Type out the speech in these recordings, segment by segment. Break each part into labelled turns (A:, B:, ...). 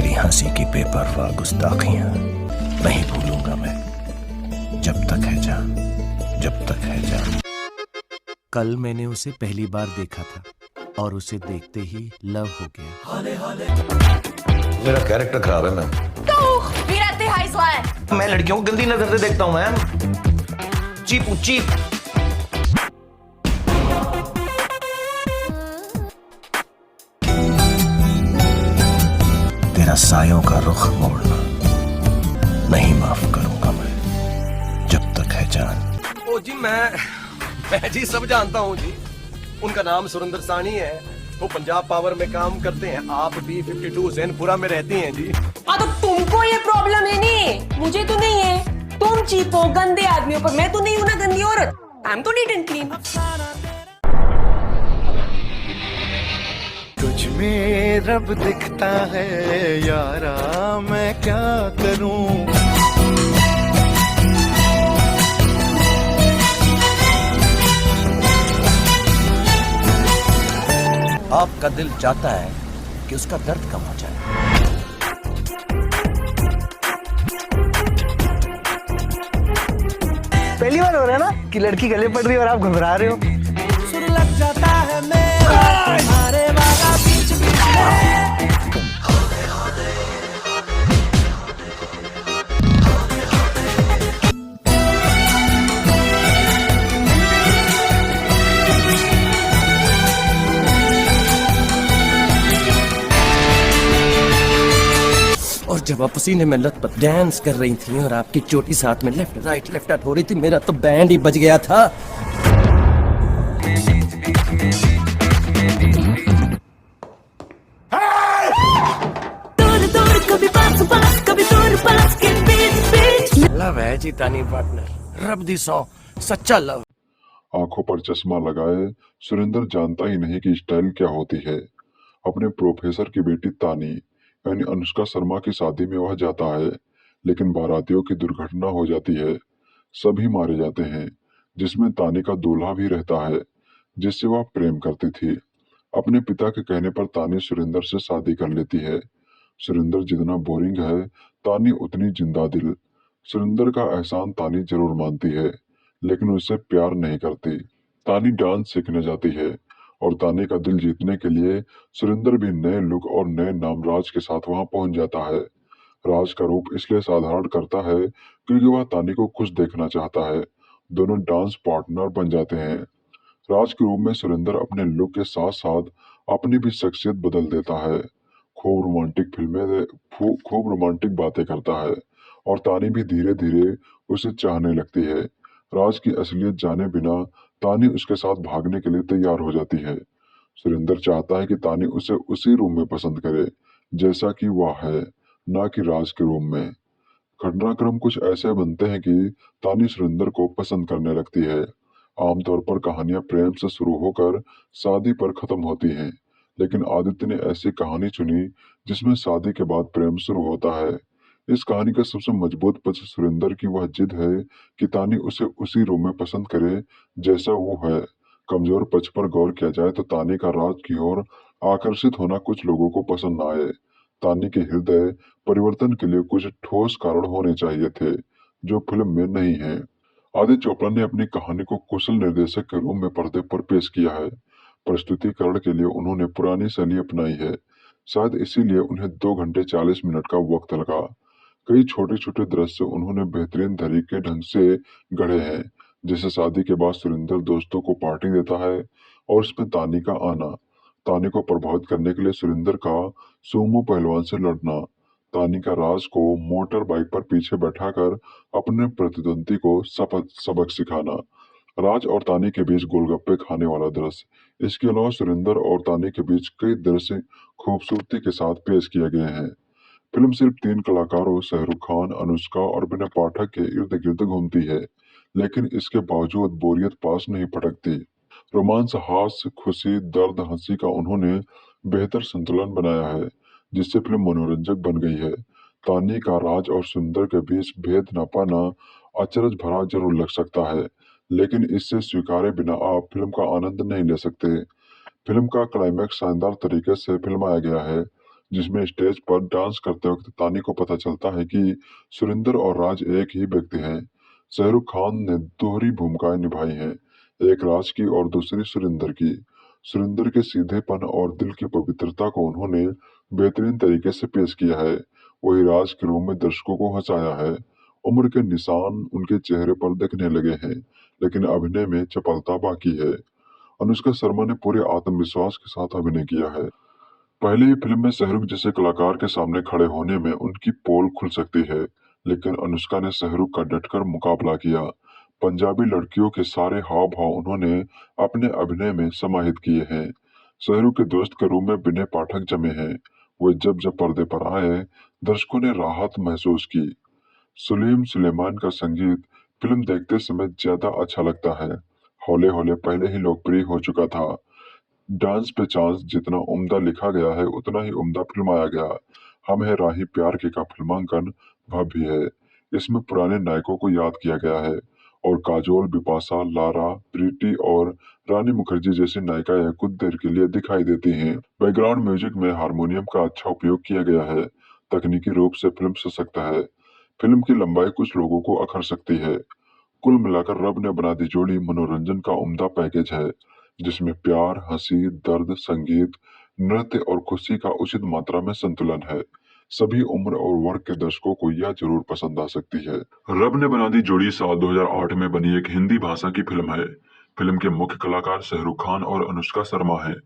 A: तेरी हंसी की बेपरवाह गुस्ताखियां नहीं भूलूंगा मैं, जब तक है जान, जब तक है जान। कल मैंने उसे पहली बार देखा था और उसे देखते ही लव हो गया।
B: मेरा कैरेक्टर खराब है मैम।
C: Wieder die Heißlein!
B: मैं लड़कियों को गंदी नजर से देखता हूँ मैम। Cheap cheap.
A: तेरा सायों का रुख मोड़ना नहीं माफ करूंगा मैं, जब तक है जान।
D: ओ जी मैं जी सब जानता हूँ जी। उनका नाम सुरेंद्र सानी है, वो पंजाब पावर में काम करते हैं। आप B52 जैनपुरा में रहती हैं जी।
C: हाँ तो तुमको ये प्रॉब्लम है नी, मुझे तो नहीं है। तुम चीप हो, गंदे आदमियों पर, मैं तो नहीं हूँ ना गंदी औरत। आई एम तो नीट एंड क्लीन।
E: तुझ में रब दिखता है यारा, मैं क्या करूं।
A: आपका दिल चाहता है कि उसका दर्द कम हो जाए।
F: पहली बार हो रहा है ना कि लड़की गले पड़ रही है और आप घबरा रहे हो।
E: सुर लग जाता है मेरा तुम्हारे वाला बीच बीच में।
D: और जब आप पसीने में लथपथ डांस कर रही थी और आपकी चोटी साथ में लेफ्ट राइट हो रही थी, मेरा तो बैंड ही बज गया था। लव है जी तानी पार्टनर, रब दी सौ सच्चा लव।
G: आंखों पर चश्मा लगाए सुरेंद्र जानता ही नहीं कि स्टाइल क्या होती है। अपने प्रोफेसर की बेटी तानी यानी अनुष्का शर्मा की शादी में वह जाता है, लेकिन बारातियों की दुर्घटना हो जाती है। सभी मारे जाते हैं, जिसमें तानी का दूल्हा भी रहता है, जिससे वह प्रेम करती थी। अपने पिता के कहने पर तानी सुरेंद्र से शादी कर लेती है। सुरेंद्र जितना बोरिंग है, तानी उतनी जिंदा दिल। सुरेंद्र का एहसान तानी जरूर मानती है, लेकिन उससे प्यार नहीं करती। तानी डांस सीखने जाती है और तानी का दिल जीतने के लिए सुरेंद्र भी नए लुक और नए नाम राज के साथ वहां पहुंच जाता है। राज का रूप इसलिए साधारण करता है क्योंकि वह तानी को खुश देखना चाहता है। दोनों डांस पार्टनर बन जाते हैं। राज के रूप में सुरेंद्र अपने लुक के साथ साथ अपनी भी शख्सियत बदल देता है। खूब रोमांटिक बातें करता है और तानी भी धीरे धीरे उसे चाहने लगती है। राज की असलियत जाने बिना तानी उसके साथ भागने के लिए तैयार हो जाती है। सुरेंद्र चाहता है कि तानी उसे उसी रूम में पसंद करे जैसा कि वह है, ना कि राज के रूम में। घटनाक्रम कुछ ऐसे बनते हैं कि तानी सुरेंद्र को पसंद करने लगती है। आमतौर पर कहानियां प्रेम से शुरू होकर शादी पर खत्म होती हैं, लेकिन आदित्य ने ऐसी कहानी चुनी जिसमें शादी के बाद प्रेम शुरू होता है। इस कहानी का सबसे मजबूत पक्ष सुरेंद्र की वह जिद है कि तानी उसे उसी रूम में पसंद करे जैसा वो है। कमजोर पक्ष पर गौर किया जाए तो तानी का राज की ओर आकर्षित होना कुछ लोगों को पसंद न आए। तानी के हृदय परिवर्तन के लिए कुछ ठोस कारण होने चाहिए थे, जो फिल्म में नहीं है। आदित्य चोपड़ा ने अपनी कहानी को कुशल निर्देशक के रूप में पर्दे पर पेश किया है। प्रस्तुतिकरण के लिए उन्होंने पुरानी शैली अपनाई है। शायद इसीलिए उन्हें 2 घंटे 40 मिनट का वक्त लगा। कई छोटे छोटे दृश्य उन्होंने बेहतरीन तरीके ढंग से गढ़े हैं, जैसे शादी के बाद सुरेंद्र दोस्तों को पार्टी देता है और उसमें तानी का आना, तानी को प्रभावित करने के लिए सुरेंद्र का सूमो पहलवान से लड़ना, तानी का राज को मोटर बाइक पर पीछे बैठाकर अपने प्रतिद्वंदी को सबक सिखाना, राज और तानी के बीच गोलगप्पे खाने वाला दृश्य। इसके अलावा सुरेंद्र और तानी के बीच कई दृश्य खूबसूरती के साथ पेश किए गए हैं। फिल्म सिर्फ 3 कलाकारों शाहरुख खान, अनुष्का और अभिनय पाठक के इर्द गिर्द घूमती है, लेकिन इसके बावजूद बोरियत पास नहीं फटकती। रोमांस, हास्य, खुशी, दर्द, हंसी का उन्होंने बेहतर संतुलन बनाया है, जिससे फिल्म मनोरंजक बन गई है। तानी का राज और सुंदर के बीच भेद न पाना अचरज भरा जरूर लग सकता है, लेकिन इससे स्वीकारे बिना आप फिल्म का आनंद नहीं ले सकते। फिल्म का क्लाइमैक्स शानदार तरीके से फिल्माया गया है। जिसमें स्टेज पर डांस करते वक्त तानी को पता चलता है कि सुरिंदर और राज एक ही व्यक्ति हैं। शाहरुख खान ने दोहरी भूमिकाएं निभाई हैं, एक राज की और दूसरी सुरिंदर की। सुरिंदर के सीधेपन और दिल की पवित्रता को उन्होंने बेहतरीन तरीके से पेश किया है। वही राज के रूप में दर्शकों को हंसाया है। उम्र के निशान उनके चेहरे पर दिखने लगे हैं, लेकिन अभिनय में चपलता बाकी है। अनुष्का शर्मा ने पूरे आत्मविश्वास के साथ अभिनय किया है। पहले ही फिल्म में शाहरुख जैसे कलाकार के सामने खड़े होने में उनकी पोल खुल सकती है, लेकिन अनुष्का ने शाहरुख का डटकर मुकाबला किया। पंजाबी लड़कियों के सारे हाव भाव उन्होंने अपने अभिनय में समाहित किए हैं। शाहरुख के दोस्त के रूप में विनय पाठक जमे हैं। वे जब जब पर्दे पर आए, दर्शकों ने राहत महसूस की। सलीम सुलेमान का संगीत फिल्म देखते समय ज्यादा अच्छा लगता है। हौले हौले पहले ही लोकप्रिय हो चुका था। डांस पे चांस जितना उम्दा लिखा गया है, उतना ही उम्दा फिल्माया गया। हम है राही प्यार के का फिल्मांकन भव्य है। इसमें पुराने नायकों को याद किया गया है और काजोल, बिपाशा, लारा, प्रीति और रानी मुखर्जी जैसी नायिकाएं कुछ देर के लिए दिखाई देती हैं। बैकग्राउंड म्यूजिक में हारमोनियम का अच्छा उपयोग किया गया है। तकनीकी रूप से फिल्म सशक्त है। फिल्म की लंबाई कुछ लोगों को अखर सकती है। कुल मिलाकर रब ने बना दी जोड़ी मनोरंजन का उम्दा पैकेज है, जिसमें प्यार, हंसी, दर्द, संगीत, नृत्य और खुशी का उचित मात्रा में संतुलन है। सभी उम्र और वर्ग के दर्शकों को यह जरूर पसंद आ सकती है। रब ने बना दी जोड़ी साल 2008 में बनी एक हिंदी भाषा की फिल्म है। फिल्म के मुख्य कलाकार शाहरुख खान और अनुष्का शर्मा हैं।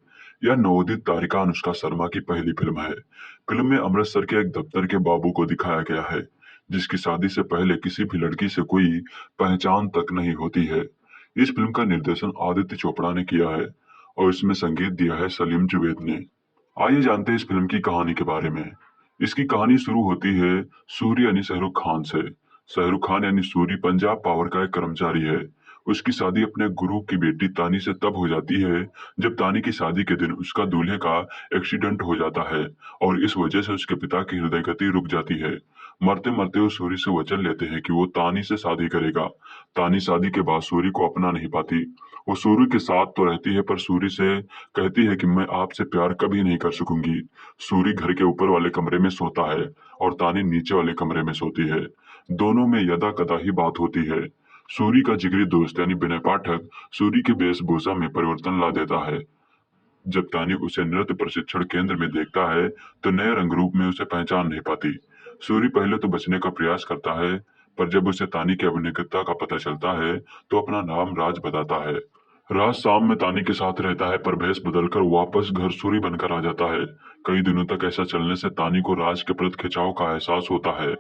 G: यह नवोदित तारिका अनुष्का शर्मा की पहली फिल्म है। फिल्म में अमृतसर के एक दफ्तर के बाबू को दिखाया गया है, जिसकी शादी से पहले किसी भी लड़की से कोई पहचान तक नहीं होती है। इस फिल्म का निर्देशन आदित्य चोपड़ा ने किया है और इसमें संगीत दिया है सलीम जुवेद ने। आइए जानते हैं इस फिल्म की कहानी के बारे में। इसकी कहानी शुरू होती है सूरी यानी शाहरुख खान से। शाहरुख खान यानी सूरी पंजाब पावर का एक कर्मचारी है। उसकी शादी अपने गुरु की बेटी तानी से तब हो जाती है जब तानी की शादी के दिन उसका दूल्हे का एक्सीडेंट हो जाता है और इस वजह से उसके पिता की हृदय गति रुक जाती है। मरते मरते वो सूरी से वचन लेते हैं कि वो तानी से शादी करेगा। तानी शादी के बाद सूरी को अपना नहीं पाती। वो सूरी के साथ तो रहती है, पर सूरी से कहती है कि मैं आपसे प्यार कभी नहीं कर सकूंगी। सूरी घर के ऊपर वाले कमरे में सोता है और तानी नीचे वाले कमरे में सोती है। दोनों में यदा कदा ही बात होती है। सूरी का जिगरी दोस्त यानी विनय पाठक सूरी के वेशभूषा में परिवर्तन ला देता है। जब तानी उसे नृत्य प्रशिक्षण केंद्र में देखता है तो नए रंग रूप में उसे पहचान नहीं पाती। सूरी पहले तो बचने का प्रयास करता है, पर जब उसे तानी की अभिनेता का पता चलता है तो अपना नाम राज बताता है। राज शाम में तानी के साथ रहता है, पर भेष बदलकर वापस घर सूरी बनकर आ जाता है। कई दिनों तक ऐसा चलने से तानी को राज के प्रति खिंचाव का एहसास होता है,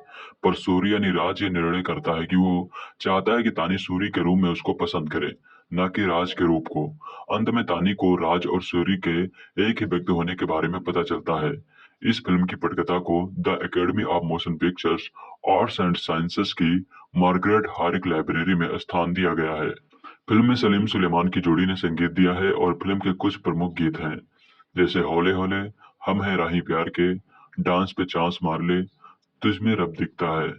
G: पर सूरी यानी राज ये निर्णय करता है कि वो चाहता है कि तानी सूरी के रूप में उसको पसंद करे, न कि राज के रूप को। अंत में तानी को राज और सूरी के एक ही व्यक्ति होने के बारे में पता चलता है। इस फिल्म की पटकथा को the academy of motion pictures arts and sciences की मार्गरेट हारिक लाइब्रेरी में स्थान दिया गया है। फिल्म में सलीम सुलेमान की जोड़ी ने संगीत दिया है और फिल्म के कुछ प्रमुख गीत हैं, जैसे हौले हौले, हम है राही प्यार के, डांस पे चांस मार ले, तुझमें रब दिखता है।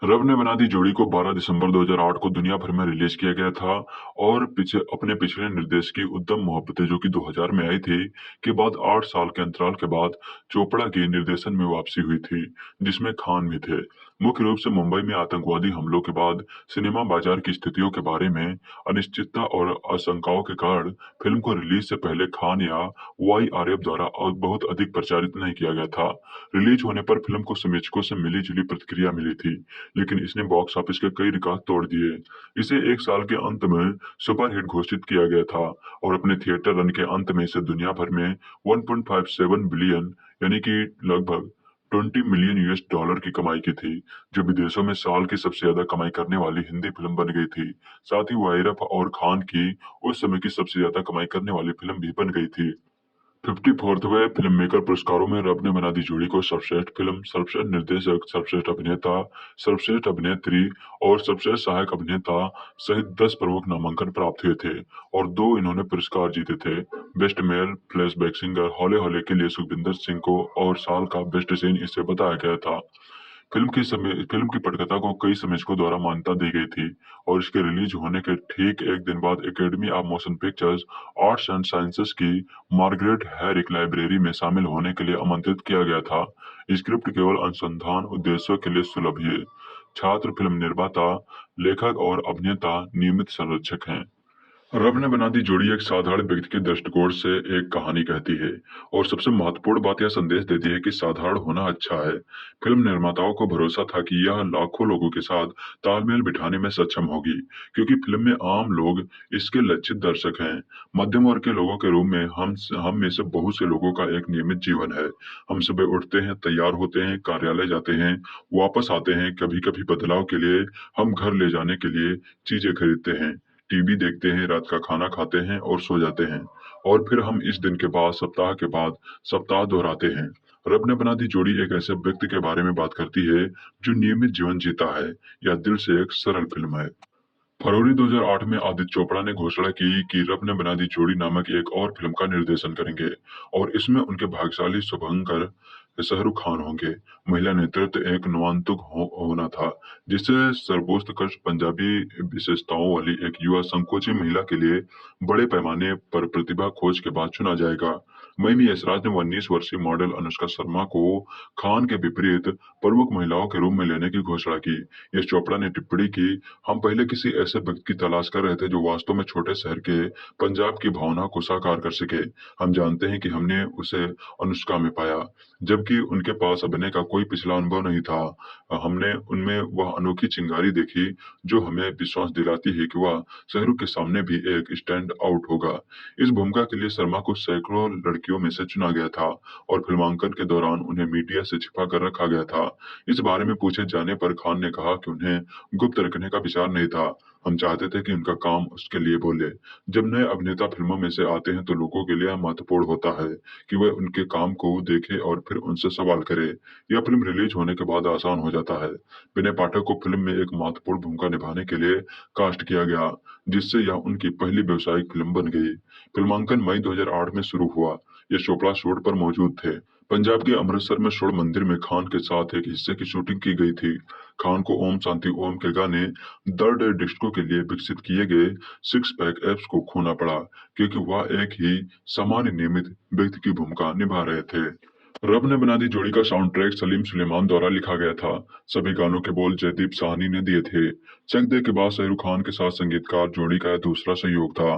G: रब ने बना दी जोड़ी को 12 दिसंबर 2008 को दुनिया भर में रिलीज किया गया था और अपने पिछले निर्देश की उद्दम मोहब्बतें जो कि 2000 में आई थी के बाद 8 साल के अंतराल के बाद चोपड़ा की निर्देशन में वापसी हुई थी, जिसमें खान भी थे। मुख्य रूप से मुंबई में आतंकवादी हमलों के बाद सिनेमा बाजार की स्थितियों के बारे में अनिश्चितता और आशंकाओं के कारण फिल्म को रिलीज से पहले खान या YRF द्वारा बहुत अधिक प्रचारित नहीं किया गया था। रिलीज होने पर फिल्म को समीक्षकों से मिली जुली प्रतिक्रिया मिली थी, लेकिन इसने बॉक्स ऑफिस के कई रिकॉर्ड तोड़ दिए। इसे एक साल के अंत में सुपरहिट घोषित किया गया था और अपने थिएटर रन के अंत में इसे दुनिया भर में 1.57 बिलियन यानी कि लगभग 20 मिलियन US$ की कमाई की थी, जो विदेशों में साल की सबसे ज्यादा कमाई करने वाली हिंदी फिल्म बन गई थी। साथ ही YRF और खान की उस समय की सबसे ज्यादा कमाई करने वाली फिल्म भी बन गई थी। 54वें फिल्म मेकर पुरस्कारों में रब ने बना दी जोड़ी को सर्वश्रेष्ठ फिल्म, सर्वश्रेष्ठ निर्देशक, सर्वश्रेष्ठ अभिनेता, सर्वश्रेष्ठ अभिनेत्री और सर्वश्रेष्ठ सहायक अभिनेता सहित 10 प्रमुख नामांकन प्राप्त हुए थे और 2 इन्होंने पुरस्कार जीते थे। बेस्ट मेल फ्लैशबैक सिंगर हौले हौले के लिए सुखविंदर सिंह को और साल का बेस्ट सीन इसे बताया गया था। फिल्म की पटकथा को कई समीक्षकों द्वारा मान्यता दी गई थी और इसके रिलीज होने के ठीक एक दिन बाद academy of motion pictures arts and sciences की मार्गरेट हैरिक लाइब्रेरी में शामिल होने के लिए आमंत्रित किया गया था। स्क्रिप्ट केवल अनुसंधान उद्देश्यों के लिए सुलभ है। छात्र फिल्म निर्माता, लेखक और अभिनेता नियमित संरक्षक हैं। रब ने बना दी जोड़ी एक साधारण व्यक्ति के दृष्टिकोण से एक कहानी कहती है और सबसे महत्वपूर्ण बात यह संदेश देती है कि साधारण होना अच्छा है। फिल्म निर्माताओं को भरोसा था कि यह लाखों लोगों के साथ तालमेल बिठाने में सक्षम होगी, क्योंकि फिल्म में आम लोग इसके लक्षित दर्शक हैं। मध्यम वर्ग के लोगों के रूप में हम में से बहुत से लोगों का एक नियमित जीवन है। हम सुबह उठते हैं, तैयार होते हैं, कार्यालय जाते हैं, वापस आते हैं। कभी कभी बदलाव के लिए हम घर ले जाने के लिए चीजें खरीदते हैं, टीवी देखते हैं, रात का खाना खाते हैं और सो जाते हैं, और फिर हम इस दिन के बाद सप्ताह दोहराते हैं। रब ने बना दी जोड़ी एक ऐसे व्यक्ति के बारे में बात करती है जो नियमित जीवन जीता है। यह दिल से एक सरल फिल्म है। फरवरी 2008 में आदित्य चोपड़ा ने घोषणा की कि रब ने बना दी जोड़ी नामक एक और फिल्म का निर्देशन करेंगे और इसमें उनके भाग्यशाली शुभंकर शाहरुख खान होंगे। महिला नेतृत्व एक नवान्तुक होना था, जिससे सर्वोत्कृष्ट पंजाबी विशेषताओं वाली एक युवा संकोची महिला के लिए बड़े पैमाने पर प्रतिभा खोज के बाद चुना जाएगा। मई में यशराज ने 19 वर्षीय मॉडल अनुष्का शर्मा को खान के विपरीत प्रमुख महिलाओं के रूप में लेने की घोषणा की। यश चोपड़ा ने टिप्पणी की, हम पहले किसी ऐसे व्यक्ति की तलाश कर रहे थे जो वास्तव में छोटे शहर के पंजाब की भावना को साकार कर सके। हम जानते हैं कि हमने उसे अनुष्का में पाया, जबकि उनके पास अभिनय का कोई पिछला अनुभव नहीं था। हमने उनमें वह अनोखी चिंगारी देखी जो हमें विश्वास दिलाती है कि वह शाहरुख के सामने भी एक स्टैंड आउट होगा। इस भूमिका के लिए शर्मा को सैकड़ों लड़कियों में से चुना गया था और फिल्मांकन के दौरान उन्हें मीडिया से छिपा कर रखा गया था। इस बारे में पूछे जाने पर खान ने कहा कि उन्हें गुप्त रखने का विचार नहीं था। हम चाहते थे कि उनका काम उसके लिए बोले। जब नए अभिनेता फिल्मों में से आते हैं तो लोगों के लिए महत्वपूर्ण होता है कि वे उनके काम को देखें और फिर उनसे सवाल करें। यह फिल्म रिलीज होने के बाद आसान हो जाता है। विनय पाठक को फिल्म में एक महत्वपूर्ण भूमिका निभाने के लिए कास्ट किया गया, जिससे यह उनकी पहली व्यावसायिक फिल्म बन गई। फिल्मांकन मई 2008 में शुरू हुआ। ये चोपड़ा शूट पर मौजूद थे। पंजाब के अमृतसर में स्वर्ण मंदिर में खान के साथ एक हिस्से की शूटिंग की गई थी। खान को ओम शांति ओम के गाने दर्द डिस्को के लिए विकसित किए गए सिक्स पैक एप्स को खोना पड़ा, क्योंकि वह एक ही सामान्य नियमित व्यक्ति की भूमिका निभा रहे थे। रब ने बना दी जोड़ी का साउंड ट्रैक सलीम सुलेमान द्वारा लिखा गया था। सभी गानों के बोल जयदीप साहनी ने दिए थे। चक दे के बाद शाहरुख खान के साथ संगीतकार जोड़ी का यह दूसरा सहयोग था।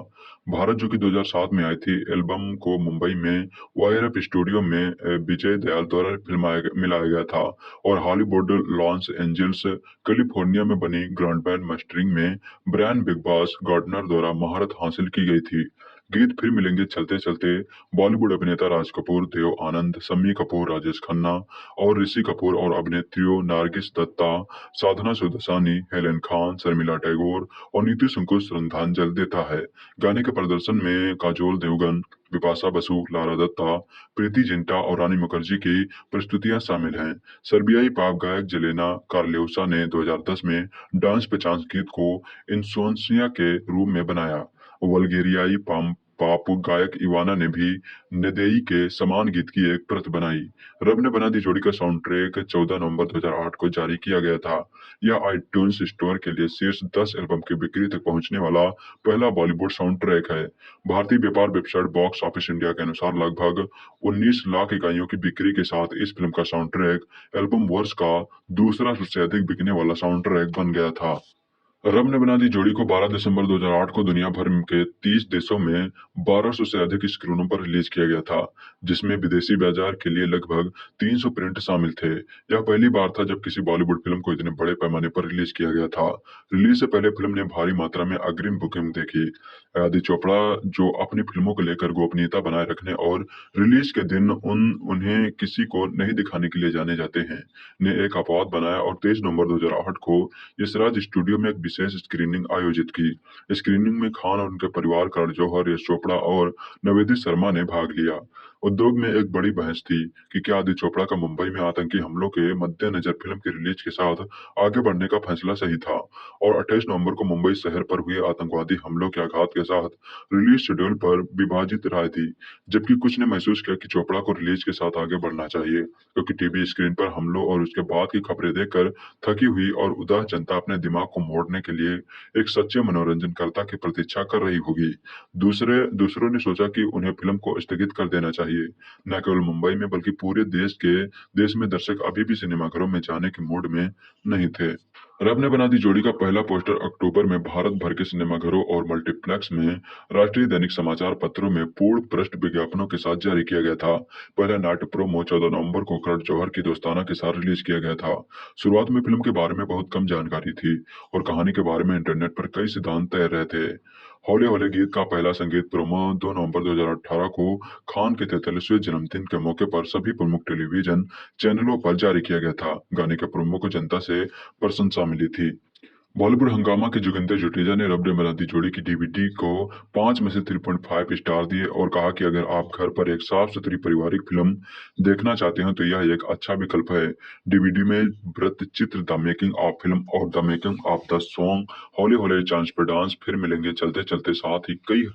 G: भारत जो कि 2007 में आई थी, एल्बम को मुंबई में वायर स्टूडियो में विजय दयाल द्वारा मिलाया गया था और हॉलीवुड लॉस एंजल्स कैलिफोर्निया में बनी ग्रांड बैंड मास्टरिंग में ब्रायन बिग बॉस गार्डनर द्वारा महारत हासिल की गई थी। गीत फिर मिलेंगे चलते चलते बॉलीवुड अभिनेता राज कपूर, देव आनंद, शम्मी कपूर, राजेश खन्ना और ऋषि कपूर और अभिनेत्रियों नारगिस दत्ता, साधना सुदर्शनी, हेलेन खान, शर्मिला टैगोर और नीति सिंह को श्रद्धांजलि देता है। गाने के प्रदर्शन में काजोल देवगन, बिपाशा बसु, लारा दत्ता, प्रीति जिंटा और रानी मुखर्जी की प्रस्तुतियां शामिल हैं। सर्बियाई पॉप गायक जेलेना कार्लेउसा ने 2010 में डांस पे चांस गीत को इंसोंसिया के रूप में बनाया। वल्गेरियाई पॉप गायक इवाना ने भी नेदेई के समान गीत की एक प्रत बनाई। रब ने बना दी जोड़ी का साउंड ट्रैक 14 नवंबर 2008 को जारी किया गया था। यह आईट्यून्स स्टोर के लिए शीर्ष 10 एल्बम की बिक्री तक पहुंचने वाला पहला बॉलीवुड साउंड ट्रैक है। भारतीय व्यापार वेबसाइट बॉक्स ऑफिस इंडिया के अनुसार लगभग 19 लाख इकाइयों की बिक्री के साथ इस फिल्म का साउंड ट्रैक एल्बम वर्ष का दूसरा सबसे अधिक बिकने वाला साउंड ट्रैक बन गया था। रब ने बना दी जोड़ी को 12 दिसंबर 2008 को दुनिया भर के 30 देशों में 1200 से अधिक स्क्रीनों पर रिलीज किया गया था, जिसमें विदेशी बाजार के लिए लगभग 300 प्रिंट शामिल थे। यह पहली बार था जब किसी बॉलीवुड फिल्म को इतने बड़े पैमाने पर रिलीज किया गया था। रिलीज से पहले फिल्म ने भारी मात्रा में अग्रिम बुकिंग देखी। आदित्य चोपड़ा, जो अपनी फिल्मों को लेकर गोपनीयता बनाए रखने और रिलीज के दिन उन्हें किसी को नहीं दिखाने के लिए जाने जाते हैं, ने एक अपवाद बनाया और 23 नवंबर 2008 को यशराज स्टूडियो में एक विशेष स्क्रीनिंग आयोजित की। स्क्रीनिंग में खान और उनके परिवार, करण जौहर, यश चोपड़ा और नवेदी शर्मा ने भाग लिया। उद्योग में एक बड़ी बहस थी कि क्या आदित्य चोपड़ा का मुंबई में आतंकी हमलों के मद्देनजर फिल्म की रिलीज के साथ आगे बढ़ने का फैसला सही था। और 28 नवंबर को मुंबई शहर पर हुए आतंकवादी हमलों के आघात के साथ रिलीज शेड्यूल पर विभाजित राय थी। जबकि कुछ ने महसूस किया कि चोपड़ा को रिलीज के साथ आगे बढ़ना चाहिए, क्योंकि टीवी स्क्रीन पर हमलों और उसके बाद की खबरें देखकर थकी हुई और उदास जनता अपने दिमाग को मोड़ने के लिए एक सच्चे मनोरंजनकर्ता की प्रतीक्षा कर रही होगी। दूसरों ने सोचा कि उन्हें फिल्म को स्थगित कर देना चाहिए। न केवल मुंबई में बल्कि पूरे देश में दर्शक अभी भी सिनेमाघरों में जाने के मूड में नहीं थे। रब ने बना दी जोड़ी का पहला पोस्टर अक्टूबर में भारत भर के सिनेमाघरों और मल्टीप्लेक्स में राष्ट्रीय दैनिक समाचार पत्रों में पूर्ण पृष्ठ विज्ञापनों के साथ जारी किया गया था। पहला नाट्य प्रोमो 14 नवंबर को करण जौहर की दोस्ताना के साथ रिलीज किया गया था। शुरुआत में फिल्म के बारे में बहुत कम जानकारी थी और कहानी के बारे में इंटरनेट पर कई सिद्धांत तैर रहे थे। हौले हौले गीत का पहला संगीत प्रोमो 2 नवंबर 2018 को खान के 43वें जन्मदिन के मौके पर सभी प्रमुख टेलीविजन चैनलों पर जारी किया गया था। गाने के प्रोमो को जनता से प्रशंसा मिली थी। बॉलीवुड हंगामा के जोगिंदर जुटेजा ने रब ने बना दी जोड़ी की डीवीडी को 5 में से 3.5 स्टार दिए और कहा कि अगर आप घर पर एक साफ सुथरी पारिवारिक फिल्म देखना चाहते हैं तो यह एक अच्छा विकल्प है। डीवीडी में वृत्त चित्र, द मेकिंग ऑफ फिल्म और the making of the song, हौले हौले चांस पर डांस, फिर मिलेंगे चलते चलते, साथ ही कई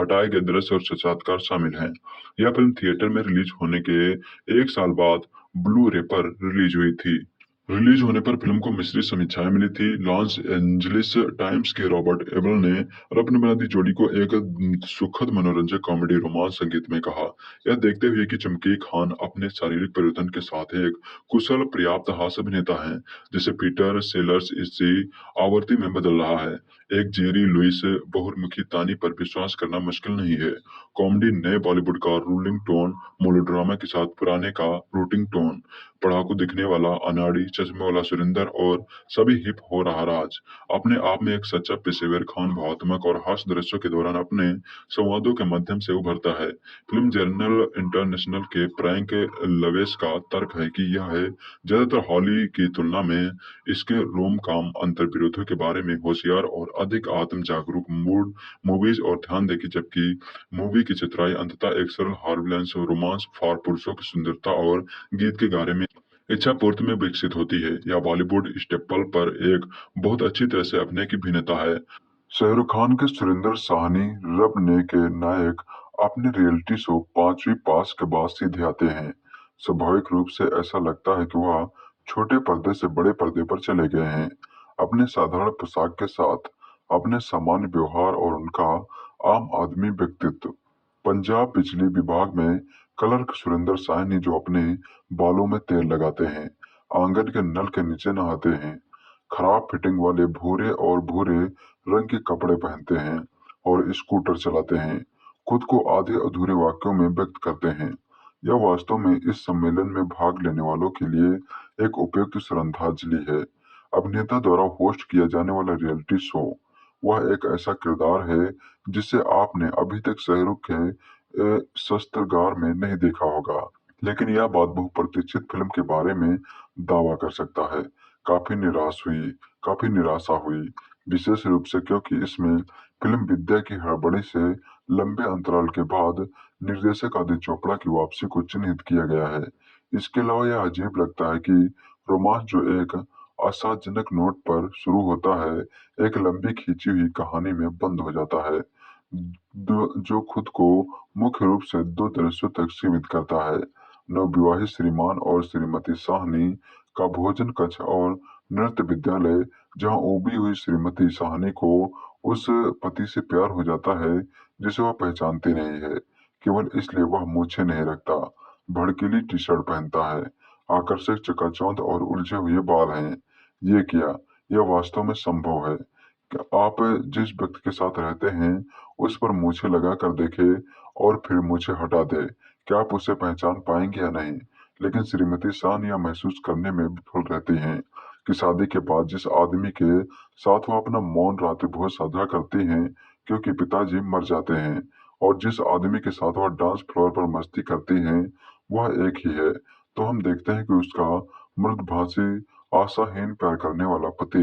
G: हटाए गए दृश्य और साक्षात्कार शामिल हैं। यह फिल्म थिएटर में रिलीज होने के एक साल बाद ब्लू रे पर रिलीज हुई थी। रिलीज होने पर फिल्म को मिश्रित समीक्षाएं मिली थी। लॉस एंजलिस टाइम्स के रॉबर्ट एबल ने रब ने बना दी जोड़ी को एक सुखद मनोरंजक कॉमेडी रोमांस संगीत में कहा। यह देखते हुए कि चमकी खान अपने शारीरिक परिवर्तन के साथ एक कुशल पर्याप्त हास्य अभिनेता हैं, जिसे पीटर सेलर्स इसी आवृत्ति में बदल रहा है। एक जेरी लुइस बहुमुखी तानी पर विश्वास करना मुश्किल नहीं है। कॉमेडी नए बॉलीवुड का रूलिंग टोन, मेलोड्रामा के साथ पुराने का रूटिंग टोन, पढ़ाकू दिखने वाला अनाड़ी चश्मे वाला सुरिंदर और सभी हिप हो रहा राज, अपने आप में एक सच्चा पेशेवर खान भावनात्मक और हास्य दृश्यों के दौरान अपने संवादों के माध्यम से उभरता है। फिल्म जर्नल इंटरनेशनल के प्रैंक लवेस का तर्क है कि यह है ज्यादातर हॉली की तुलना में इसके रोम कॉम अंतर्विरोधों के बारे में होशियार और अधिक आत्म जागरूक मूड मूवीज और ध्यान देगी, जबकि मूवी की चित्राई अंततः एक सरल हार्विलेंस रोमांस फॉर पुरुषों की सुंदरता और गीत के गारे में इच्छा पूर्ति में विकसित होती है। यह बॉलीवुड स्टेपल पर एक बहुत अच्छी तरह से अभिनय की भिन्नता है। शाहरुख खान के सुरिंदर साहनी रब ने के नायक अपने रियलिटी शो 5वीं पास के बाद सीधे आते हैं। स्वाभाविक रूप से ऐसा लगता है कि वह छोटे पर्दे से बड़े पर्दे पर चले गए हैं। अपने साधारण पोशाक के साथ, अपने सामान्य व्यवहार और उनका आम आदमी व्यक्तित्व। पंजाब बिजली विभाग में क्लर्क सुरिंदर साहनी जो अपने बालों में तेल लगाते हैं, आंगन के नल के नीचे नहाते हैं, खराब फिटिंग वाले भूरे रंग के कपड़े पहनते हैं और स्कूटर चलाते हैं, खुद को आधे अधूरे वाक्यों में व्यक्त करते हैं। यह वास्तव में इस सम्मेलन में भाग लेने वालों के लिए एक उपयुक्त श्रद्धांजलि है। अभिनेता द्वारा होस्ट किया जाने वाला रियलिटी शो वह एक ऐसा किरदार है जिसे आपने अभी तक शाहरुख के शस्त्रगार में नहीं देखा होगा, लेकिन यह बात बहुप्रतीक्षित फिल्म के बारे में दावा कर सकता है। काफी निराशा हुई, विशेष रूप से क्योंकि इसमें फिल्म विद्या की हड़बड़ी से लंबे अंतराल के बाद निर्देशक आदित्य चोपड़ा की वापसी को चिन्हित किया गया है। इसके अलावा यह अजीब लगता है कि रोमांस जो एक आशाजनक नोट पर शुरू होता है, एक लंबी खींची हुई कहानी में बंद हो जाता है, जो खुद को मुख्य रूप से 2 दृश्यों तक सीमित करता है। नवविवाहित श्रीमान और श्रीमती साहनी का भोजन कक्ष और नृत्य विद्यालय, जहां उबी हुई श्रीमती साहनी को उस पति से प्यार हो जाता है जिसे वह पहचानती नहीं है, केवल इसलिए वह मूछें नहीं रखता, भड़कीली टी शर्ट पहनता है, आकर्षक चकाचौंध और उलझे हुए बाल हैं। ये किया, यह वास्तव में संभव है कि आप जिस व्यक्ति के साथ रहते हैं उस पर मूछें लगा कर देखें और फिर मूछें हटा दे, क्या आप उसे पहचान पाएंगे या नहीं? लेकिन श्रीमती शान यह महसूस करने में विफल रहती हैं कि शादी के बाद जिस आदमी के साथ वो अपना मौन रात्रि भोज साझा करती हैं क्योंकि पिताजी मर जाते हैं, और जिस आदमी के साथ वह डांस फ्लोर पर मस्ती करती हैं वह एक ही है, तो हम देखते हैं कि उसका मृदभाषी आशाहीन प्यार करने वाला पति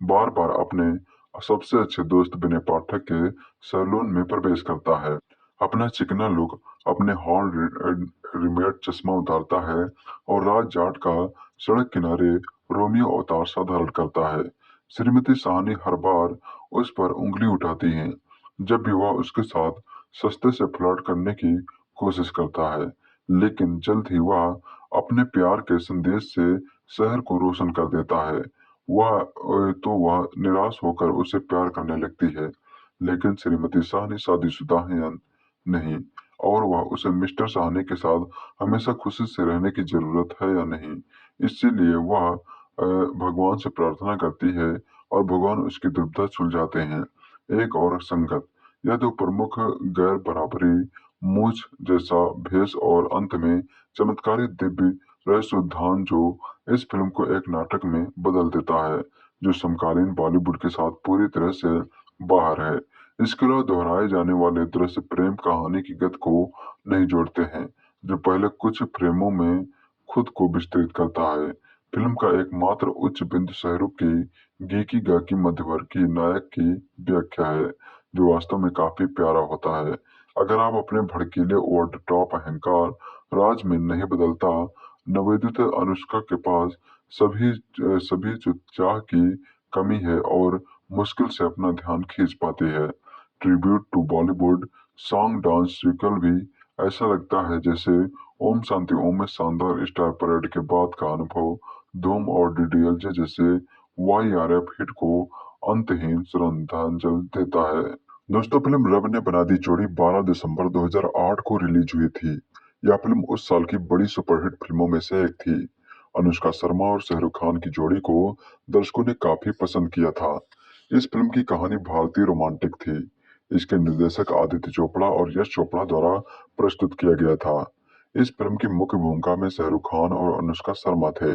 G: बार बार अपने सबसे अच्छे दोस्त विनय पाठक के सैलून में प्रवेश करता है। अपना चिकना लुक अपने हॉर्न रिमेट चश्मा उतारता है और राज जाट का सड़क किनारे रोमियो अवतार सा धारण करता है। श्रीमती साहनी हर बार उस पर उंगली उठाती हैं जब भी वह उसके साथ सस्ते से फ्लर्ट करने की कोशिश करता है, लेकिन जल्द ही वह अपने प्यार के संदेश से शहर को रोशन कर देता है। वह निराश होकर उसे प्यार करने लगती है, लेकिन श्रीमती साहनी शादीशुदा है या नहीं, और वह उसे मिस्टर साहनी के साथ हमेशा खुशी से रहने की जरूरत है या नहीं। इसीलिए वह भगवान से प्रार्थना करती है और भगवान उसकी दुविधा सुलझाते हैं। एक और संगत, यह दो प्रमुख गैर बराबरी, मूछ जैसा भेष और अंत में चमत्कारी दिव्य रहस्योद्धान जो इस फिल्म को एक नाटक में बदल देता है जो समकालीन बॉलीवुड के साथ पूरी तरह से बाहर है। इसके अलावा दोहराए जाने वाले दृश्य प्रेम कहानी की गति को नहीं जोड़ते हैं, जो पहले कुछ फ्रेमों में खुद को विस्तृत करता है। फिल्म का एकमात्र उच्च बिंदु शाहरुख की गीकी गाकी मध्यवर्ग की नायक की व्याख्या है, जो वास्तव में काफी प्यारा होता है। अगर आप अपने भड़कीले ओवर द टॉप अहंकार राज में नहीं बदलता, नवोदित अनुष्का के पास सभी सभी जो चाह की कमी है और मुश्किल से अपना ध्यान खींच पाती है। Tribute to Bollywood song dance sequel भी ऐसा लगता है जैसे ओम शांति ओम में शानदार स्टार परेड के बाद का अनुभव धूम और डीडीएलजे जैसे वाईआरएफ हिट को अंतहीन श्रद्धांजलि देता है। दोस्तों, फिल्म रब ने बना दी जोड़ी 12 दिसंबर 2008 को रिलीज हुई थी। यह फिल्म उस साल की बड़ी सुपरहिट फिल्मों में से एक थी। अनुष्का शर्मा और शाहरुख खान की जोड़ी को दर्शकों ने काफी पसंद किया था। इस फिल्म की कहानी भारतीय रोमांटिक थी। इसके निर्देशक आदित्य चोपड़ा और यश चोपड़ा द्वारा प्रस्तुत किया गया था। इस फिल्म की मुख्य भूमिका में शाहरुख खान और अनुष्का शर्मा थे।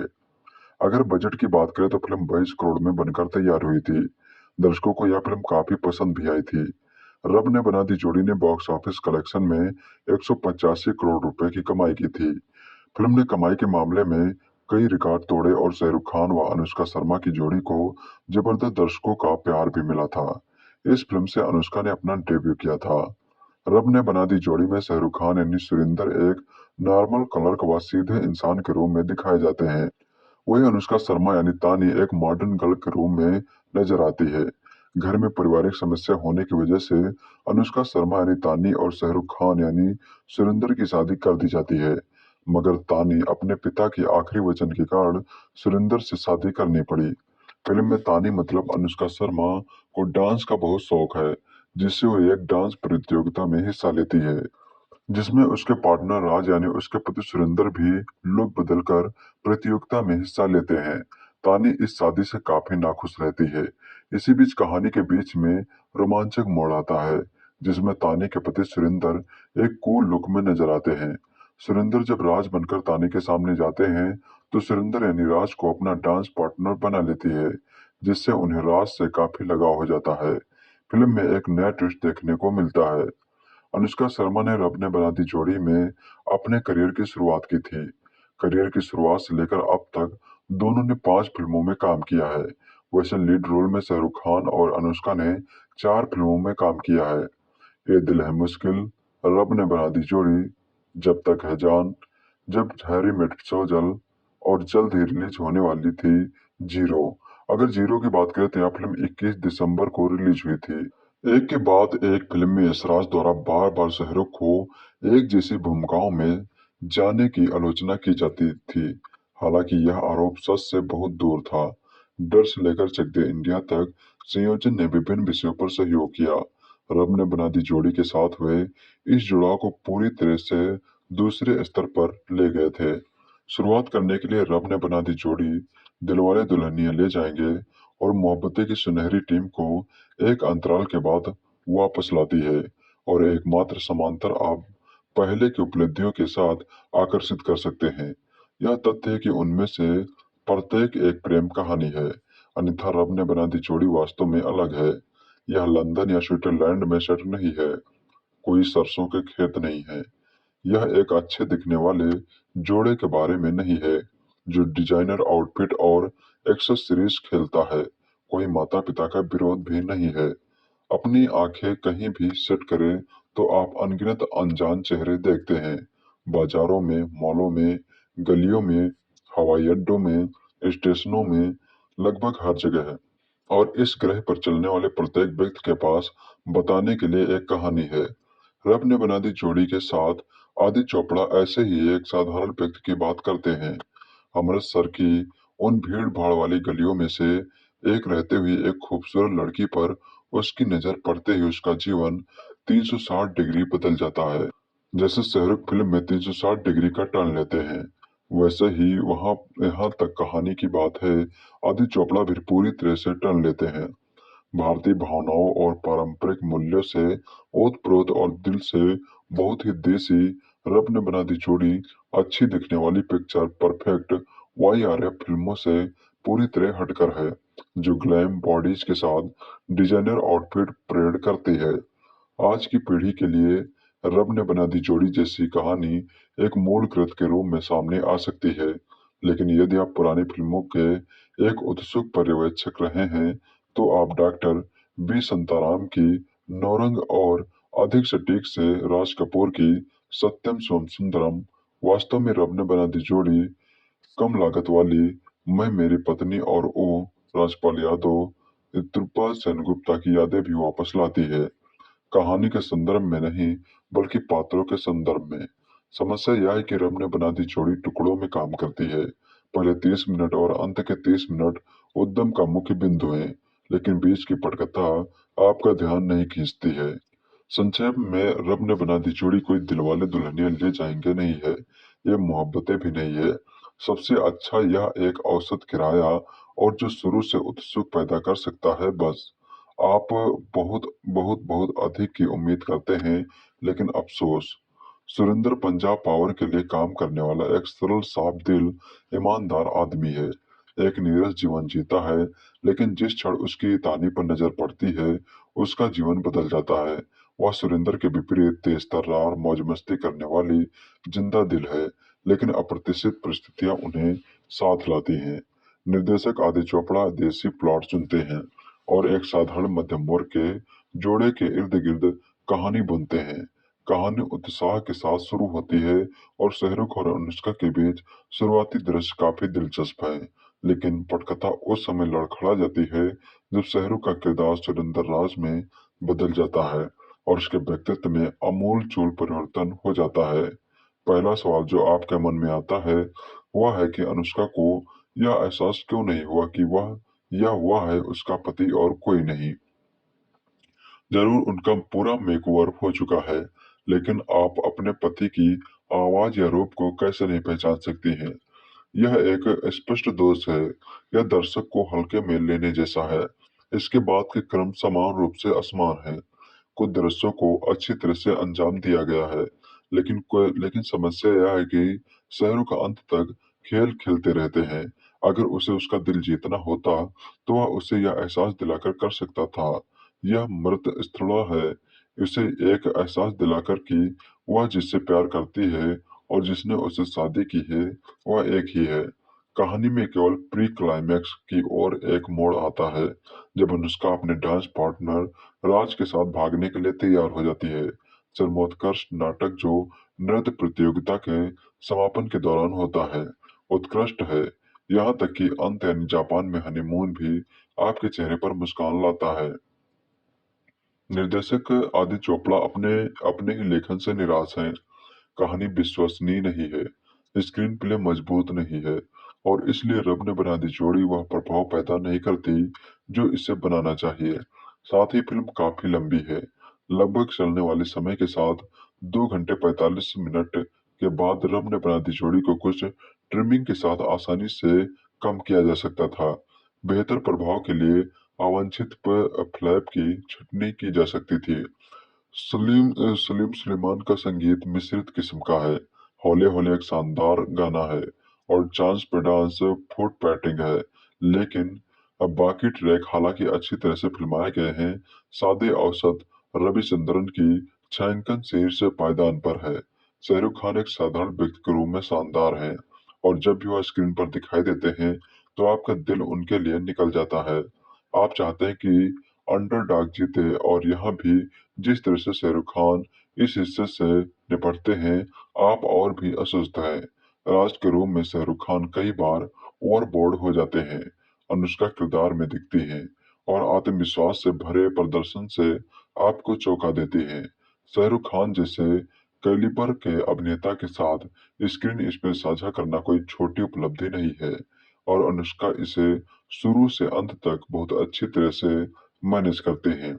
G: अगर बजट की बात करें तो फिल्म 22 करोड़ में बनकर तैयार हुई थी। दर्शकों को यह फिल्म काफी पसंद भी आई थी। रब ने बना दी जोड़ी ने बॉक्स ऑफिस कलेक्शन में 185 करोड़ रुपए की कमाई की थी। फिल्म ने कमाई के मामले में कई रिकॉर्ड तोड़े और शाहरुख खान व अनुष्का शर्मा की जोड़ी को जबरदस्त दर्शकों का प्यार भी मिला था। इस फिल्म से अनुष्का ने अपना डेब्यू किया था। रब ने बना दी जोड़ी में शाहरुख खान यानी सुरिंदर एक नॉर्मल कलर व सीधे इंसान के रूप में दिखाए जाते हैं, वही अनुष्का शर्मा यानी तानी एक मॉडर्न गर्ल के रूप में नजर आती है। घर में पारिवारिक समस्या होने की वजह से अनुष्का शर्मा यानी तानी और शाहरुख खान यानी सुरिंदर की शादी कर दी जाती है, मगर तानी अपने पिता की आखिरी वचन के कारण सुरिंदर से शादी करनी पड़ी। फिल्म में तानी मतलब अनुष्का शर्मा को डांस का बहुत शौक है, जिससे वो एक डांस प्रतियोगिता में हिस्सा लेती है, जिसमें उसके पार्टनर राज यानी उसके पति सुरेंद्र भी लुक बदलकर प्रतियोगिता में हिस्सा लेते हैं। तानी इस शादी से काफी नाखुश रहती है। इसी बीच कहानी के बीच में रोमांचक मोड़ आता है, जिसमें तानी के पति सुरेंद्र एक कूल लुक में नजर आते हैं। सुरेंद्र जब राज बनकर तानी के सामने जाते हैं तो सुरेंद्र यानी राज को अपना डांस पार्टनर बना लेती है, जिससे उन्हें राज से काफी लगाव हो जाता है। फिल्म में एक नया ट्विस्ट देखने को मिलता है। अनुष्का शर्मा ने रब ने बना दी जोड़ी में अपने करियर की शुरुआत की थी। करियर की शुरुआत से लेकर अब तक दोनों ने 5 फिल्मों में काम किया है। वैसे लीड रोल में शाहरुख खान और अनुष्का ने 4 फिल्मों में काम किया है। ये दिल है मुश्किल, रब ने बना दी जोड़ी, जब तक है जान, जब हैरी मेट सोजल और जल्द ही रिलीज होने वाली थी जीरो। अगर जीरो की बात करें तो यह फिल्म 21 दिसंबर को रिलीज हुई थी। एक के बाद एक फिल्म में यशराज द्वारा बार बार शाहरुख को एक जैसी भूमिकाओं में जाने की आलोचना की जाती थी। हालांकि यह आरोप सच से बहुत दूर था। डर से लेकर चक दे इंडिया तक संयोजन ने विभिन्न विषयों पर सहयोग किया। रब ने बना दी जोड़ी के साथ हुए इस जुड़ाव को पूरी तरह से दूसरे स्तर पर ले गए थे। शुरुआत करने के लिए रब ने बना दी जोड़ी दिलवाले दुल्हनिया ले जाएंगे और मोहब्बतें की सुनहरी टीम को एक अंतराल के बाद वापस लाती है और एकमात्र समांतर आप पहले की उपलब्धियों के साथ आकर्षित कर सकते हैं। यह तथ्य है कि उनमें से प्रत्येक एक प्रेम कहानी है, अन्यथा रब ने बना दी जोड़ी वास्तव में अलग है। यह लंदन या स्विट्जरलैंड में सेट नहीं है, कोई सरसों के खेत नहीं है। यह एक अच्छे दिखने वाले जोड़े के बारे में नहीं है जो डिजाइनर आउटफिट और एक्सेसरीज खेलता है। कोई माता पिता का विरोध भी नहीं है। अपनी आंखें कहीं भी सेट करें तो आप अनगिनत अनजान चेहरे देखते हैं। बाजारों में, मॉलों में, गलियों में, हवाई अड्डों में, स्टेशनों में, लगभग हर जगह है। और इस ग्रह पर चलने वाले प्रत्येक व्यक्ति के पास बताने के लिए एक कहानी है। रब ने बना दी जोड़ी के साथ आदित्य चोपड़ा ऐसे ही एक साधारण व्यक्ति की बात करते हैं। अमृतसर की उन भीड़ भाड़ वाली गलियों में से एक रहते हुए एक खूबसूरत लड़की पर उसकी नजर पड़ते ही उसका जीवन 360 डिग्री बदल जाता है। जैसे शाहरुख फिल्म में 360 डिग्री का टर्न लेते हैं, वैसे ही वहां यहाँ तक कहानी की बात है, आदित्य चोपड़ा भी पूरी तरह से टर्न लेते हैं। भारतीय भावनाओं और पारंपरिक मूल्यों से ओतप्रोत और दिल से बहुत ही देसी रब ने बना दी जोड़ी अच्छी दिखने वाली पिक्चर परफेक्ट YRF फिल्मों से पूरी तरह हटकर है, जो ग्लैम बॉडीज के साथ डिजाइनर आउटफिट परेड करती है। आज की पीढ़ी के लिए रब ने बना दी जोड़ी जैसी कहानी एक मूल कृत के रूप में सामने आ सकती है, लेकिन यदि आप पुरानी फिल्मों के एक उत्सुक पर्यवेक्षक रहे हैं, तो आप डॉक्टर बी संताराम की नौरंग और अधिक सटीक से राज कपूर की सत्यम सोम सुंदरम, वास्तव में रब ने बना दी जोड़ी कम लागत वाली मैं, मेरी पत्नी और ओ, राजपाल यादव, त्रिपाल सेनगुप्ता की यादें भी वापस लाती है। कहानी के संदर्भ में नहीं, बल्कि पात्रों के संदर्भ में। समस्या यह है कि रब ने बना दी जोड़ी टुकड़ों में काम करती है। पहले 30 मिनट और अंत के 30 मिनट उद्यम का मुख्य बिंदु है, लेकिन बीच की पटकथा आपका ध्यान नहीं खींचती है। संक्षेप में, रब ने बना दी जोड़ी कोई दिलवाले दुल्हनिया ले जाएंगे नहीं है, ये मोहब्बतें भी नहीं है। सबसे अच्छा यह एक औसत किराया और जो शुरू से उत्सुक पैदा कर सकता है, बस। आप बहुत बहुत बहुत अधिक की उम्मीद करते हैं, लेकिन अफसोस। सुरेंद्र पंजाब पावर के लिए काम करने वाला एक सरल, साफ दिल, ईमानदार आदमी है। एक नीरस जीवन जीता है, लेकिन जिस क्षण उसकी तानी पर नजर पड़ती है, उसका जीवन बदल जाता है। वह सुरेंद्र के विपरीत तेज तर्रार, मौज मस्ती करने वाली जिंदा दिल है, लेकिन अप्रत्याशित परिस्थितियां उन्हें साथ लाती हैं। निर्देशक आदित्य चोपड़ा देसी प्लॉट चुनते हैं और एक साधारण मध्यम वर्ग के जोड़े के इर्द गिर्द कहानी बुनते हैं। कहानी उत्साह के साथ शुरू होती है और शाहरुख और अनुष्का के बीच शुरुआती दृश्य काफी दिलचस्प है, लेकिन पटकथा उस समय लड़खड़ा जाती है जब शाहरुख का किरदार सुरेंद्र राज में बदल जाता है और उसके व्यक्तित्व में अमूल चूल परिवर्तन हो जाता है। पहला सवाल जो आपके मन में आता है, वह है कि अनुष्का को यह एहसास क्यों नहीं हुआ कि वह है उसका पति और कोई नहीं। जरूर उनका पूरा मेकओवर हो चुका है, लेकिन आप अपने पति की आवाज या रूप को कैसे नहीं पहचान सकती हैं? यह एक स्पष्ट दोष है। यह दर्शक को हल्के में लेने जैसा है। इसके बाद के क्रम समान रूप से असमान है। कुछ दृश्यों को अच्छी तरह से अंजाम दिया गया है, लेकिन समस्या यह है कि शाहरुख अंत तक खेल खेलते रहते हैं। अगर उसे उसका दिल जीतना होता, तो वह उसे यह एहसास दिलाकर कर सकता था, यह मृत स्थला है। उसे एक एहसास दिलाकर कि वह जिससे प्यार करती है और जिसने उससे शादी की है, वह एक ही है। कहानी में केवल प्री क्लाइमैक्स की ओर एक मोड़ आता है, जब अनुष्का अपने डांस पार्टनर राज के साथ भागने के लिए तैयार हो जाती है। चरमोत्कर्ष नाटक जो नृत्य प्रतियोगिता के समापन के दौरान होता है, उत्कृष्ट है। यहाँ तक कि अंत यानी जापान में हनीमून भी आपके चेहरे पर मुस्कान लाता है। निर्देशक आदित्य चोपड़ा अपने अपने ही लेखन से निराश हैं। कहानी विश्वसनीय नहीं है, स्क्रीन प्ले मजबूत नहीं है, और इसलिए रब ने बना दी जोड़ी वह प्रभाव पैदा नहीं करती जो इसे बनाना चाहिए। साथ ही फिल्म काफी लंबी है। लगभग चलने वाले समय के साथ 2 घंटे 45 मिनट के बाद रब ने बना दी जोड़ी को कुछ ट्रिमिंग के साथ आसानी से कम किया जा सकता था। बेहतर प्रभाव के लिए अवांछित फ्लैप की छटनी की जा सकती थी। सलीम सुलेमान का संगीत मिश्रित किस्म का है। हौले हौले एक शानदार गाना है और चांस पे डांस फुट पैटिंग है, लेकिन अब बाकी ट्रैक हालांकि अच्छी तरह से फिल्माए गए हैं, सादे औसत रविचंद्रन की छायांकन शीर्ष पायदान पर है। शाहरुख खान एक साधारण व्यक्ति के रूप में शानदार हैं, और जब भी वह स्क्रीन पर दिखाई देते हैं तो आपका दिल उनके लिए निकल जाता है। आप चाहते हैं कि अंडरडॉग जीते, और यहाँ भी जिस तरह से शाहरुख खान इस हिस्से से निपटते हैं आप और भी अस्वस्थ हैं। राज के रूप में शाहरुख खान कई बार ओवरबोर्ड हो जाते हैं। अनुष्का किरदार में दिखती है और आत्मविश्वास से भरे प्रदर्शन से आपको चौंका देती है। शाहरुख खान जैसे कैलिबर के अभिनेता के साथ स्क्रीन स्पेस साझा करना कोई छोटी उपलब्धि नहीं है और अनुष्का इसे शुरू से अंत तक बहुत अच्छी तरह से मैनेज करते हैं।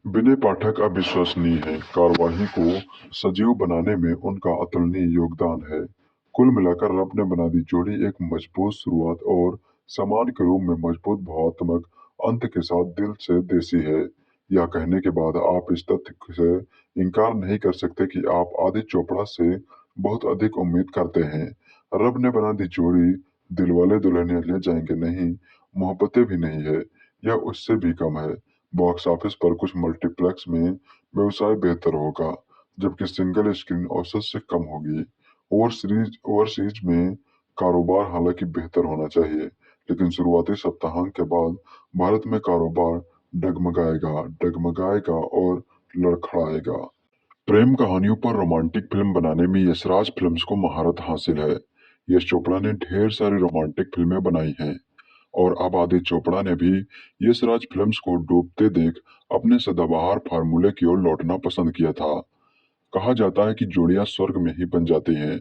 G: विनय पाठक अविश्वसनीय है। कार्यवाही को सजीव बनाने में उनका अतुलनीय योगदान है। कुल मिलाकर रब ने बना दी जोड़ी एक मजबूत शुरुआत और समान के रूप में मजबूत भावात्मक अंत के साथ दिल से देसी है। यह कहने के बाद आप इस तथ्य से इनकार नहीं कर सकते कि आप आदित्य चोपड़ा से बहुत अधिक उम्मीद करते हैं। रब ने बना दी जोड़ी दिलवाले दुल्हनिया ले जाएंगे नहीं, मोहब्बतें भी नहीं है, यह उससे भी कम है। बॉक्स ऑफिस पर कुछ मल्टीप्लेक्स में व्यवसाय बेहतर होगा, जबकि सिंगल स्क्रीन औसत से कम होगी। ओवरसीज में कारोबार हालांकि बेहतर होना चाहिए, लेकिन शुरुआती सप्ताहांत के बाद भारत में कारोबार डगमगाएगा और लड़खड़ाएगा। प्रेम कहानियों पर रोमांटिक फिल्म बनाने में यशराज फिल्म्स को महारत हासिल है। यश चोपड़ा ने ढेर सारी रोमांटिक फिल्में बनाई हैं और अब आदित्य चोपड़ा ने भी यशराज फिल्म्स को डूबते देख अपने सदाबहार फार्मूले की ओर लौटना पसंद किया था। कहा जाता है कि जोड़ियां स्वर्ग में ही बन जाती हैं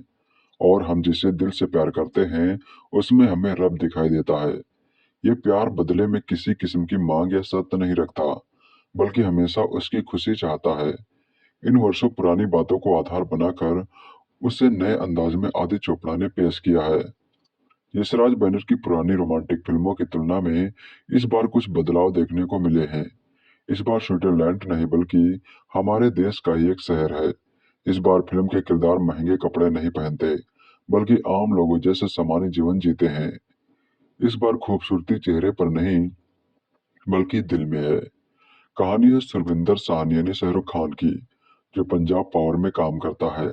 G: और हम जिसे दिल से प्यार करते हैं उसमें हमें रब दिखाई देता है। ये प्यार बदले में किसी किस्म की मांग या शर्त नहीं रखता, बल्कि हमेशा उसकी खुशी चाहता है। इन वर्षों पुरानी बातों को आधार बनाकर उसे नए अंदाज में आदित्य चोपड़ा ने पेश किया है। यशराज बैनर की पुरानी रोमांटिक फिल्मों की तुलना में इस बार कुछ बदलाव देखने को मिले हैं। इस बार स्विट्जरलैंड नहीं बल्कि हमारे देश का ही एक शहर है। इस बार फिल्म के किरदार महंगे कपड़े नहीं पहनते, बल्कि आम लोगों जैसे सामान्य जीवन जीते हैं। इस बार खूबसूरती चेहरे पर नहीं, बल्कि दिल में है। कहानी है सुरविंदर साहनी यानी शाहरुख खान की, जो पंजाब पावर में काम करता है।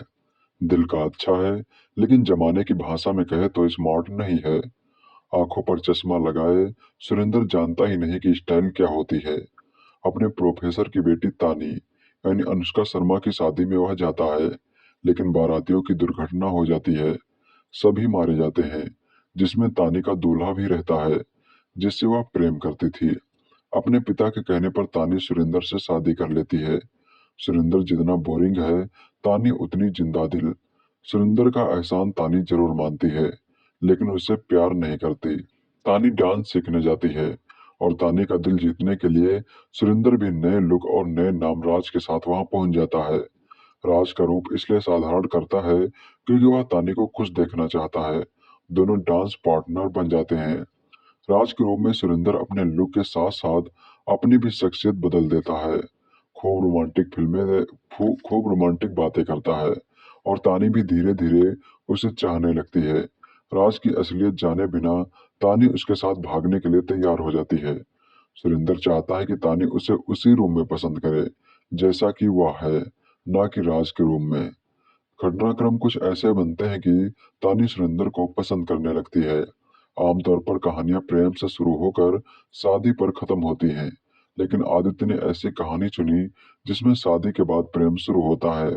G: दिल का अच्छा है, लेकिन जमाने की भाषा में कहे तो स्मार्ट नहीं है। आंखों पर चश्मा लगाए सुरेंद्र जानता ही नहीं कि स्टाइल क्या होती है। अपने प्रोफेसर की बेटी तानी यानी अनुष्का शर्मा की शादी में वह जाता है, लेकिन बारातियों की दुर्घटना हो जाती है। सभी मारे जाते हैं, जिसमें तानी का दूल्हा भी रहता है, जिससे वह प्रेम करती थी। अपने पिता के कहने पर तानी सुरेंद्र से शादी कर लेती है। सुरेंद्र जितना बोरिंग है, तानी उतनी जिंदा दिल। सुरेंद्र का एहसान तानी जरूर मानती है, लेकिन उससे प्यार नहीं करती। तानी डांस सीखने जाती है और तानी का दिल जीतने के लिए सुरेंद्र भी नए लुक और नए नाम राज के साथ वहां पहुंच जाता है। राज का रूप इसलिए साधारण करता है क्योंकि वह तानी को खुश देखना चाहता है। दोनों डांस पार्टनर बन जाते हैं। राज के रूप में सुरेंद्र अपने लुक के साथ साथ अपनी भी शख्सियत बदल देता है। खूब रोमांटिक बातें करता है और तानी भी धीरे धीरे उसे चाहने लगती है। राज की असलियत जाने बिना तानी उसके साथ भागने के लिए तैयार हो जाती है। सुरेंद्र चाहता है कि तानी उसे उसी रूम में पसंद करे जैसा कि वह है, ना कि राज के रूम में। घटनाक्रम कुछ ऐसे बनते हैं कि तानी सुरेंद्र को पसंद करने लगती है। आमतौर पर कहानियां प्रेम से शुरू होकर शादी पर खत्म होती हैं, लेकिन आदित्य ने ऐसी कहानी चुनी जिसमें शादी के बाद प्रेम शुरू होता है।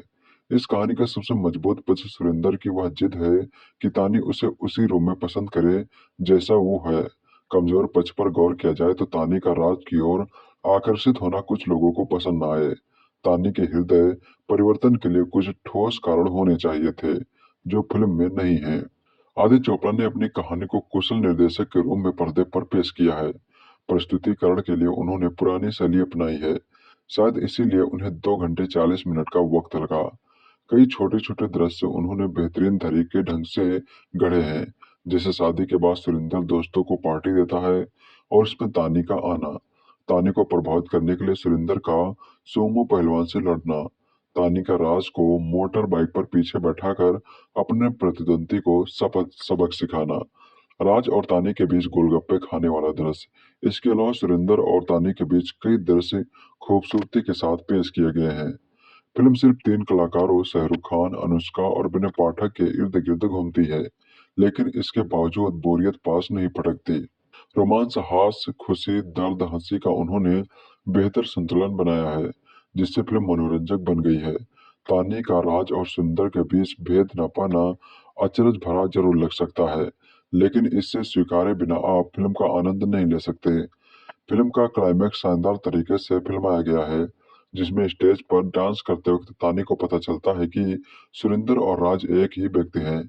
G: इस कहानी का सबसे मजबूत पक्ष सुरेंद्र की वह जिद है कि तानी उसे उसी रूम में पसंद करे जैसा वो है। कमजोर पक्ष पर गौर किया जाए तो तानी का राज की ओर आकर्षित होना कुछ लोगों को पसंद न आए। तानी के हृदय परिवर्तन के लिए कुछ ठोस कारण होने चाहिए थे, जो फिल्म में नहीं है। आदित्य चोपड़ा ने अपनी कहानी को कुशल निर्देशक के रूप में पर्दे पर पेश किया है। प्रस्तुतिकरण के लिए उन्होंने पुरानी शैली अपनाई है। शायद इसीलिए उन्हें 2 घंटे 40 मिनट का वक्त लगा। कई छोटे छोटे दृश्य उन्होंने बेहतरीन तरीके ढंग से गढ़े हैं, जैसे शादी के बाद सुरेंद्र दोस्तों को पार्टी देता है और उसमें तानी का आना, तानी को प्रभावित करने के लिए सुरेंद्र का सोमो पहलवान से लड़ना, तानी का राज को मोटर बाइक पर पीछे बैठाकर अपने प्रतिद्वंदी को सबक सिखाना, राज और तानी के बीच गोलगप्पे खाने वाला दृश्य। इसके अलावा सुरेंद्र और तानी के बीच कई दृश्य खूबसूरती के साथ पेश किए गए हैं। फिल्म सिर्फ 3 कलाकारों शाहरुख खान, अनुष्का और विनय पाठक के इर्द गिर्द घूमती है, लेकिन इसके बावजूद बोरियत पास नहीं फटकती। रोमांस, हास्य, खुशी, दर्द, हंसी का उन्होंने बेहतर संतुलन बनाया है, जिससे फिल्म मनोरंजक बन गई है। तानी का राज और सुंदर के बीच भेद न पाना अचरज भरा जरूर लग सकता है, लेकिन इससे स्वीकारे बिना आप फिल्म का आनंद नहीं ले सकते। फिल्म का क्लाइमैक्स शानदार तरीके से फिल्माया गया है, जिसमें स्टेज पर डांस करते वक्त तानी को पता चलता है कि सुरिंदर और राज एक ही व्यक्ति हैं।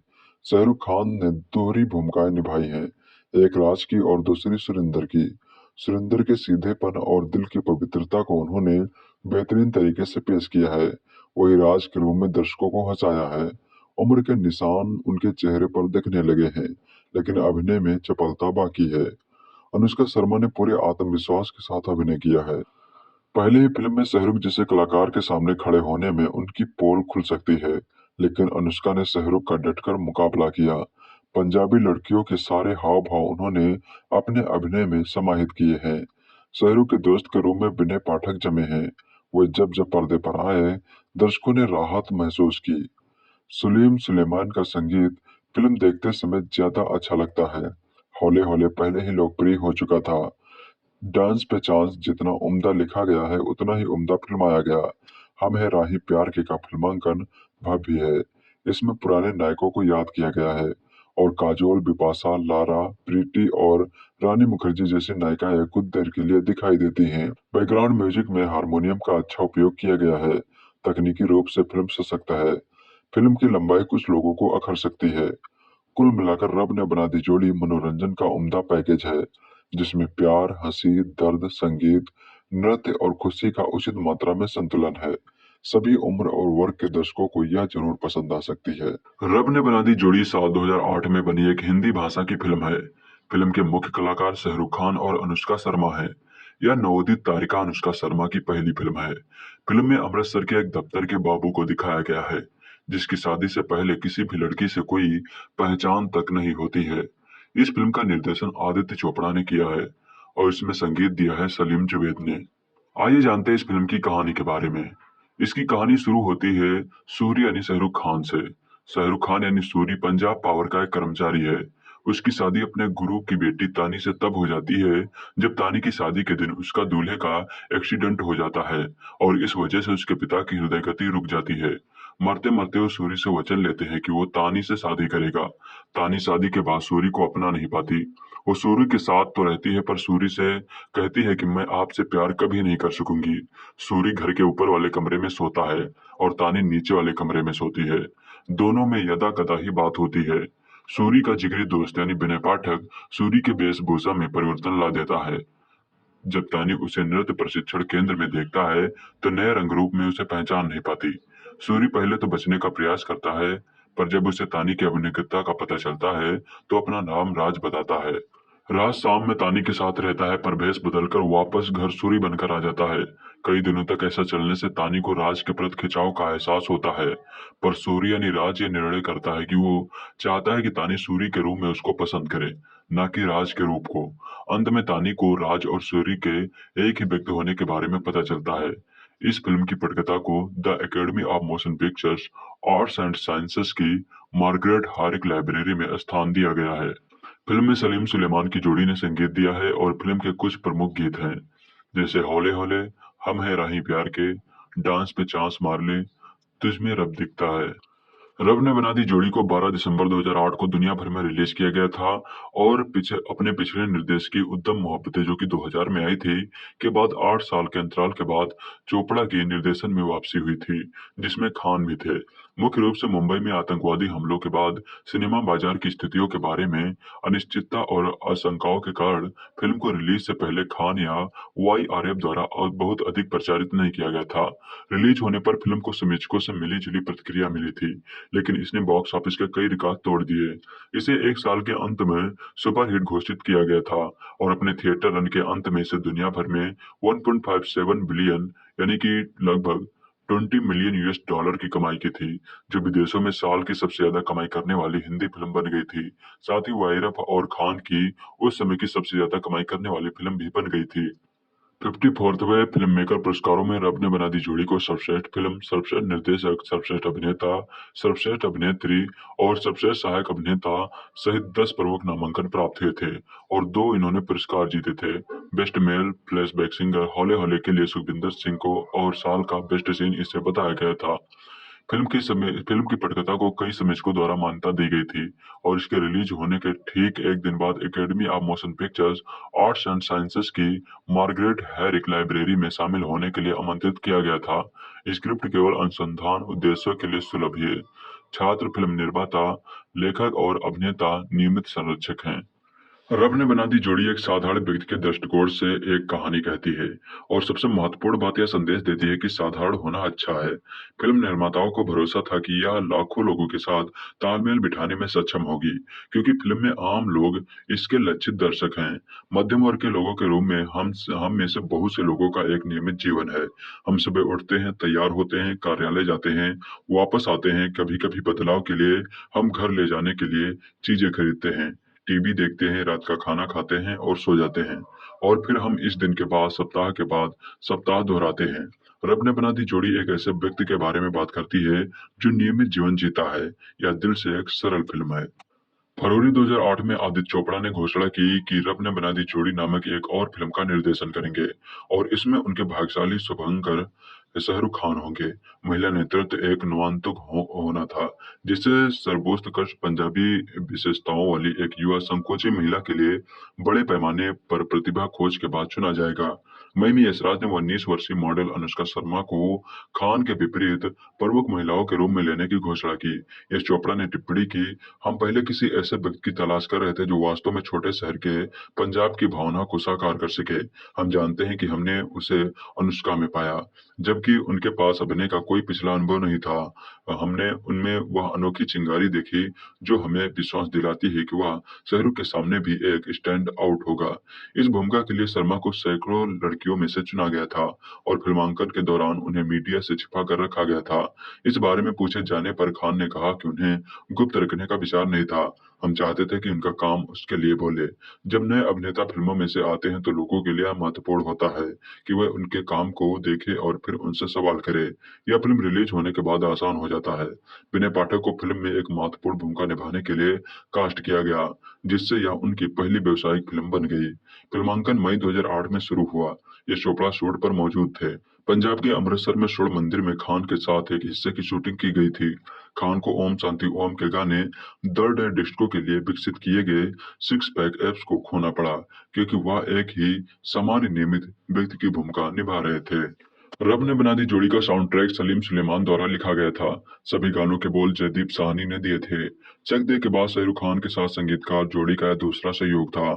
G: शाहरुख खान ने दोहरी भूमिकाएं निभाई हैं, एक राज की और दूसरी सुरिंदर की। सुरिंदर के सीधेपन और दिल की पवित्रता को उन्होंने बेहतरीन तरीके से पेश किया है। वही राज के रूप में दर्शकों को हंसाया है। उम्र के निशान उनके चेहरे पर दिखने लगे हैं, लेकिन अभिनय में चपलता बाकी है। अनुष्का शर्मा ने पूरे आत्मविश्वास के साथ अभिनय किया है। पहले ही फिल्म में शाहरुख जैसे कलाकार के सामने खड़े होने में उनकी पोल खुल सकती है, लेकिन अनुष्का ने शाहरुख का डटकर मुकाबला किया। पंजाबी लड़कियों के सारे हाव भाव उन्होंने अपने अभिनय में समाहित किए हैं। शाहरुख के दोस्त के रूप में विनय पाठक जमे हैं। वे जब जब पर्दे पर आए, दर्शकों ने राहत महसूस की। सलीम सुलेमान का संगीत फिल्म देखते समय ज्यादा अच्छा लगता है। हौले हौले पहले ही लोकप्रिय हो चुका था। डांस पे चांस जितना उम्दा लिखा गया है, उतना ही उम्दा फिल्माया गया। हम है राही प्यार के का फिल्मांकन भव्य है। इसमें पुराने नायकों को याद किया गया है और काजोल, बिपाशा, लारा, प्रीति और रानी मुखर्जी जैसी नायिकाएं कुछ देर के लिए दिखाई देती हैं। बैकग्राउंड म्यूजिक में हारमोनियम का अच्छा उपयोग किया गया है। तकनीकी रूप से फिल्म सशक्त है। फिल्म की लंबाई कुछ लोगों को अखर सकती है। कुल मिलाकर रब ने बना दी जोड़ी मनोरंजन का उम्दा पैकेज है, जिसमें प्यार, हंसी, दर्द, संगीत, नृत्य और खुशी का उचित मात्रा में संतुलन है। सभी उम्र और वर्ग के दर्शकों को यह जरूर पसंद आ सकती है। रब ने बना दी जोड़ी साल 2008 में बनी एक हिंदी भाषा की फिल्म है। फिल्म के मुख्य कलाकार शाहरुख खान और अनुष्का शर्मा हैं। यह नवोदित तारिका अनुष्का शर्मा की पहली फिल्म है। फिल्म में अमृतसर के एक दफ्तर के बाबू को दिखाया गया है, जिसकी शादी से पहले किसी भी लड़की से कोई पहचान तक नहीं होती है। इस फिल्म का निर्देशन आदित्य चोपड़ा ने किया है और इसमें संगीत दिया है सलीम जुवेद ने। आइए जानते हैं इस फिल्म की कहानी के बारे में। इसकी कहानी शुरू होती है सूरी यानी शाहरुख खान से। शाहरुख खान यानी सूरी पंजाब पावर का एक कर्मचारी है। उसकी शादी अपने गुरु की बेटी तानी से तब हो जाती है जब तानी की शादी के दिन उसका दूल्हे का एक्सीडेंट हो जाता है और इस वजह से उसके पिता की हृदय गति रुक जाती है। मरते मरते वो सूरी से वचन लेते हैं कि वो तानी से शादी करेगा। तानी शादी के बाद सूरी को अपना नहीं पाती। वो सूरी के साथ तो रहती है, पर सूरी से कहती है कि मैं आपसे प्यार कभी नहीं कर सकूंगी। सूरी घर के ऊपर वाले कमरे में सोता है और तानी नीचे वाले कमरे में सोती है। दोनों में यदा कदा ही बात होती है। सूरी का जिगरी दोस्त यानी विनय पाठक सूरी के वेशभूषा में परिवर्तन ला देता है। जब तानी उसे नृत्य प्रशिक्षण केंद्र में देखता है तो नए रंग रूप में उसे पहचान नहीं पाती। सूरी पहले तो बचने का प्रयास करता है, पर जब उसे तानी की अभिनेता का पता चलता है तो अपना नाम राज बताता है। राज शाम में तानी के साथ रहता है, पर भेष बदलकर वापस घर सूरी बनकर आ जाता है। कई दिनों तक ऐसा चलने से तानी को राज के प्रति खिंचाव का एहसास होता है, पर सूरी यानी राज ये निर्णय करता है कि वो चाहता है कि तानी सूरी के रूप में उसको पसंद करे, न कि राज के रूप को। अंत में तानी को राज और सूरी के एक ही व्यक्ति होने के बारे में पता चलता है। इस फिल्म की पटकथा को the academy of motion pictures arts and sciences की मार्गरेट हारिक लाइब्रेरी में स्थान दिया गया है। फिल्म में सलीम सुलेमान की जोड़ी ने संगीत दिया है और फिल्म के कुछ प्रमुख गीत हैं, जैसे हौले हौले, हम है राही प्यार के, डांस पे चांस मार ले, तुझ में रब दिखता है। रब ने बना दी जोड़ी को 12 दिसंबर 2008 को दुनिया भर में रिलीज किया गया था और अपने पिछले निर्देश की उद्दम मोहब्बतें जो कि 2000 में आई थी के बाद 8 साल के अंतराल के बाद चोपड़ा की निर्देशन में वापसी हुई थी, जिसमें खान भी थे। मुख्य रूप से मुंबई में आतंकवादी हमलों के बाद सिनेमा बाजार की स्थितियों के बारे में अनिश्चितता और आशंकाओं के कारण फिल्म को रिलीज से पहले खान या YRF द्वारा बहुत अधिक प्रचारित नहीं किया गया था। रिलीज होने पर फिल्म को समीक्षकों से मिली जुली प्रतिक्रिया मिली थी, लेकिन इसने बॉक्स ऑफिस के कई रिकॉर्ड तोड़ दिए। इसे एक साल के अंत में सुपरहिट घोषित किया गया था और अपने थिएटर रन के अंत में इसे दुनिया भर में 1.57 बिलियन यानी कि लगभग 20 मिलियन US$ की कमाई की थी, जो विदेशों में साल की सबसे ज्यादा कमाई करने वाली हिंदी फिल्म बन गई थी। साथ ही YRF और खान की उस समय की सबसे ज्यादा कमाई करने वाली फिल्म भी बन गई थी। 54वें फिल्म मेकर पुरस्कारों में रब ने बना दी जोड़ी को सर्वश्रेष्ठ फिल्म, सर्वश्रेष्ठ निर्देशक, सर्वश्रेष्ठ अभिनेता, सर्वश्रेष्ठ अभिनेत्री और सर्वश्रेष्ठ सहायक अभिनेता सहित 10 प्रमुख नामांकन प्राप्त हुए थे और 2 इन्होंने पुरस्कार जीते थे। बेस्ट मेल फ्लैशबैक सिंगर हौले हौले के लिए सुखविंदर सिंह को और साल का बेस्ट सीन इसे बताया गया था। फिल्म की पटकथा को कई समीक्षकों द्वारा मान्यता दी गई थी और इसके रिलीज होने के ठीक एक दिन बाद academy of motion pictures arts and sciences की मार्गरेट हैरिक लाइब्रेरी में शामिल होने के लिए आमंत्रित किया गया था। स्क्रिप्ट केवल अनुसंधान उद्देश्यों के लिए सुलभ है। छात्र फिल्म निर्माता, लेखक और अभिनेता नियमित संरक्षक हैं। रब ने बना दी जोड़ी एक साधारण व्यक्ति के दृष्टिकोण से एक कहानी कहती है और सबसे महत्वपूर्ण बात यह संदेश देती है कि साधारण होना अच्छा है। फिल्म निर्माताओं को भरोसा था कि यह लाखों लोगों के साथ तालमेल बिठाने में सक्षम होगी, क्योंकि फिल्म में आम लोग इसके लक्षित दर्शक हैं। मध्यम वर्ग के लोगों के रूप में हम में से बहुत से लोगों का एक नियमित जीवन है। हम सुबह उठते हैं, तैयार होते हैं, कार्यालय जाते हैं, वापस आते हैं। कभी कभी बदलाव के लिए हम घर ले जाने के लिए चीजें खरीदते हैं, टीवी देखते हैं, रात का खाना खाते हैं और सो जाते हैं, और फिर हम इस दिन के बाद सप्ताह दोहराते हैं। रब ने बना दी जोड़ी एक ऐसे व्यक्ति के बारे में बात करती है जो नियमित जीवन जीता है। यह दिल से एक सरल फिल्म है। फरवरी 2008 में आदित्य चोपड़ा ने घोषणा की कि रब ने बना दी जोड़ी नामक एक और फिल्म का निर्देशन करेंगे और इसमें उनके भाग्यशाली शुभंकर शाहरुख खान होंगे। महिला नेतृत्व एक नवान्तुक होना था, जिसे सर्वोत्कृष्ट पंजाबी विशेषताओं वाली एक युवा संकोची महिला के लिए बड़े पैमाने पर प्रतिभा खोज के बाद चुना जाएगा। मई में यशराज ने 19 वर्षीय मॉडल अनुष्का शर्मा को खान के विपरीत प्रमुख महिलाओं के रूप में लेने की घोषणा की। यश चोपड़ा ने टिप्पणी की, हम पहले किसी ऐसे व्यक्ति की तलाश कर रहे थे जो वास्तव में छोटे शहर के पंजाब की भावना को साकार कर सके। हम जानते हैं कि हमने उसे अनुष्का में पाया, जबकि उनके पास अभिनय का कोई पिछला अनुभव नहीं था। हमने उनमें वह अनोखी चिंगारी देखी जो हमें विश्वास दिलाती है कि वह शाहरुख के सामने भी एक स्टैंड आउट होगा। इस भूमिका के लिए शर्मा को सैकड़ों लड़कियों में से चुना गया था और फिल्मांकन के दौरान उन्हें मीडिया से छिपा कर रखा गया था। इस बारे में पूछे जाने पर खान ने कहा कि उन्हें गुप्त रखने का विचार नहीं था। हम चाहते थे कि उनका काम उसके लिए बोले। जब नए अभिनेता फिल्मों में से आते हैं तो लोगों के लिए महत्वपूर्ण होता है कि वह उनके काम को देखे और फिर उनसे सवाल करे। यह फिल्म रिलीज होने के बाद आसान हो जाता है। विनय पाठक को फिल्म में एक महत्वपूर्ण भूमिका निभाने के लिए कास्ट किया गया, जिससे यह उनकी पहली व्यावसायिक फिल्म बन गई। फिल्मांकन मई 2008 में शुरू हुआ। ये चोपड़ा शूट पर मौजूद थे। पंजाब के अमृतसर में स्वर्ण मंदिर में खान के साथ एक हिस्से की शूटिंग की गई थी। खान को ओम शांति ओम के गाने दर्द है डिस्को के लिए विकसित किए गए सिक्स पैक एप्स को खोना पड़ा, क्योंकि वह एक ही सामान्य नियमित व्यक्ति की भूमिका निभा रहे थे। रब ने बना दी जोड़ी का साउंड ट्रैक सलीम सुलेमान द्वारा लिखा गया था। सभी गानों के बोल जयदीप साहनी ने दिए थे। चक दे के बाद शाहरुख खान के साथ संगीतकार जोड़ी का दूसरा सहयोग था।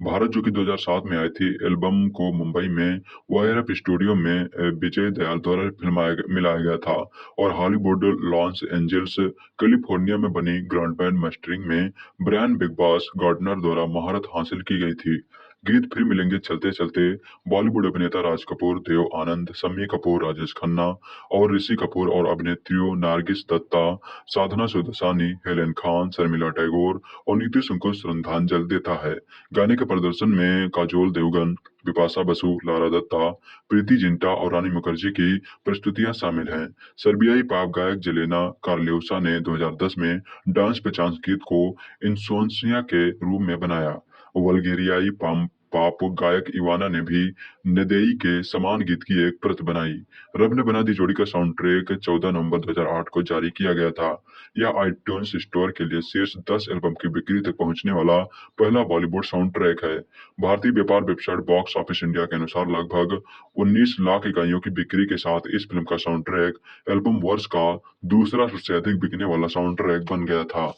G: भारत जो कि 2007 में आई थी। एल्बम को मुंबई में वायर स्टूडियो में विजय दयाल द्वारा मिलाया गया था और हॉलीवुड लॉस एंजल्स कैलिफोर्निया में बनी ग्रांड बैंड मास्टरिंग में ब्रायन बिग बॉस गार्डनर द्वारा महारत हासिल की गई थी। गीत फिर मिलेंगे चलते चलते बॉलीवुड अभिनेता राज कपूर, देव आनंद, शम्मी कपूर, राजेश खन्ना और ऋषि कपूर और अभिनेत्रियों नारगिस दत्ता, साधना सुदसानी, हेलेन खान, शर्मिला टैगोर और नीति सिंह को श्रद्धांजलि देता है। गाने के प्रदर्शन में काजोल देवगन, बिपाशा बसु, लारा दत्ता, प्रीति जिंटा और रानी मुखर्जी की प्रस्तुतियां शामिल हैं। सर्बियाई पॉप गायक जेलेना कार्लेउसा ने 2010 में डांस पे चांस गीत को इंसोंसिया के रूप में बनाया। वल्गेरियाई पॉप गायक इवाना ने भी नदेई के समान गीत की एक प्रत बनाई। रब ने बना दी जोड़ी का साउंड ट्रैक 14 नवंबर 2008 को जारी किया गया था। यह आईट्यून्स स्टोर के लिए शीर्ष 10 एल्बम की बिक्री तक पहुंचने वाला पहला बॉलीवुड साउंड ट्रैक है। भारतीय व्यापार वेबसाइट बॉक्स ऑफिस इंडिया के अनुसार लगभग 19 लाख इकाइयों की बिक्री के साथ इस फिल्म का साउंड ट्रैक एल्बम वर्ष का दूसरा सबसे अधिक बिकने वाला साउंड ट्रैक बन गया था।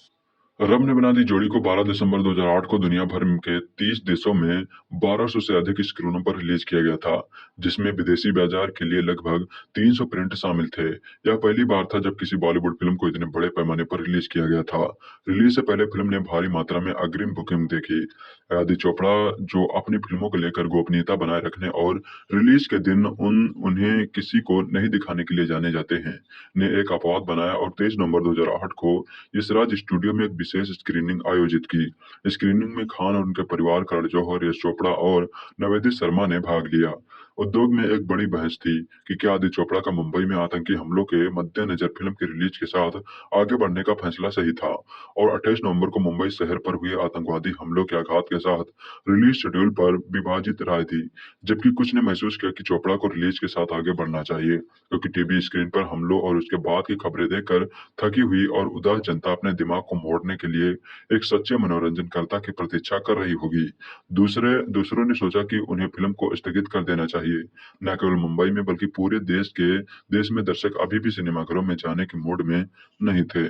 G: रब ने बना दी जोड़ी को 12 दिसंबर 2008 को दुनिया भर के 30 देशों में 1200 से अधिक स्क्रीनों पर रिलीज किया गया था, जिसमें विदेशी बाजार के लिए लगभग 300 प्रिंट शामिल थे। यह पहली बार था जब किसी बॉलीवुड फिल्म को इतने बड़े पैमाने पर रिलीज किया गया था। रिलीज से पहले फिल्म ने भारी मात्रा में अग्रिम बुकिंग देखी। आदित्य चोपड़ा, जो अपनी फिल्मों को लेकर गोपनीयता बनाए रखने और रिलीज के दिन उन्हें किसी को नहीं दिखाने के लिए जाने जाते हैं, ने एक अपवाद बनाया और 23 नवंबर 2008 को यशराज स्टूडियो में एक विशेष स्क्रीनिंग आयोजित की। स्क्रीनिंग में खान और उनके परिवार, करण जौहर, यश चोपड़ा और नवेदित शर्मा ने भाग लिया। उद्योग में एक बड़ी बहस थी कि क्या आदित्य चोपड़ा का मुंबई में आतंकी हमलों के मद्देनजर फिल्म की रिलीज के साथ आगे बढ़ने का फैसला सही था, और 28 नवंबर को मुंबई शहर पर हुए आतंकवादी हमलों के आघात के साथ रिलीज शेड्यूल पर विभाजित राय थी। जबकि कुछ ने महसूस किया कि चोपड़ा को रिलीज के साथ आगे बढ़ना चाहिए, क्योंकि टीवी स्क्रीन पर हमलों और उसके बाद की खबरें देखकर थकी हुई और उदास जनता अपने दिमाग को मोड़ने के लिए एक सच्चे मनोरंजनकर्ता की प्रतीक्षा कर रही होगी। दूसरों ने सोचा कि उन्हें फिल्म को स्थगित कर देना चाहिए। न केवल मुंबई में बल्कि पूरे देश में दर्शक अभी भी सिनेमाघरों में जाने के मूड में नहीं थे।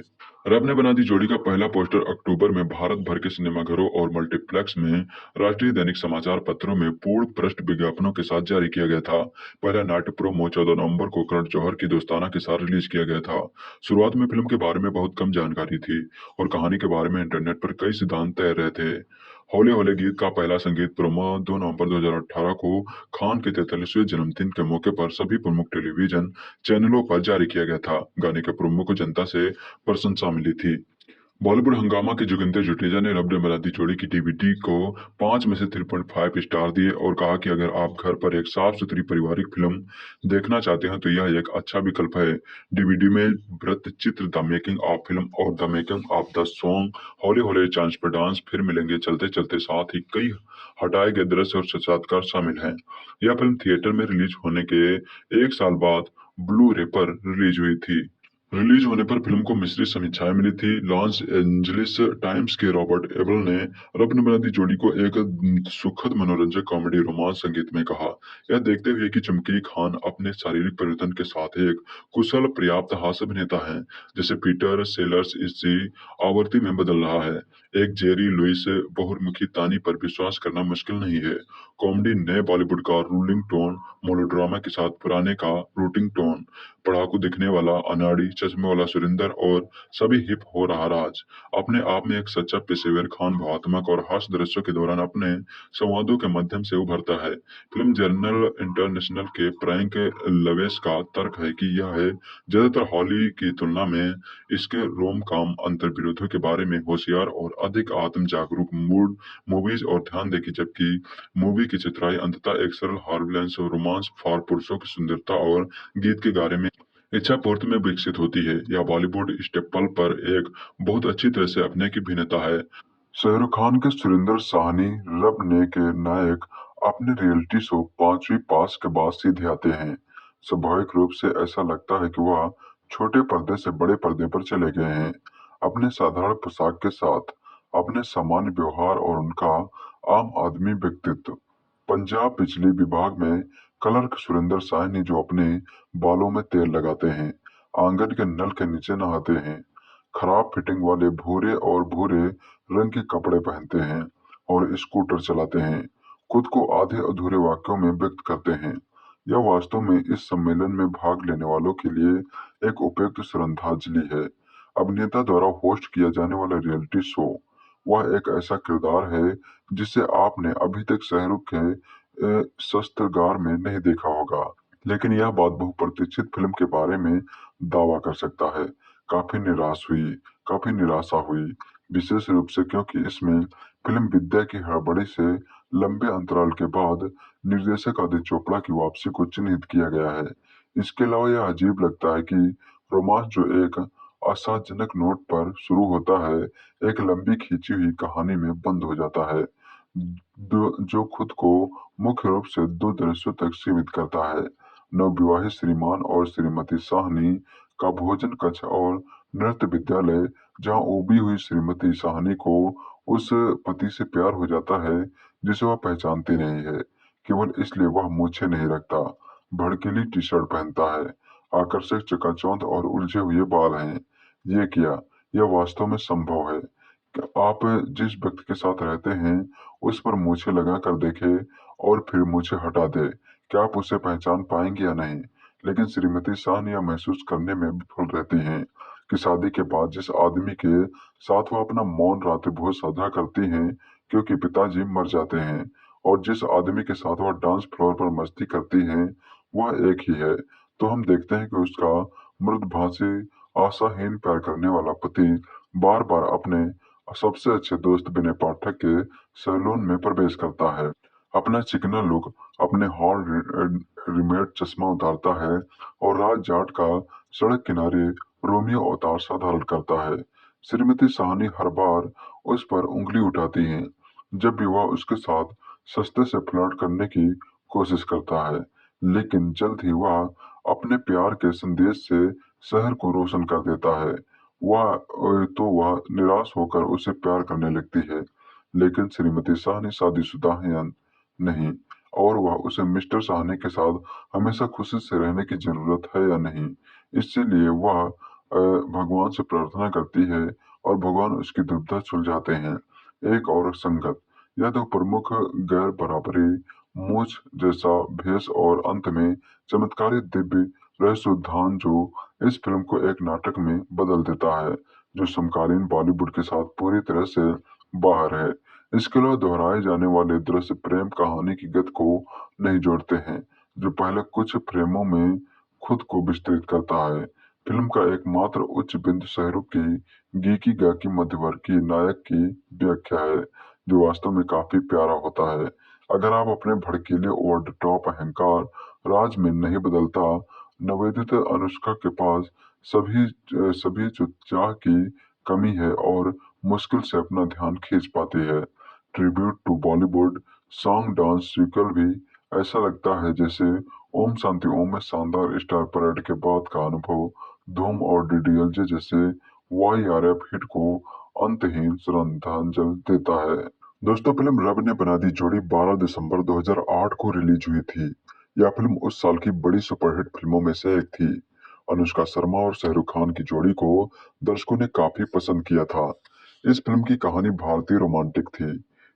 G: रब ने बना दी जोड़ी का पहला पोस्टर अक्टूबर में भारत भर के सिनेमाघरों और मल्टीप्लेक्स में राष्ट्रीय दैनिक समाचार पत्रों में पूर्ण पृष्ठ विज्ञापनों के साथ जारी किया गया था। पहला नाट्य प्रोमो 14 नवंबर को करण जौहर की दोस्ताना के साथ रिलीज किया गया था। शुरुआत में फिल्म के बारे में बहुत कम जानकारी थी और कहानी के बारे में इंटरनेट पर कई सिद्धांत तैर रहे थे। होले होले गीत का पहला संगीत प्रोमो 2 नवंबर 2018 को खान के 43वें जन्मदिन के मौके पर सभी प्रमुख टेलीविजन चैनलों पर जारी किया गया था। गाने के प्रोमो को जनता से प्रशंसा मिली थी। बॉलीवुड हंगामा के जोगिंदर जुटेजा ने रब ने बना दी जोड़ी की डीवीडी को 5 में से 3.5 स्टार दिए और कहा कि अगर आप घर पर एक साफ सुथरी पारिवारिक फिल्म देखना चाहते हैं तो यह एक अच्छा विकल्प है। डीवीडी में वृत्त चित्र, द मेकिंग ऑफ फिल्म और the making of the song, होले होले, चांस पे डांस, फिर मिलेंगे, चलते चलते, साथ ही कई हटाए गए दृश्य और साक्षात्कार शामिल हैं। यह फिल्म थिएटर में रिलीज होने के 1 साल बाद ब्लू रे पर रिलीज हुई थी। रिलीज होने पर फिल्म को मिश्रित समीक्षाएं मिली थी। लॉस एंजलिस टाइम्स के रॉबर्ट एबल ने रब ने बना दी जोड़ी को एक सुखद मनोरंजक कॉमेडी रोमांस संगीत में कहा। यह देखते हुए कि चमकी खान अपने शारीरिक परिवर्तन के साथ एक कुशल पर्याप्त हास्य अभिनेता है, जैसे पीटर सेलर्स इसी आवृत्ति में बदल रहा है। एक जेरी लुइस बहुमुखी तानी पर विश्वास करना मुश्किल नहीं है। कॉमेडी नए बॉलीवुड का रूलिंग टोन, मोलोड्रामा के साथ पुराने का रूटिंग टोन, पढ़ाकू दिखने वाला अनाड़ी चश्मे वाला सुरिंदर और सभी हिप हो रहा राज अपने आप में एक सच्चा पेशेवर खान भावात्मक और हास्य दृश्यों के दौरान अपने संवादों के माध्यम से उभरता है। फिल्म जर्नल इंटरनेशनल के प्रैंक लवेस का तर्क है कि यह है ज्यादातर हॉली की तुलना में इसके रोम कॉम अंतर्विरोधों के बारे में होशियार और अधिक आत्म जागरूक मूड मूवीज और ध्यान देगी, जबकि मूवी की चित्राई अंततः एक सरल हार्मलेस रोमांस फॉर पुरुषों की सुंदरता और गीत के गाने में इच्छा पूर्ति में विकसित होती है। यह बॉलीवुड स्टेपल पर एक बहुत अच्छी तरह से अभिनय की भिन्नता है। शाहरुख खान के सुरिंदर साहनी रब ने के नायक अपने रियलिटी शो 5वीं पास के बाद सीधे आते हैं। स्वाभाविक रूप से ऐसा लगता है कि वह छोटे पर्दे से बड़े पर्दे पर चले गए हैं। अपने साधारण पोशाक के साथ, अपने सामान्य व्यवहार और उनका आम आदमी व्यक्तित्व। पंजाब बिजली विभाग में क्लर्क सुरेंद्र साहनी जो अपने बालों में तेल लगाते हैं, आंगन के नल के नीचे नहाते हैं, खराब फिटिंग वाले भूरे रंग के कपड़े पहनते हैं और स्कूटर चलाते हैं, खुद को आधे अधूरे वाक्यों में व्यक्त करते हैं। यह वास्तव में इस सम्मेलन में भाग लेने वालों के लिए एक उपयुक्त श्रद्धांजलि है। अभिनेता द्वारा होस्ट किया जाने वाला रियलिटी शो वह एक ऐसा किरदार है जिसे आपने अभी तक शाहरुख के शस्त्रगार में नहीं देखा होगा, लेकिन यह बात बहुप्रतीक्षित फिल्म के बारे में दावा कर सकता है। काफी निराशा हुई, विशेष रूप से क्योंकि इसमें फिल्म विद्या की हड़बड़ी से लंबे अंतराल के बाद निर्देशक आदित्य चोपड़ा की वापसी को चिन्हित किया गया है। इसके अलावा यह अजीब लगता है कि रोमांस जो एक आशाजनक नोट पर शुरू होता है, एक लंबी खींची हुई कहानी में बंद हो जाता है, जो खुद को मुख्य रूप से 2 दृश्यों तक सीमित करता है। नवविवाहित श्रीमान और श्रीमती साहनी का भोजन कक्ष और नृत्य विद्यालय, जहां उबी हुई श्रीमती साहनी को उस पति से प्यार हो जाता है जिसे वह पहचानती नहीं है, केवल इसलिए वह मूछें नहीं रखता, भड़कीली टी शर्ट पहनता है, आकर्षक चकाचौंध और उलझे हुए बाल हैं। यह वास्तव में संभव है कि आप जिस व्यक्ति के साथ रहते हैं उस पर मूछें लगा कर देखें और फिर मूछें हटा दे, क्या आप उसे पहचान पाएंगे या नहीं। लेकिन श्रीमती साहनी यह महसूस करने में विफल रहती हैं कि शादी के बाद जिस आदमी के साथ वह अपना मौन रात्रि भोज साझा करती हैं क्योंकि पिताजी मर जाते हैं, और जिस आदमी के साथ वह डांस फ्लोर पर मस्ती करती हैं वह एक ही है, तो हम देखते हैं कि उसका मृदभाषी आशाहीन प्यार करने वाला पति बार बार अपने सबसे अच्छे दोस्त विनय पाठक के सैलून में प्रवेश करता है। अपना चिकना लुक, अपने हॉल रिमेड चश्मा उतारता है और राज जाट का सड़क किनारे रोमियो अवतार सा धारण करता है। श्रीमती साहनी हर बार उस पर उंगली उठाती हैं जब भी वह उसके साथ सस्ते से फ्लर्ट करने की कोशिश करता है, लेकिन जल्द ही वह अपने प्यार के संदेश से शहर को रोशन कर देता है। वह निराश होकर उसे प्यार करने लगती है, लेकिन श्रीमती साहनी शादीशुदा है या नहीं, और वह उसे मिस्टर साहनी के साथ हमेशा खुशी से रहने की जरूरत है या नहीं। इसीलिए वह भगवान से प्रार्थना करती है और भगवान उसकी दुविधा सुलझाते हैं। एक और संगत, यह दो प्रमुख गैर बराबरी, मूछ जैसा भेष और अंत में चमत्कारी दिव्य रहस्योद्धान जो इस फिल्म को एक नाटक में बदल देता है जो समकालीन बॉलीवुड के साथ पूरी तरह से बाहर है। इसके अलावा दोहराए जाने वाले दृश्य प्रेम कहानी की गति को नहीं जोड़ते हैं, जो पहले कुछ फ्रेमों में खुद को विस्तृत करता है। फिल्म का एकमात्र उच्च बिंदु शाहरुख की गीकी गाकी मध्यवर्गीय नायक की व्याख्या है, जो वास्तव में काफी प्यारा होता है। अगर आप अपने भड़कीले ओवर द टॉप अहंकार राज में नहीं बदलता, नवेदित अनुष्का के पास सभी सभी जो चाह की कमी है और मुश्किल से अपना ध्यान खींच पाती है। Tribute to Bollywood song dance sequel भी ऐसा लगता है जैसे ओम शांति ओम में शानदार स्टार परेड के बाद का अनुभव धूम और डीडीएलजे जैसे वाईआरएफ हिट को अंतहीन श्रद्धांजलि देता है। दोस्तों, फिल्म रब ने बना दी जोड़ी 12 दिसंबर 2008 को रिलीज हुई थी। यह फिल्म उस साल की बड़ी सुपरहिट फिल्मों में से एक थी। अनुष्का शर्मा और शाहरुख खान की जोड़ी को दर्शकों ने काफी पसंद किया था। इस फिल्म की कहानी भारतीय रोमांटिक थी।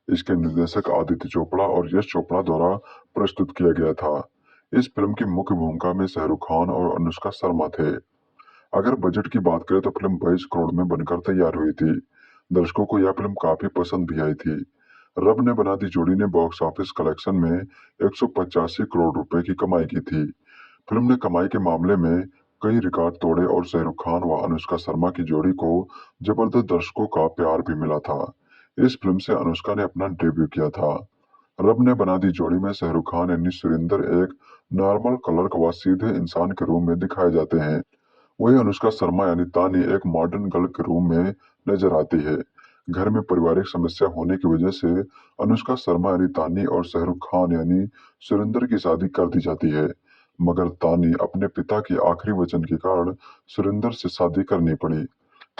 G: इसके निर्देशक आदित्य चोपड़ा और यश चोपड़ा द्वारा प्रस्तुत किया गया था। इस फिल्म की मुख्य भूमिका में शाहरुख खान और अनुष्का शर्मा थे। अगर बजट की बात करें तो फिल्म 22 करोड़ में बनकर तैयार हुई थी। दर्शकों को यह फिल्म काफी पसंद भी आई थी। रब ने बना दी जोड़ी ने बॉक्स ऑफिस कलेक्शन में 185 करोड़ रुपए की कमाई की थी। फिल्म ने कमाई के मामले में कई रिकॉर्ड तोड़े और शाहरुख खान व अनुष्का शर्मा की जोड़ी को जबरदस्त दर्शकों का प्यार भी मिला था। इस फिल्म से अनुष्का ने अपना डेब्यू किया था। रब ने बना दी जोड़ी में शाहरुख खान यानी सुरिंदर एक नॉर्मल क्लर्क व सीधे इंसान के रूप में दिखाए जाते हैं, वही अनुष्का शर्मा यानी तानी एक मॉडर्न गर्ल के रूप में नजर आती है। घर में पारिवारिक समस्या होने की वजह से अनुष्का शर्मा यानी तानी और शाहरुख खान यानी सुरिंदर की शादी कर दी जाती है, मगर तानी अपने पिता के आखिरी वचन के कारण सुरिंदर से शादी करनी पड़ी।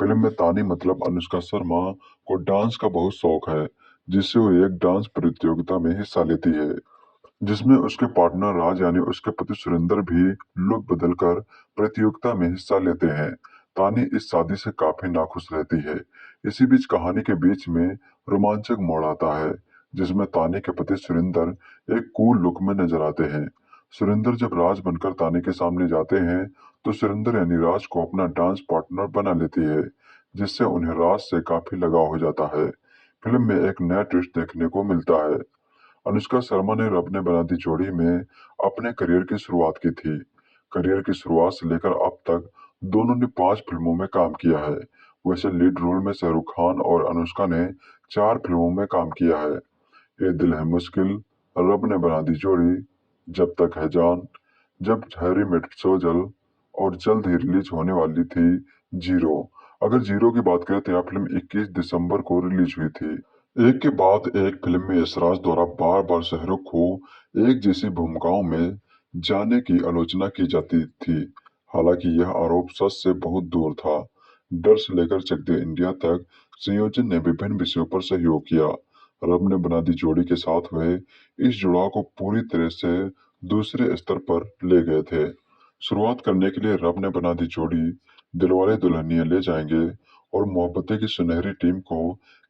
G: फिल्म में तानी मतलब अनुष्का शर्मा को डांस का बहुत शौक है, जिससे वो एक डांस प्रतियोगिता में हिस्सा लेती है, जिसमें उसके पार्टनर राज यानी उसके पति सुरिंदर भी लुक बदलकर प्रतियोगिता में हिस्सा लेते हैं। तानी इस शादी से काफी नाखुश रहती है। इसी बीच कहानी के बीच में रोमांचक मोड़ आता है, जिसमें तानी के पति सुरिंदर एक कूल लुक में नजर आते हैं। सुरिंदर जब राज बनकर तानी के सामने जाते हैं तो सुरिंदर यानी राज को अपना डांस पार्टनर बना लेती है, जिससे उन्हें राज से काफी लगाव हो जाता है। फिल्म में एक नया ट्विस्ट देखने को मिलता है। अनुष्का शर्मा ने रब ने बना दी जोड़ी में अपने करियर की शुरुआत की थी। करियर की शुरुआत से लेकर अब तक दोनों ने 5 फिल्मों में काम किया है। वैसे लीड रोल में शाहरुख खान और अनुष्का ने 4 फिल्मों में काम किया है। ये दिल है मुश्किल, रब ने बना दी जोड़ी, जब तक है जान, जब हैरी मेट सोजल और जल्द ही रिलीज होने वाली थी जीरो। अगर जीरो की बात करें तो यह फिल्म 21 दिसंबर को रिलीज हुई थी। एक के बाद एक फिल्म में यशराज द्वारा बार बार शाहरुख को एक जैसी भूमिकाओं में जाने की आलोचना की जाती थी। हालांकि यह आरोप सच से बहुत दूर था। डर से लेकर चक दे इंडिया तक संयोजन ने विभिन्न विषयों पर सहयोग किया। रब ने बना दी जोड़ी के साथ वे इस जुड़ाव को पूरी तरह से दूसरे स्तर पर ले गए थे। शुरुआत करने के लिए रब ने बना दी जोड़ी दिलवाले दुल्हनिया ले जाएंगे और मोहब्बतें की सुनहरी टीम को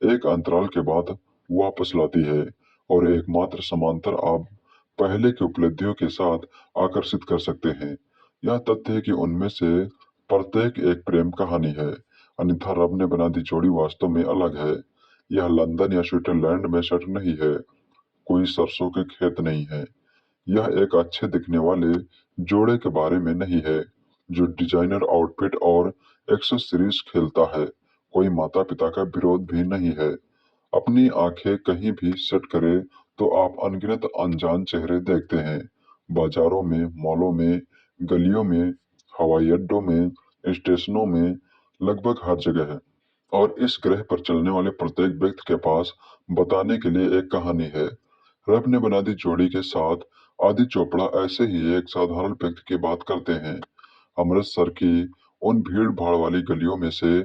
G: एक अंतराल के बाद वापस लाती है और एकमात्र समांतर आप पहले की उपलब्धियों के साथ आकर्षित कर सकते हैं। यह तथ्य है कि उनमें से प्रत्येक एक प्रेम कहानी है, अन्यथा रब ने बना दी जोड़ी वास्तव में अलग है। यह लंदन या स्विट्जरलैंड में सेट नहीं है, कोई सरसों के खेत नहीं है। यह एक अच्छे दिखने वाले जोड़े के बारे में नहीं है जो डिजाइनर आउटफिट और एक्सेसरीज खेलता है। कोई माता पिता का विरोध भी नहीं है। अपनी आंखें कहीं भी सेट करे तो आप अनगिनत अनजान चेहरे देखते हैं। बाजारों में, मॉलों में, गलियों में, हवाई अड्डों में, स्टेशनों में, लगभग हर जगह है। और इस ग्रह पर चलने वाले प्रत्येक व्यक्ति के पास बताने के लिए एक कहानी है। रब ने बना दी जोड़ी के साथ आदित्य चोपड़ा ऐसे ही एक साधारण व्यक्ति की बात करते हैं। अमृतसर की उन भीड़ भाड़ वाली गलियों में से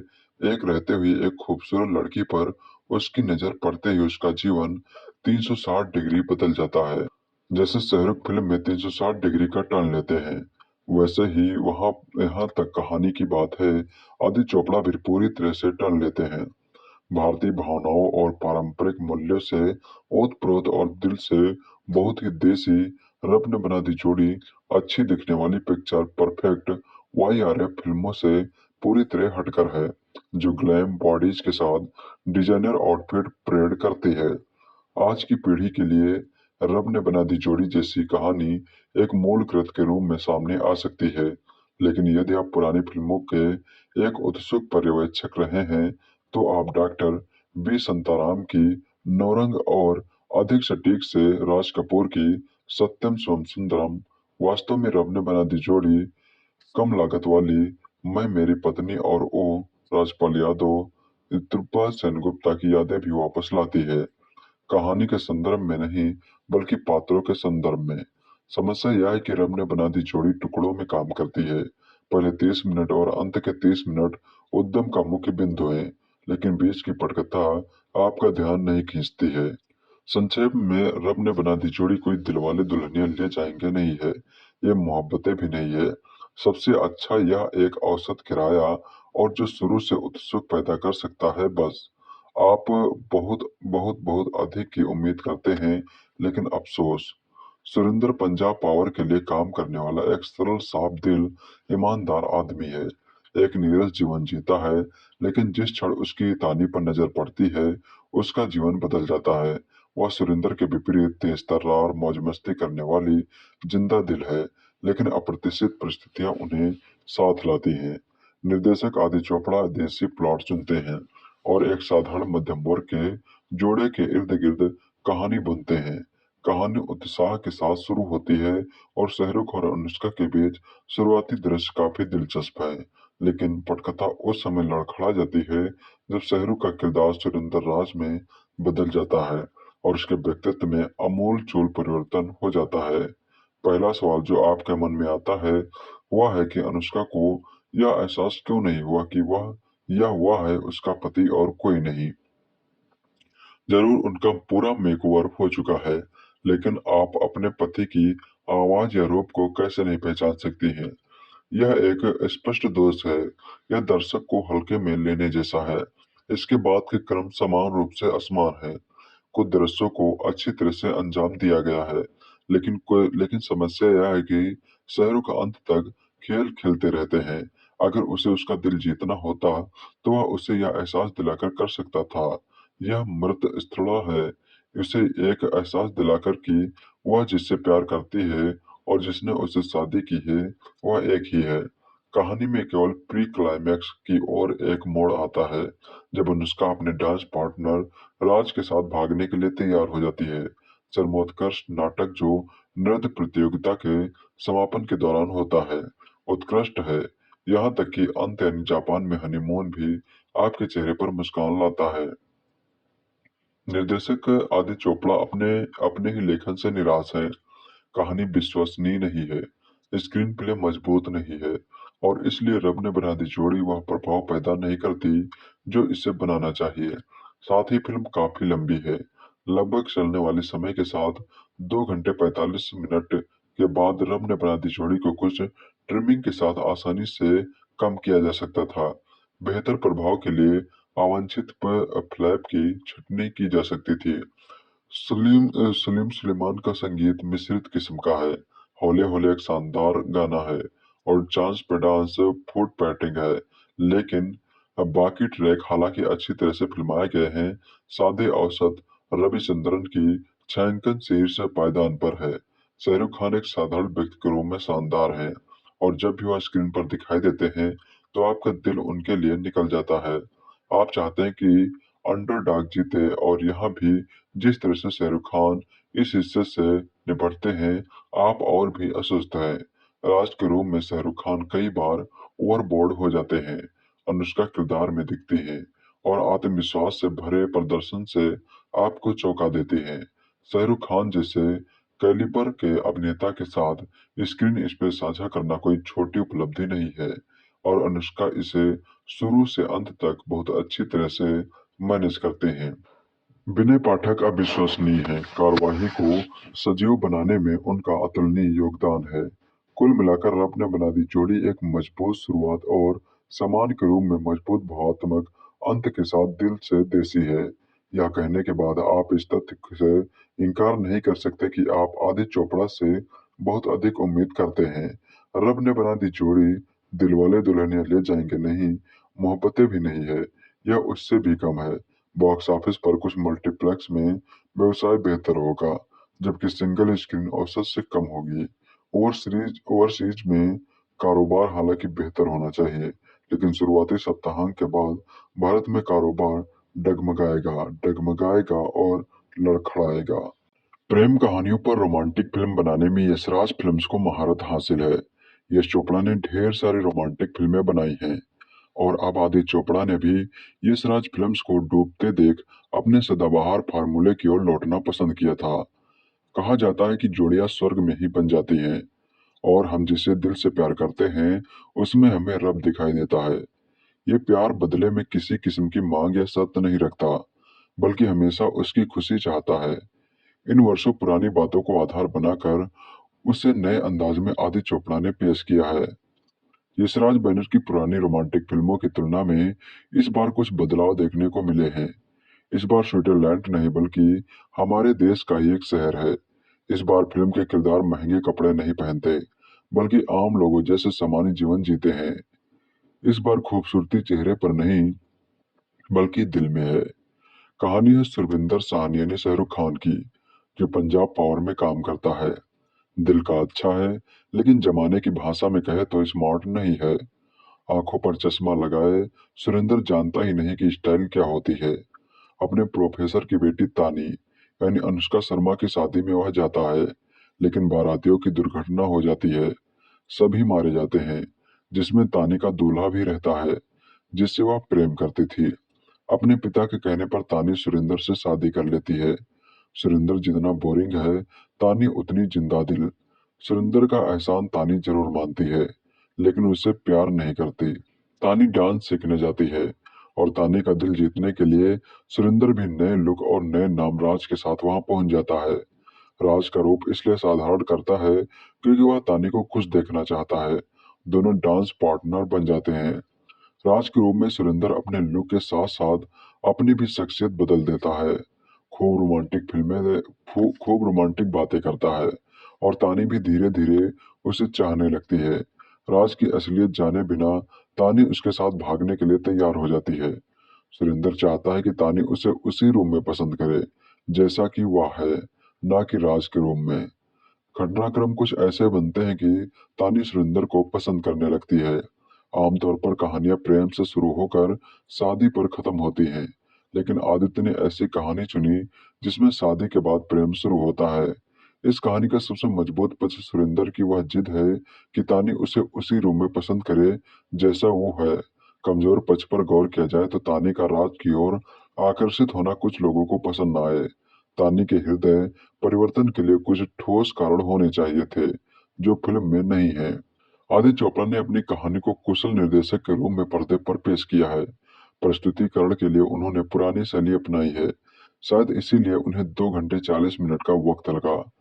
G: एक रहते हुए एक खूबसूरत लड़की पर उसकी नजर पड़ते ही उसका जीवन 360 डिग्री बदल जाता है। जैसे शाहरुख फिल्म में 360 डिग्री का टर्न लेते हैं, वैसे ही वहां यहाँ तक कहानी की बात है, आदित्य चोपड़ा भी पूरी तरह से टर्न लेते हैं। भारतीय भावनाओं और पारंपरिक मूल्यों से ओतप्रोत और दिल से बहुत ही देसी रब ने बना दी जोड़ी अच्छी दिखने वाली पिक्चर परफेक्ट वाईआरएफ फिल्मों से पूरी तरह हटकर है, जो ग्लैम बॉडीज के साथ डिजाइनर आउटफिट परेड करती है। आज की पीढ़ी के लिए रब ने बना दी जोड़ी जैसी कहानी एक मूल कृत के रूप में सामने आ सकती है, लेकिन यदि आप पुरानी फिल्मों के एक उत्सुक पर्यवेक्षक रहे हैं, तो आप डॉक्टर बी संताराम की नौरंग और अधिक सटीक से राज कपूर की सत्यम सोम सुंदरम, वास्तव में रब ने बना दी जोड़ी, कम लागत वाली मैं, मेरी पत्नी और ओ, राजपाल यादव, त्रुपा सेनगुप्ता की यादें भी वापस लाती है। कहानी के संदर्भ में नहीं, बल्कि पात्रों के संदर्भ में। समस्या यह है कि रब ने बना दी जोड़ी टुकड़ों में काम करती है। पहले 30 मिनट और अंत के 30 मिनट उद्यम का मुख्य बिंदु है, लेकिन बीच की पटकथा आपका ध्यान नहीं खींचती है। संक्षेप में, रब ने बना दी जोड़ी कोई दिलवाले दुल्हनिया ले जाएंगे नहीं है, ये मोहब्बतें भी नहीं है। सबसे अच्छा यह एक औसत किराया और जो शुरू से उत्सुक पैदा कर सकता है, बस। आप बहुत बहुत बहुत अधिक की उम्मीद करते हैं, लेकिन अफसोस, सुरेंद्र पंजाब पावर के लिए काम करने वाला एक सरल साफ दिल ईमानदार आदमी है। एक नीरस जीवन जीता है, लेकिन जिस क्षण उसकी तानी पर नजर पड़ती है, उसका जीवन बदल जाता है। वह सुरेंद्र के विपरीत तेज तर्रार मौज मस्ती करने वाली जिंदा दिल है, लेकिन अप्रत्याशित परिस्थितियां उन्हें साथ लाती हैं। निर्देशक आदित्य चोपड़ा देसी प्लॉट चुनते हैं और एक साधारण मध्यम वर्ग के जोड़े के इर्द गिर्द कहानी बुनते हैं। कहानी उत्साह के साथ शुरू होती है और शाहरुख और अनुष्का के बीच शुरुआती दृश्य काफी दिलचस्प है, लेकिन पटकथा उस समय लड़खड़ा जाती है जब शाहरुख का किरदार सुरेंद्र राज में बदल जाता है और उसके व्यक्तित्व में अमूल चूल परिवर्तन हो जाता है। पहला सवाल जो आपके मन में आता है वह है कि अनुष्का को यह एहसास क्यों नहीं हुआ कि वह है उसका पति और कोई नहीं। जरूर उनका पूरा मेकओवर हो चुका है, लेकिन आप अपने पति की आवाज या रूप को कैसे नहीं पहचान सकती हैं? यह एक स्पष्ट दोष है। यह दर्शक को हल्के में लेने जैसा है। इसके बाद के क्रम समान रूप से असमान है। कुछ दृश्यों को अच्छी तरह से अंजाम दिया गया है, लेकिन समस्या यह है कि शाहरुख अंत तक खेल खेलते रहते हैं। अगर उसे उसका दिल जीतना होता, तो वह उसे यह एहसास दिलाकर कर सकता था। यह मृत स्थला है, उसे एक एहसास दिलाकर कि वह जिससे प्यार करती है और जिसने उससे शादी की है, वह एक ही है। कहानी में केवल प्री क्लाइमैक्स की ओर एक मोड़ आता है, जब अनुष्का अपने डांस पार्टनर राज के साथ भागने के लिए तैयार हो जाती है। चरमोत्कर्ष नाटक जो नृत्य प्रतियोगिता के समापन के दौरान होता है, उत्कृष्ट है। यहाँ तक कि अंत यानी जापान में हनीमून भी आपके चेहरे पर मुस्कान लाता है। निर्देशक आदित्य चोपड़ा अपने अपने ही लेखन से निराश है। कहानी विश्वसनीय नहीं है, स्क्रीन प्ले मजबूत नहीं है, और इसलिए रब ने बना दी जोड़ी वह प्रभाव पैदा नहीं करती जो इसे बनाना चाहिए। साथ ही फिल्म काफी लंबी है। लगभग चलने वाले समय के साथ 2 घंटे 45 मिनट के बाद रब ने बना दी जोड़ी को कुछ ट्रिमिंग के साथ आसानी से कम किया जा सकता था। बेहतर प्रभाव के लिए अवांछित फ्लैप की छटनी की जा सकती थी। सलीम सुलेमान का संगीत मिश्रित किस्म का है। होले होले एक शानदार गाना है और चांस पे डांस फुट पैटिंग है, लेकिन बाकी ट्रैक हालांकि अच्छी तरह से फिल्माए गए हैं, सादे औसत रविचंद्रन की छायांकन शीर्ष पायदान पर है। शाहरुख खान एक साधारण व्यक्ति के रूप में शानदार हैं और जब भी वह स्क्रीन पर दिखाई देते हैं तो आपका दिल उनके लिए निकल जाता है। आप चाहते हैं कि अंडरडॉग जीते, और यहाँ भी जिस तरह से शाहरुख खान इस हिस्से से निपटते हैं आप और भी अस्वस्थ हैं। राज के रूम में शाहरुख खान कई बार ओवरबोर्ड हो जाते हैं। अनुष्का किरदार में दिखती है और आत्मविश्वास से भरे प्रदर्शन से आपको चौंका देती है। शाहरुख खान जैसे कैलिबर के अभिनेता के साथ स्क्रीन स्पेस साझा करना कोई छोटी उपलब्धि नहीं है और अनुष्का इसे शुरू से अंत तक बहुत अच्छी तरह से मैनेज करते हैं। विनय पाठक अविश्वसनीय है। कार्यवाही को सजीव बनाने में उनका अतुलनीय योगदान है। कुल मिलाकर रब ने बना दी जोड़ी एक मजबूत शुरुआत और समान के रूप में मजबूत भावात्मक अंत के साथ दिल से देसी है। यह कहने के बाद आप इस तथ्य से इनकार नहीं कर सकते कि आप आदित्य चोपड़ा से बहुत अधिक उम्मीद करते हैं। रब ने बना दी जोड़ी दिलवाले दुल्हनिया ले जाएंगे नहीं, मोहब्बतें भी नहीं है, यह उससे भी कम है। बॉक्स ऑफिस पर कुछ मल्टीप्लेक्स में व्यवसाय बेहतर होगा, जबकि सिंगल स्क्रीन औसत से कम होगी। ओवरसीज में कारोबार हालांकि बेहतर होना चाहिए, लेकिन शुरुआती सप्ताहांत के बाद भारत में कारोबार डगमगाएगा और लड़खड़ाएगा। प्रेम कहानियों पर रोमांटिक फिल्म बनाने में यशराज फिल्म्स को महारत हासिल है। यश चोपड़ा ने ढेर सारी रोमांटिक फिल्में बनाई हैं और अब आदित्य चोपड़ा ने भी यशराज फिल्म्स को डूबते देख अपने सदाबहार फार्मूले की ओर लौटना पसंद किया था। कहा जाता है कि जोड़ियां स्वर्ग में ही बन जाती हैं और हम जिसे दिल से प्यार करते हैं उसमें हमें रब दिखाई देता है। ये प्यार बदले में किसी किस्म की मांग या शर्त नहीं रखता, बल्कि हमेशा उसकी खुशी चाहता है। इन वर्षों पुरानी बातों को आधार बनाकर उसे नए अंदाज में आदित्य चोपड़ा ने पेश किया है। यशराज बैनर की पुरानी रोमांटिक फिल्मों की तुलना में इस बार कुछ बदलाव देखने को मिले हैं। इस बार स्विट्जरलैंड नहीं बल्कि हमारे देश का ही एक शहर है। इस बार फिल्म के किरदार महंगे कपड़े नहीं पहनते, बल्कि आम लोगों जैसे सामान्य जीवन जीते हैं। इस बार खूबसूरती चेहरे पर नहीं, बल्कि दिल में है। कहानी है सुरविंदर साहनी यानी शाहरुख खान की, जो पंजाब पावर में काम करता है। दिल का अच्छा है, लेकिन जमाने की भाषा में कहे तो स्मार्ट नहीं है। आंखों पर चश्मा लगाए सुरेंद्र जानता ही नहीं कि स्टाइल क्या होती है। अपने प्रोफेसर की बेटी तानी यानी अनुष्का शर्मा की शादी में वह जाता है, लेकिन बारातियों की दुर्घटना हो जाती है। सभी मारे जाते हैं, जिसमें तानी का दूल्हा भी रहता है, जिससे वह प्रेम करती थी। अपने पिता के कहने पर तानी सुरेंद्र से शादी कर लेती है। सुरेंद्र जितना बोरिंग है, तानी उतनी जिंदा दिल। सुरेंद्र का एहसान तानी जरूर मानती है, लेकिन उससे प्यार नहीं करती। तानी डांस सीखने जाती है और तानी का दिल जीतने के लिए सुरेंद्र भी नए लुक और नए नाम राज के साथ वहां पहुंच जाता है। राज का रूप इसलिए साधारण करता है क्योंकि वह तानी को खुश देखना चाहता है। दोनों डांस पार्टनर बन जाते हैं। राज के रूप में सुरेंद्र अपने लुक के साथ साथ अपनी भी शख्सियत बदल देता है। खूब रोमांटिक बातें करता है और तानी भी धीरे धीरे उसे चाहने लगती है। राज की असलियत जाने बिना तानी उसके साथ भागने के लिए तैयार हो जाती है। सुरेंद्र चाहता है कि तानी उसे उसी रूम में पसंद करे जैसा कि वह है, ना कि राज के रूम में। घटनाक्रम कुछ ऐसे बनते हैं कि तानी सुरेंद्र को पसंद करने लगती है। आमतौर पर कहानियां प्रेम से शुरू होकर शादी पर खत्म होती हैं, लेकिन आदित्य ने ऐसी कहानी चुनी जिसमें शादी के बाद प्रेम शुरू होता है। इस कहानी का सबसे मजबूत पक्ष सुरेंद्र की वह जिद है कि तानी उसे उसी रूम में पसंद करे जैसा वो है। कमजोर पक्ष पर गौर किया जाए तो तानी का राज की ओर आकर्षित होना कुछ लोगों को पसंद न आए। तानी के हृदय परिवर्तन के लिए कुछ ठोस कारण होने चाहिए थे, जो फिल्म में नहीं है। आदित्य चोपड़ा ने अपनी कहानी को कुशल निर्देशक के रूप में पर्दे पर पेश किया है। प्रस्तुतिकरण के लिए उन्होंने पुरानी शैली अपनाई है, शायद इसीलिए उन्हें 2 घंटे 40 मिनट का वक्त लगा।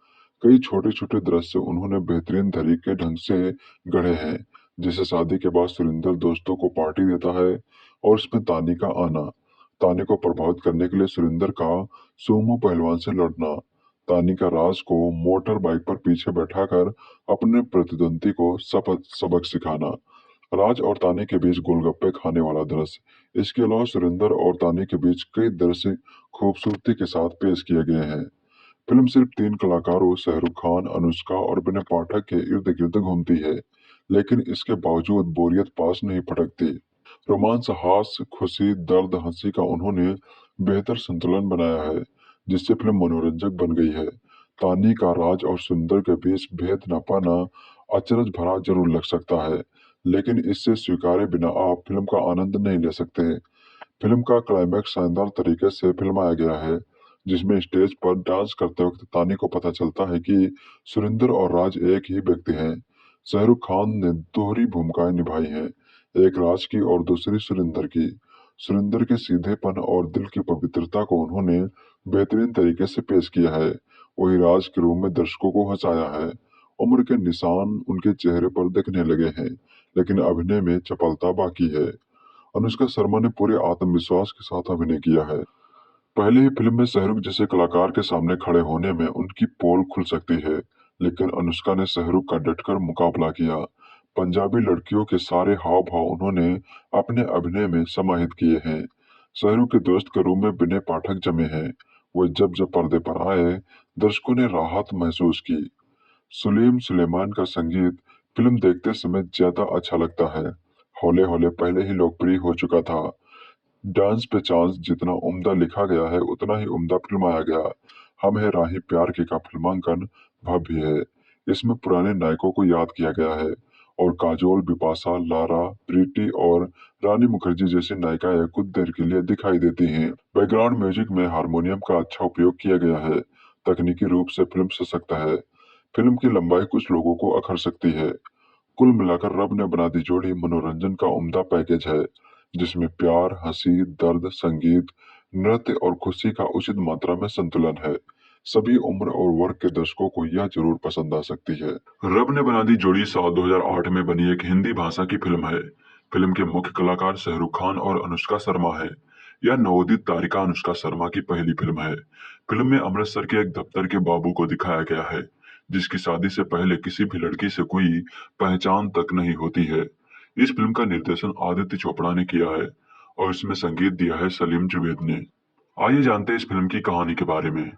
G: कई छोटे छोटे दृश्य उन्होंने बेहतरीन तरीके ढंग से गढ़े हैं, जैसे शादी के बाद सुरेंद्र दोस्तों को पार्टी देता है और उसमें तानी का आना, तानी को प्रभावित करने के लिए सुरेंद्र का सूमो पहलवान से लड़ना, तानी का राज को मोटर बाइक पर पीछे बैठाकर अपने प्रतिद्वंदी को सबक सिखाना, राज और तानी के बीच गोलगप्पे खाने वाला दृश्य। इसके अलावा सुरेंद्र और तानी के बीच कई दृश्य खूबसूरती के साथ पेश किए गए हैं। फिल्म सिर्फ 3 कलाकारों शाहरुख खान, अनुष्का और विनय पाठक के इर्द गिर्द घूमती है, लेकिन इसके बावजूद बोरियत पास नहीं फटकती। रोमांस, हास्य, खुशी, दर्द, हंसी का उन्होंने बेहतर संतुलन बनाया है, जिससे फिल्म मनोरंजक बन गई है। तानी का राज और सुंदर के बीच भेद न पाना अचरज भरा जरूर लग सकता है, लेकिन इससे स्वीकारे बिना आप फिल्म का आनंद नहीं ले सकते। फिल्म का क्लाइमैक्स शानदार तरीके से फिल्माया गया है, जिसमें स्टेज पर डांस करते वक्त तानी को पता चलता है कि सुरिंदर और राज एक ही व्यक्ति हैं। शाहरुख खान ने दोहरी भूमिकाएं निभाई हैं, एक राज की और दूसरी सुरिंदर की। सुरिंदर के सीधेपन और दिल की पवित्रता को उन्होंने बेहतरीन तरीके से पेश किया है। वही राज के रूप में दर्शकों को हंसाया है। उम्र के निशान उनके चेहरे पर दिखने लगे हैं, लेकिन अभिनय में चपलता बाकी है। अनुष्का शर्मा ने पूरे आत्मविश्वास के साथ अभिनय किया है। पहले ही फिल्म में शाहरुख जैसे कलाकार के सामने खड़े होने में उनकी पोल खुल सकती है, लेकिन अनुष्का ने शाहरुख का डटकर मुकाबला किया। पंजाबी लड़कियों के सारे हाव भाव उन्होंने अपने अभिनय में समाहित किए हैं। शाहरुख के दोस्त के रूप में विनय पाठक जमे हैं। वो जब जब पर्दे पर आए, दर्शकों ने राहत महसूस की। सलीम सुलेमान का संगीत फिल्म देखते समय ज्यादा अच्छा लगता है। हौले हौले पहले ही लोकप्रिय हो चुका था। डांस पे चांस जितना उम्दा लिखा गया है, उतना ही उम्दा फिल्माया गया। हम है राही प्यार की का फिल्मांकन भव्य है। इसमें पुराने नायकों को याद किया गया है और काजोल, बिपाशा, लारा, प्रीति और रानी मुखर्जी जैसी नायिकाएं कुछ देर के लिए दिखाई देती हैं। बैकग्राउंड म्यूजिक में हारमोनियम का अच्छा उपयोग किया गया है। तकनीकी रूप से फिल्म सशक्त है। फिल्म की लंबाई कुछ लोगों को अखर सकती है। कुल मिलाकर रब ने बना दी जोड़ी मनोरंजन का उम्दा पैकेज है, जिसमें प्यार, हंसी, दर्द, संगीत, नृत्य और खुशी का उचित मात्रा में संतुलन है। सभी उम्र और वर्ग के दर्शकों को यह जरूर पसंद आ सकती है। रब ने बना दी जोड़ी साल 2008 में बनी एक हिंदी भाषा की फिल्म है। फिल्म के मुख्य कलाकार शाहरुख खान और अनुष्का शर्मा है। यह नवोदित तारिका अनुष्का शर्मा की पहली फिल्म है। फिल्म में अमृतसर के एक दफ्तर के बाबू को दिखाया गया है, जिसकी शादी से पहले किसी भी लड़की से कोई पहचान तक नहीं होती है। इस फिल्म का निर्देशन आदित्य चोपड़ा ने किया है और इसमें संगीत दिया है सलीम जुवेद ने। आइए जानते हैं इस फिल्म की कहानी के बारे में।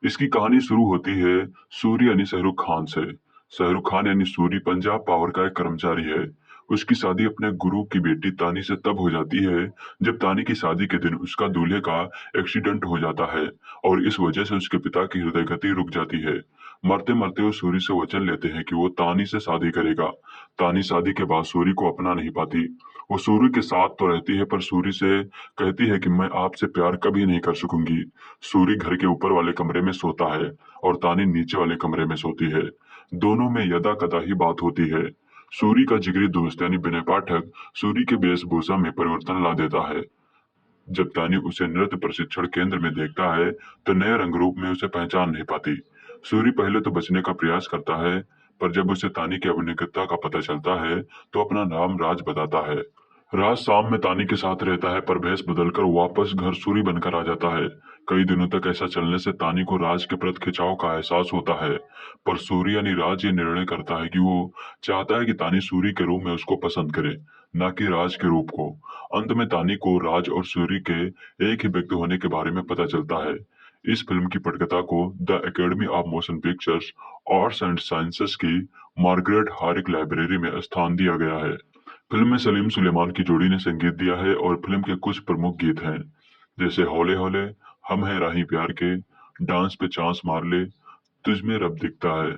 G: इसकी कहानी शुरू होती है सूरी यानी शाहरुख खान से। शाहरुख खान यानी सूरी पंजाब पावर का एक कर्मचारी है। उसकी शादी अपने गुरु की बेटी तानी से तब हो जाती है जब तानी की शादी के दिन उसका दूल्हे का एक्सीडेंट हो जाता है और इस वजह से उसके पिता की हृदय गति रुक जाती है। मरते मरते वो सूरी से वचन लेते हैं कि वो तानी से शादी करेगा। तानी शादी के बाद सूरी को अपना नहीं पाती। वो सूरी के साथ तो रहती है, पर सूरी से कहती है कि मैं आपसे प्यार कभी नहीं कर सकूंगी। सूरी घर के ऊपर वाले कमरे में सोता है और तानी नीचे वाले कमरे में सोती है। दोनों में यदा कदा ही बात होती है। सूरी का जिगरी दोस्त यानी विनय पाठक सूरी के वेशभूषा में परिवर्तन ला देता है। जब तानी उसे नृत्य प्रशिक्षण केंद्र में देखता है तो नए रंग रूप में उसे पहचान नहीं पाती। सूरी पहले तो बचने का प्रयास करता है, पर जब उसे तानी की अभिनेता का पता चलता है तो अपना नाम राज बताता है। राज शाम में तानी के साथ रहता है, पर भेष बदलकर वापस घर सूरी बनकर आ जाता है। कई दिनों तक ऐसा चलने से तानी को राज के प्रति खिंचाव का एहसास होता है, पर सूरी यानी राज ये निर्णय करता है कि वो चाहता है कि तानी सूरी के रूप में उसको पसंद करे, न कि राज के रूप को। अंत में तानी को राज और सूरी के एक ही व्यक्ति होने के बारे में पता चलता है। इस फिल्म की पटकथा को the academy of motion pictures arts and sciences की मार्गरेट हारिक लाइब्रेरी में स्थान दिया गया है। फिल्म में सलीम सुलेमान की जोड़ी ने संगीत दिया है और फिल्म के कुछ प्रमुख गीत हैं, जैसे हौले हौले, हम है राही प्यार के, डांस पे चांस मार ले, तुझमें रब दिखता है।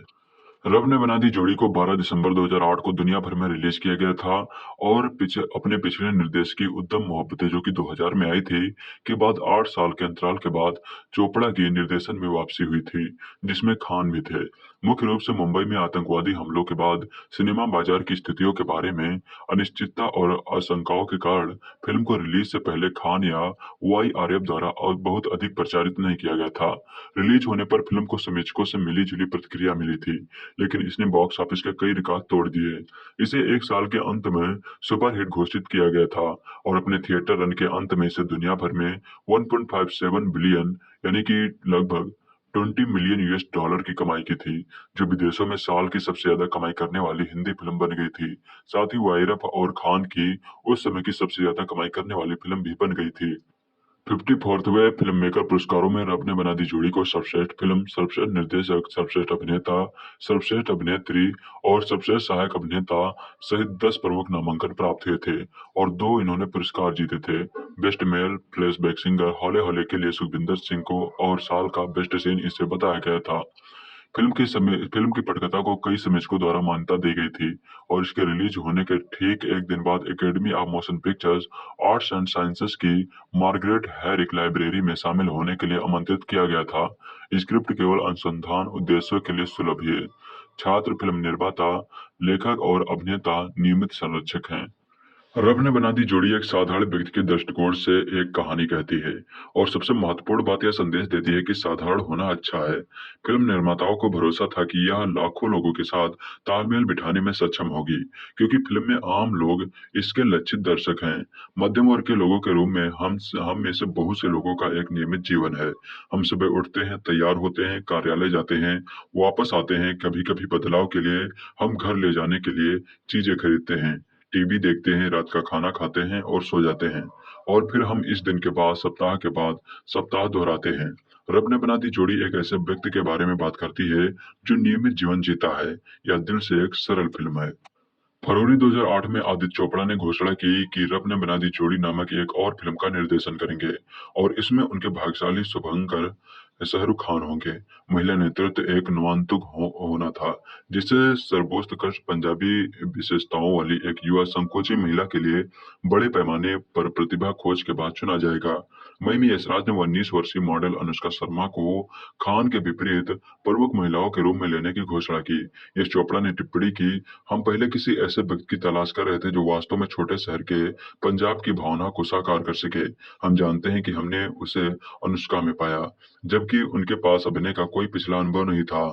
G: रब ने बना दी जोड़ी को 12 दिसंबर 2008 को दुनिया भर में रिलीज किया गया था और अपने पिछले निर्देश की उद्दम मोहब्बतें जो कि 2000 में आई थी के बाद 8 साल के अंतराल के बाद चोपड़ा की निर्देशन में वापसी हुई थी, जिसमें खान भी थे। मुख्य रूप से मुंबई में आतंकवादी हमलों के बाद सिनेमा बाजार की स्थितियों के बारे में अनिश्चितता और आशंकाओं के कारण फिल्म को रिलीज से पहले खान या YRF द्वारा और बहुत अधिक प्रचारित नहीं किया गया था। रिलीज होने पर फिल्म को समीक्षकों से मिली जुली प्रतिक्रिया मिली थी, लेकिन इसने बॉक्स ऑफिस के कई रिकॉर्ड तोड़ दिए। इसे एक साल के अंत में सुपरहिट घोषित किया गया था और अपने थिएटर रन के अंत में इसे दुनिया भर में 1.57 बिलियन यानी कि लगभग 20 मिलियन US$ की कमाई की थी, जो विदेशों में साल की सबसे ज्यादा कमाई करने वाली हिंदी फिल्म बन गई थी। साथ ही YRF और खान की उस समय की सबसे ज्यादा कमाई करने वाली फिल्म भी बन गई थी। 54वें फिल्म मेकर पुरस्कारों में रब ने बना दी जोड़ी को सर्वश्रेष्ठ फिल्म, सर्वश्रेष्ठ निर्देशक, सर्वश्रेष्ठ अभिनेता, सर्वश्रेष्ठ अभिनेत्री और सर्वश्रेष्ठ सहायक अभिनेता सहित 10 प्रमुख नामांकन प्राप्त हुए थे और 2 इन्होंने पुरस्कार जीते थे। बेस्ट मेल फ्लैशबैक सिंगर हौले हौले के लिए सुखविंदर सिंह को और साल का बेस्ट सीन इसे बताया गया था। फिल्म की पटकथा को कई समीक्षकों द्वारा मान्यता दी गई थी और इसके रिलीज होने के ठीक एक दिन बाद academy of motion pictures arts and sciences की मार्गरेट हैरिक लाइब्रेरी में शामिल होने के लिए आमंत्रित किया गया था। स्क्रिप्ट केवल अनुसंधान उद्देश्यों के लिए सुलभ है। छात्र, फिल्म निर्माता, लेखक और अभिनेता नियमित संरक्षक हैं। रब ने बना दी जोड़ी एक साधारण व्यक्ति के दृष्टिकोण से एक कहानी कहती है और सबसे महत्वपूर्ण बात यह संदेश देती है कि साधारण होना अच्छा है। फिल्म निर्माताओं को भरोसा था कि यह लाखों लोगों के साथ तालमेल बिठाने में सक्षम होगी, क्योंकि फिल्म में आम लोग इसके लक्षित दर्शक हैं। मध्यम वर्ग के लोगों के रूप में हम में से बहुत से लोगों का एक नियमित जीवन है। हम सुबह उठते हैं, तैयार होते हैं, कार्यालय जाते हैं, वापस आते हैं। कभी कभी बदलाव के लिए हम घर ले जाने के लिए चीजें खरीदते हैं, टीवी देखते हैं, रात का खाना खाते हैं और सो जाते हैं, और फिर हम इस दिन के बाद सप्ताह दोहराते हैं। रब ने बना दी जोड़ी एक ऐसे व्यक्ति के बारे में बात करती है जो नियमित जीवन जीता है। यह दिल से एक सरल फिल्म है। फरवरी 2008 में आदित्य चोपड़ा ने घोषणा की कि रब ने बना दी जोड़ी नामक एक और फिल्म का निर्देशन करेंगे और इसमें उनके भाग्यशाली शुभंकर शाहरुख खान होंगे। महिला नेतृत्व एक नवांतुक होना था, जिसे सर्वोत्कृष्ट पंजाबी विशेषताओं वाली एक युवा संकोची महिला के लिए बड़े पैमाने पर प्रतिभा खोज के बाद चुना जाएगा। मई में यशराज ने 19 वर्षीय मॉडल अनुष्का शर्मा को खान के विपरीत प्रमुख महिलाओं के रूप में लेने की घोषणा की। यश चोपड़ा ने टिप्पणी की, हम पहले किसी ऐसे व्यक्ति की तलाश कर रहे थे जो वास्तव में छोटे शहर के पंजाब की भावना को साकार कर सके। हम जानते हैं कि हमने उसे अनुष्का में पाया, जबकि उनके पास अभिनय का कोई पिछला अनुभव नहीं था।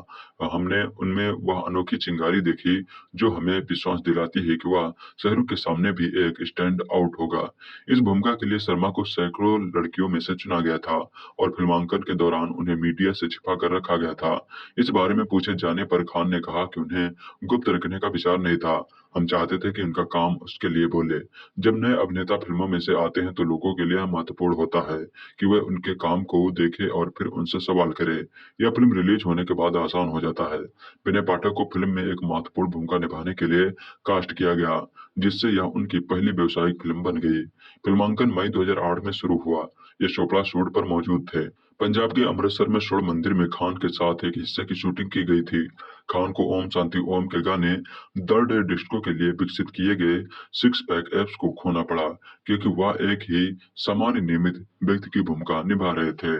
G: हमने उनमें वह अनोखी चिंगारी देखी जो हमें विश्वास दिलाती है कि वह शाहरुख के सामने भी एक स्टैंड आउट होगा। इस भूमिका के लिए शर्मा को सैकड़ों लड़कियों में से चुना गया था और फिल्मांकन के दौरान उन्हें मीडिया से छिपा कर रखा गया था। इस बारे में पूछे जाने पर खान ने कहा कि उन्हें गुप्त रखने का विचार नहीं था। हम चाहते थे कि उनका काम उसके लिए बोले। जब नए अभिनेता फिल्मों में से आते हैं तो लोगों के लिए महत्वपूर्ण होता है कि वे उनके काम को देखें और फिर उनसे सवाल करें। यह फिल्म रिलीज होने के बाद आसान हो जाता है। विनय पाठक को फिल्म में एक महत्वपूर्ण भूमिका निभाने के लिए कास्ट किया गया, जिससे यह उनकी पहली व्यावसायिक फिल्म बन गई। फिल्मांकन मई 2008 में शुरू हुआ। ये चोपड़ा शूट पर मौजूद थे। पंजाब के अमृतसर में स्वर्ण मंदिर में खान के साथ एक हिस्से की शूटिंग की गई थी। खान को ओम शांति ओम के गाने द डे डिस्को के लिए विकसित किए गए सिक्स पैक एप्स को खोना पड़ा, क्योंकि वह एक ही सामान्य नियमित व्यक्ति की भूमिका निभा रहे थे।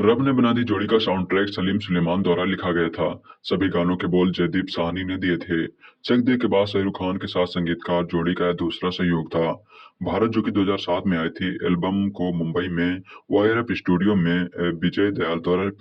G: रब ने बना दी जोड़ी का साउंड ट्रैक सलीम सुलेमान द्वारा लिखा गया था। सभी गानों के बोल जयदीप साहनी ने दिए थे। चक दे के बाद शाहरुख खान के साथ संगीतकार जोड़ी का यह दूसरा सहयोग था। भारत, जो कि 2007 में आई थी, एल्बम को मुंबई में वायर अप स्टूडियो में विजय दयाल द्वारा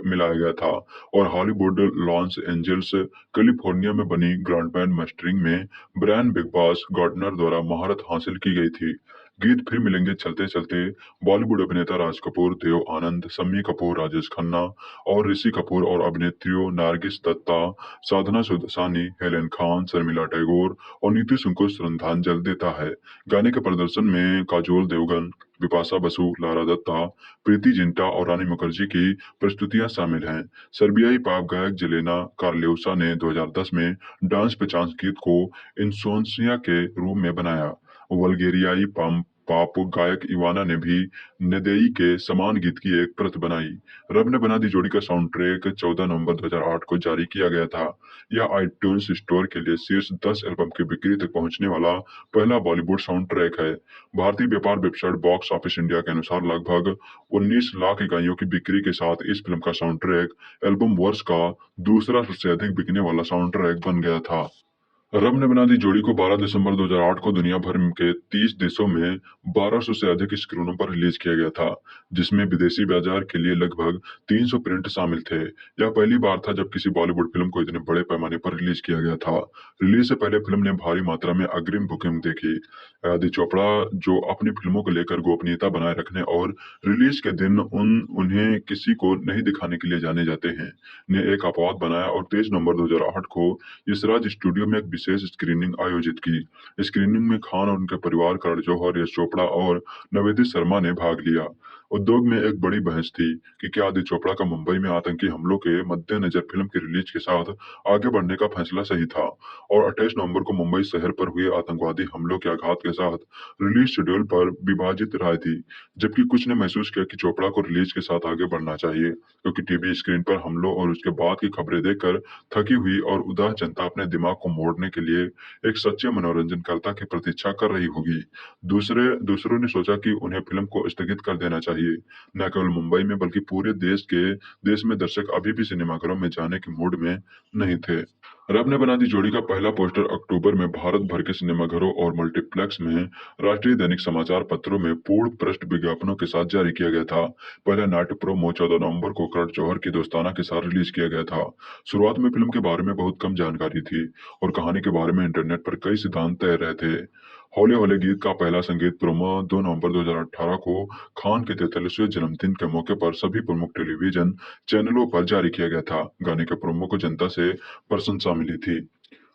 G: मिलाया गया था और हॉलीवुड लॉस एंजल्स कैलिफोर्निया में बनी ग्रांड बैंड मास्टरिंग में ब्रायन बिग बॉस गार्डनर द्वारा महारत हासिल की गई थी। गीत फिर मिलेंगे चलते चलते बॉलीवुड अभिनेता राज कपूर, देव आनंद, शम्मी कपूर, राजेश खन्ना और ऋषि कपूर और अभिनेत्रियों नारगिस दत्ता, साधना सुदसानी, हेलेन खान, शर्मिला टैगोर और नीति सिंह को श्रद्धांजलि देता है। गाने के प्रदर्शन में काजोल देवगन, बिपाशा बसु, लारा दत्ता, प्रीति जिंटा और रानी मुखर्जी की प्रस्तुतियां शामिल हैं। सर्बियाई पॉप गायक जेलेना कार्लेउसा ने 2010 में डांस पे चांस गीत को इंसोंसिया के रूप में बनाया। वल्गेरियाई पॉप गायक इवाना ने भी नेदेई के समान गीत की एक प्रत बनाई। रब ने बना दी जोड़ी का साउंड ट्रैक 14 नवंबर 2008 को जारी किया गया था। यह आईट्यून्स स्टोर के लिए शीर्ष 10 एल्बम की बिक्री तक पहुंचने वाला पहला बॉलीवुड साउंड ट्रैक है। भारतीय व्यापार वेबसाइट बॉक्स ऑफिस इंडिया के अनुसार लगभग 19 लाख इकाइयों की बिक्री के साथ इस फिल्म का साउंड ट्रैक एल्बम वर्ष का दूसरा सबसे अधिक बिकने वाला साउंड ट्रैक बन गया था। रब ने बना दी जोड़ी को 12 दिसंबर 2008 को दुनिया भर के 30 देशों में 1200 से अधिक स्क्रीनों पर रिलीज किया गया था, जिसमें विदेशी बाजार के लिए लगभग 300 प्रिंट शामिल थे। यह पहली बार था जब किसी बॉलीवुड फिल्म को इतने बड़े पैमाने पर रिलीज किया गया था। रिलीज से पहले फिल्म ने भारी मात्रा में अग्रिम बुकिंग देखी। आदित्य चोपड़ा, जो अपनी फिल्मों को लेकर गोपनीयता बनाए रखने और रिलीज के दिन उन्हें किसी को नहीं दिखाने के लिए जाने जाते हैं, ने एक अपवाद बनाया और 23 नवंबर 2008 को यशराज स्टूडियो में एक विशेष स्क्रीनिंग आयोजित की। स्क्रीनिंग में खान और उनके परिवार, करण जौहर, यश चोपड़ा और निवेदित शर्मा ने भाग लिया। उद्योग में एक बड़ी बहस थी कि क्या आदि चोपड़ा का मुंबई में आतंकी हमलों के मद्देनजर फिल्म की रिलीज के साथ आगे बढ़ने का फैसला सही था। और 28 नवंबर को मुंबई शहर पर हुए आतंकवादी हमलों के आघात के साथ रिलीज शेड्यूल पर विभाजित राय थी। जबकि कुछ ने महसूस किया कि चोपड़ा को रिलीज के साथ आगे बढ़ना चाहिए, क्योंकि टीवी स्क्रीन पर हमलों और उसके बाद की खबरें देखकर थकी हुई और उदास जनता अपने दिमाग को मोड़ने के लिए एक सच्चे मनोरंजनकर्ता की प्रतीक्षा कर रही होगी। दूसरों ने सोचा कि उन्हें फिल्म को स्थगित कर देना चाहिए। न केवल मुंबई में बल्कि पूरे देश में दर्शक अभी भी सिनेमाघरों में जाने के मूड में नहीं थे। रब ने बना दी जोड़ी का पहला पोस्टर अक्टूबर में भारत भर के सिनेमाघरों और मल्टीप्लेक्स में राष्ट्रीय दैनिक समाचार पत्रों में पूर्ण पृष्ठ विज्ञापनों के साथ जारी किया गया था। पहला नाट्य प्रोमो 14 नवंबर को करण जौहर की दोस्ताना के साथ रिलीज किया गया था। शुरुआत में फिल्म के बारे में बहुत कम जानकारी थी और कहानी के बारे में इंटरनेट पर कई सिद्धांत तैर रहे थे। हौले हौले गीत का पहला संगीत प्रोमो 2 नवंबर 2018 को खान के 43वें जन्मदिन के मौके पर सभी प्रमुख टेलीविजन चैनलों पर जारी किया गया था। गाने के प्रोमो को जनता से प्रशंसा मिली थी।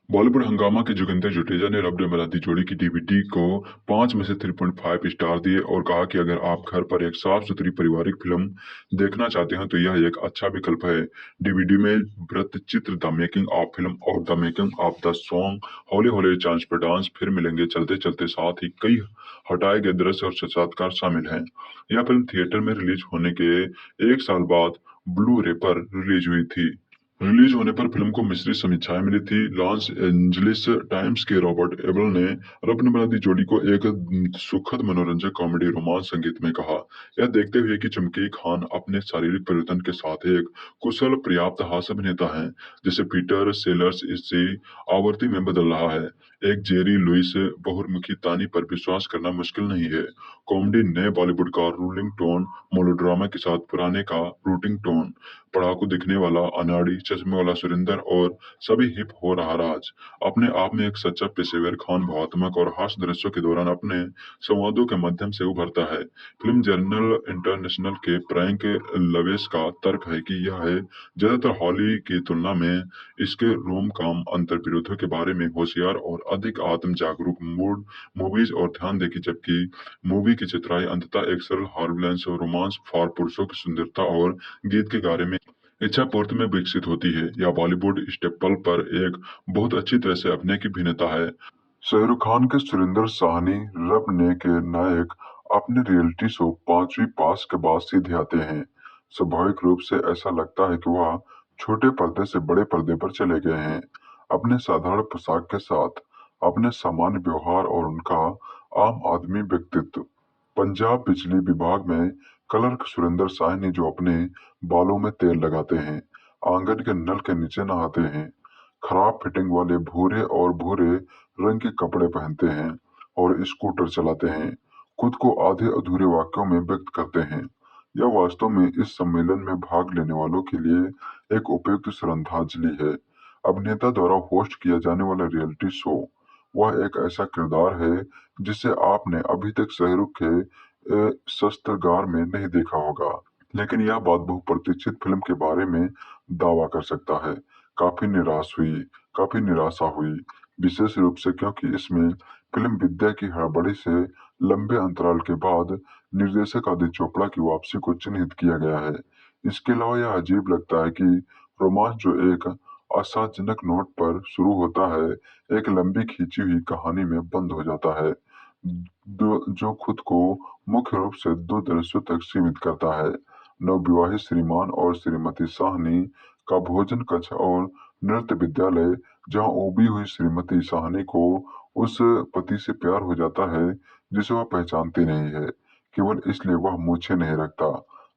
G: बॉलीवुड हंगामा के जोगिंदर जुटेजा ने रब ने बना दी जोड़ी की डीवीडी को 5 में से 3.5 स्टार दिए और कहा कि अगर आप घर पर एक साफ सुथरी पारिवारिक फिल्म देखना चाहते हैं तो यह एक अच्छा विकल्प है। डीवीडी में वृत्तचित्र, द मेकिंग ऑफ फिल्म और the making of the song, हौले हौले चांस पे डांस, फिर मिलेंगे चलते चलते, साथ ही कई हटाए गए दृश्य और साक्षात्कार शामिल हैं। यह फिल्म थिएटर में रिलीज होने के एक साल बाद ब्लू रे पर रिलीज हुई थी। रिलीज होने पर फिल्म को मिश्रित समीक्षाएं मिली थी। लॉस एंजलिस टाइम्स के रॉबर्ट एबल ने रब ने बना दी जोड़ी को एक सुखद मनोरंजक कॉमेडी रोमांस संगीत में कहा। यह देखते हुए कि चमकी खान अपने शारीरिक परिवर्तन के साथ एक कुशल पर्याप्त हास्य अभिनेता हैं, जिसे पीटर सेलर्स इसी आवृत्ति में बदल रहा है। एक जेरी लुइस बहुमुखी तानी पर विश्वास करना मुश्किल नहीं है। कॉमेडी नए बॉलीवुड का रूलिंग टोन, मोलोड्रामा के साथ पुराने का रूटिंग टोन, पढ़ाकू दिखने वाला अनाड़ी चश्मे वाला सुरिंदर और सभी हिप हो रहा राज, अपने आप में एक सच्चा पेशेवर खान भावात्मक और हास्य दृश्यों के दौरान अपने संवादों के माध्यम से उभरता है। फिल्म जर्नल इंटरनेशनल के फ्रैंक लवेस का तर्क है कि यह है ज्यादातर हॉली की तुलना में इसके रोम कॉम अंतर विरोधों के बारे में होशियार और अधिक आत्म जागरूक मूड मूवीज और ध्यान देगी, जबकि मूवी की चित्राई अंततः एक सरल हार्बलेंस और रोमांस फॉर पुरुषों की सुंदरता और गीत के गारे में इच्छा पूर्ति में विकसित होती है। यह बॉलीवुड स्टेपल पर एक बहुत अच्छी तरह से अभिनय की भिन्नता है। शाहरुख खान के सुरिंदर साहनी रब ने के नायक अपने रियलिटी शो 5वीं पास के बाद सीधे आते हैं। स्वाभाविक रूप से ऐसा लगता है कि वह छोटे पर्दे से बड़े पर्दे पर चले गए हैं। अपने साधारण पोशाक के साथ, अपने सामान्य व्यवहार और उनका आम आदमी व्यक्तित्व। पंजाब बिजली विभाग में क्लर्क सुरेंद्र साहनी जो अपने बालों में तेल लगाते हैं, आंगन के नल के नीचे नहाते हैं, खराब फिटिंग वाले भूरे रंग के कपड़े पहनते हैं और स्कूटर चलाते हैं, खुद को आधे अधूरे वाक्यों में व्यक्त करते हैं। यह वास्तव में इस सम्मेलन में भाग लेने वालों के लिए एक उपयुक्त श्रद्धांजलि है। अभिनेता द्वारा होस्ट किया जाने वाला रियलिटी शो वह एक ऐसा किरदार है जिसे आपने अभी तक शाहरुख के शस्त्रगार में नहीं देखा होगा, लेकिन यह बात बहुप्रतीक्षित फिल्म के बारे में दावा कर सकता है। काफी निराशा हुई, विशेष रूप से क्योंकि इसमें फिल्म विद्या की हड़बड़ी से लंबे अंतराल के बाद निर्देशक आदित्य चोपड़ा की वापसी को चिन्हित किया गया है। इसके अलावा यह अजीब लगता है कि रोमांस जो एक आशाजनक नोट पर शुरू होता है, एक लंबी खींची हुई कहानी में बंद हो जाता है, जो खुद को मुख्य रूप से 2 दृश्यों तक सीमित करता है। नवविवाहित श्रीमान और श्रीमती साहनी का भोजन कक्ष और नृत्य विद्यालय, जहां उबी हुई श्रीमती साहनी को उस पति से प्यार हो जाता है जिसे वह पहचानती नहीं है, केवल इसलिए वह मूछें नहीं रखता,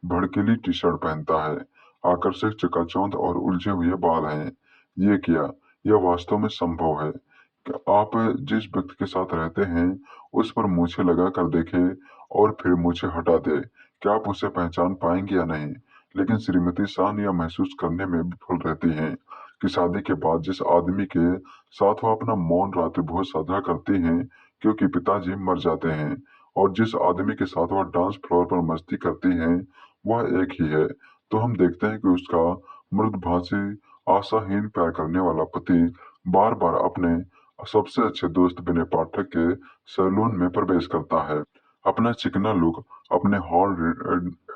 G: भड़कीली टी शर्ट पहनता है, आकर्षक चकाचौंध और उलझे हुए बाल हैं। यह वास्तव में संभव है कि आप जिस व्यक्ति के साथ रहते हैं उस पर मूछें लगा कर देखें और फिर मूछें हटा दे, क्या आप उसे पहचान पाएंगे या नहीं। लेकिन श्रीमती शान यह महसूस करने में विफल रहती हैं कि शादी के बाद जिस आदमी के साथ वह अपना मौन रात्रि भोज साझा करती हैं क्योंकि पिताजी मर जाते हैं, और जिस आदमी के साथ वह डांस फ्लोर पर मस्ती करती हैं वह एक ही है, तो हम देखते हैं कि उसका मृदभाषी आशाहीन प्यार करने वाला पति बार बार अपने सबसे अच्छे दोस्त विनय पाठक के सैलून में प्रवेश करता है। अपना चिकना लुक, अपने हॉल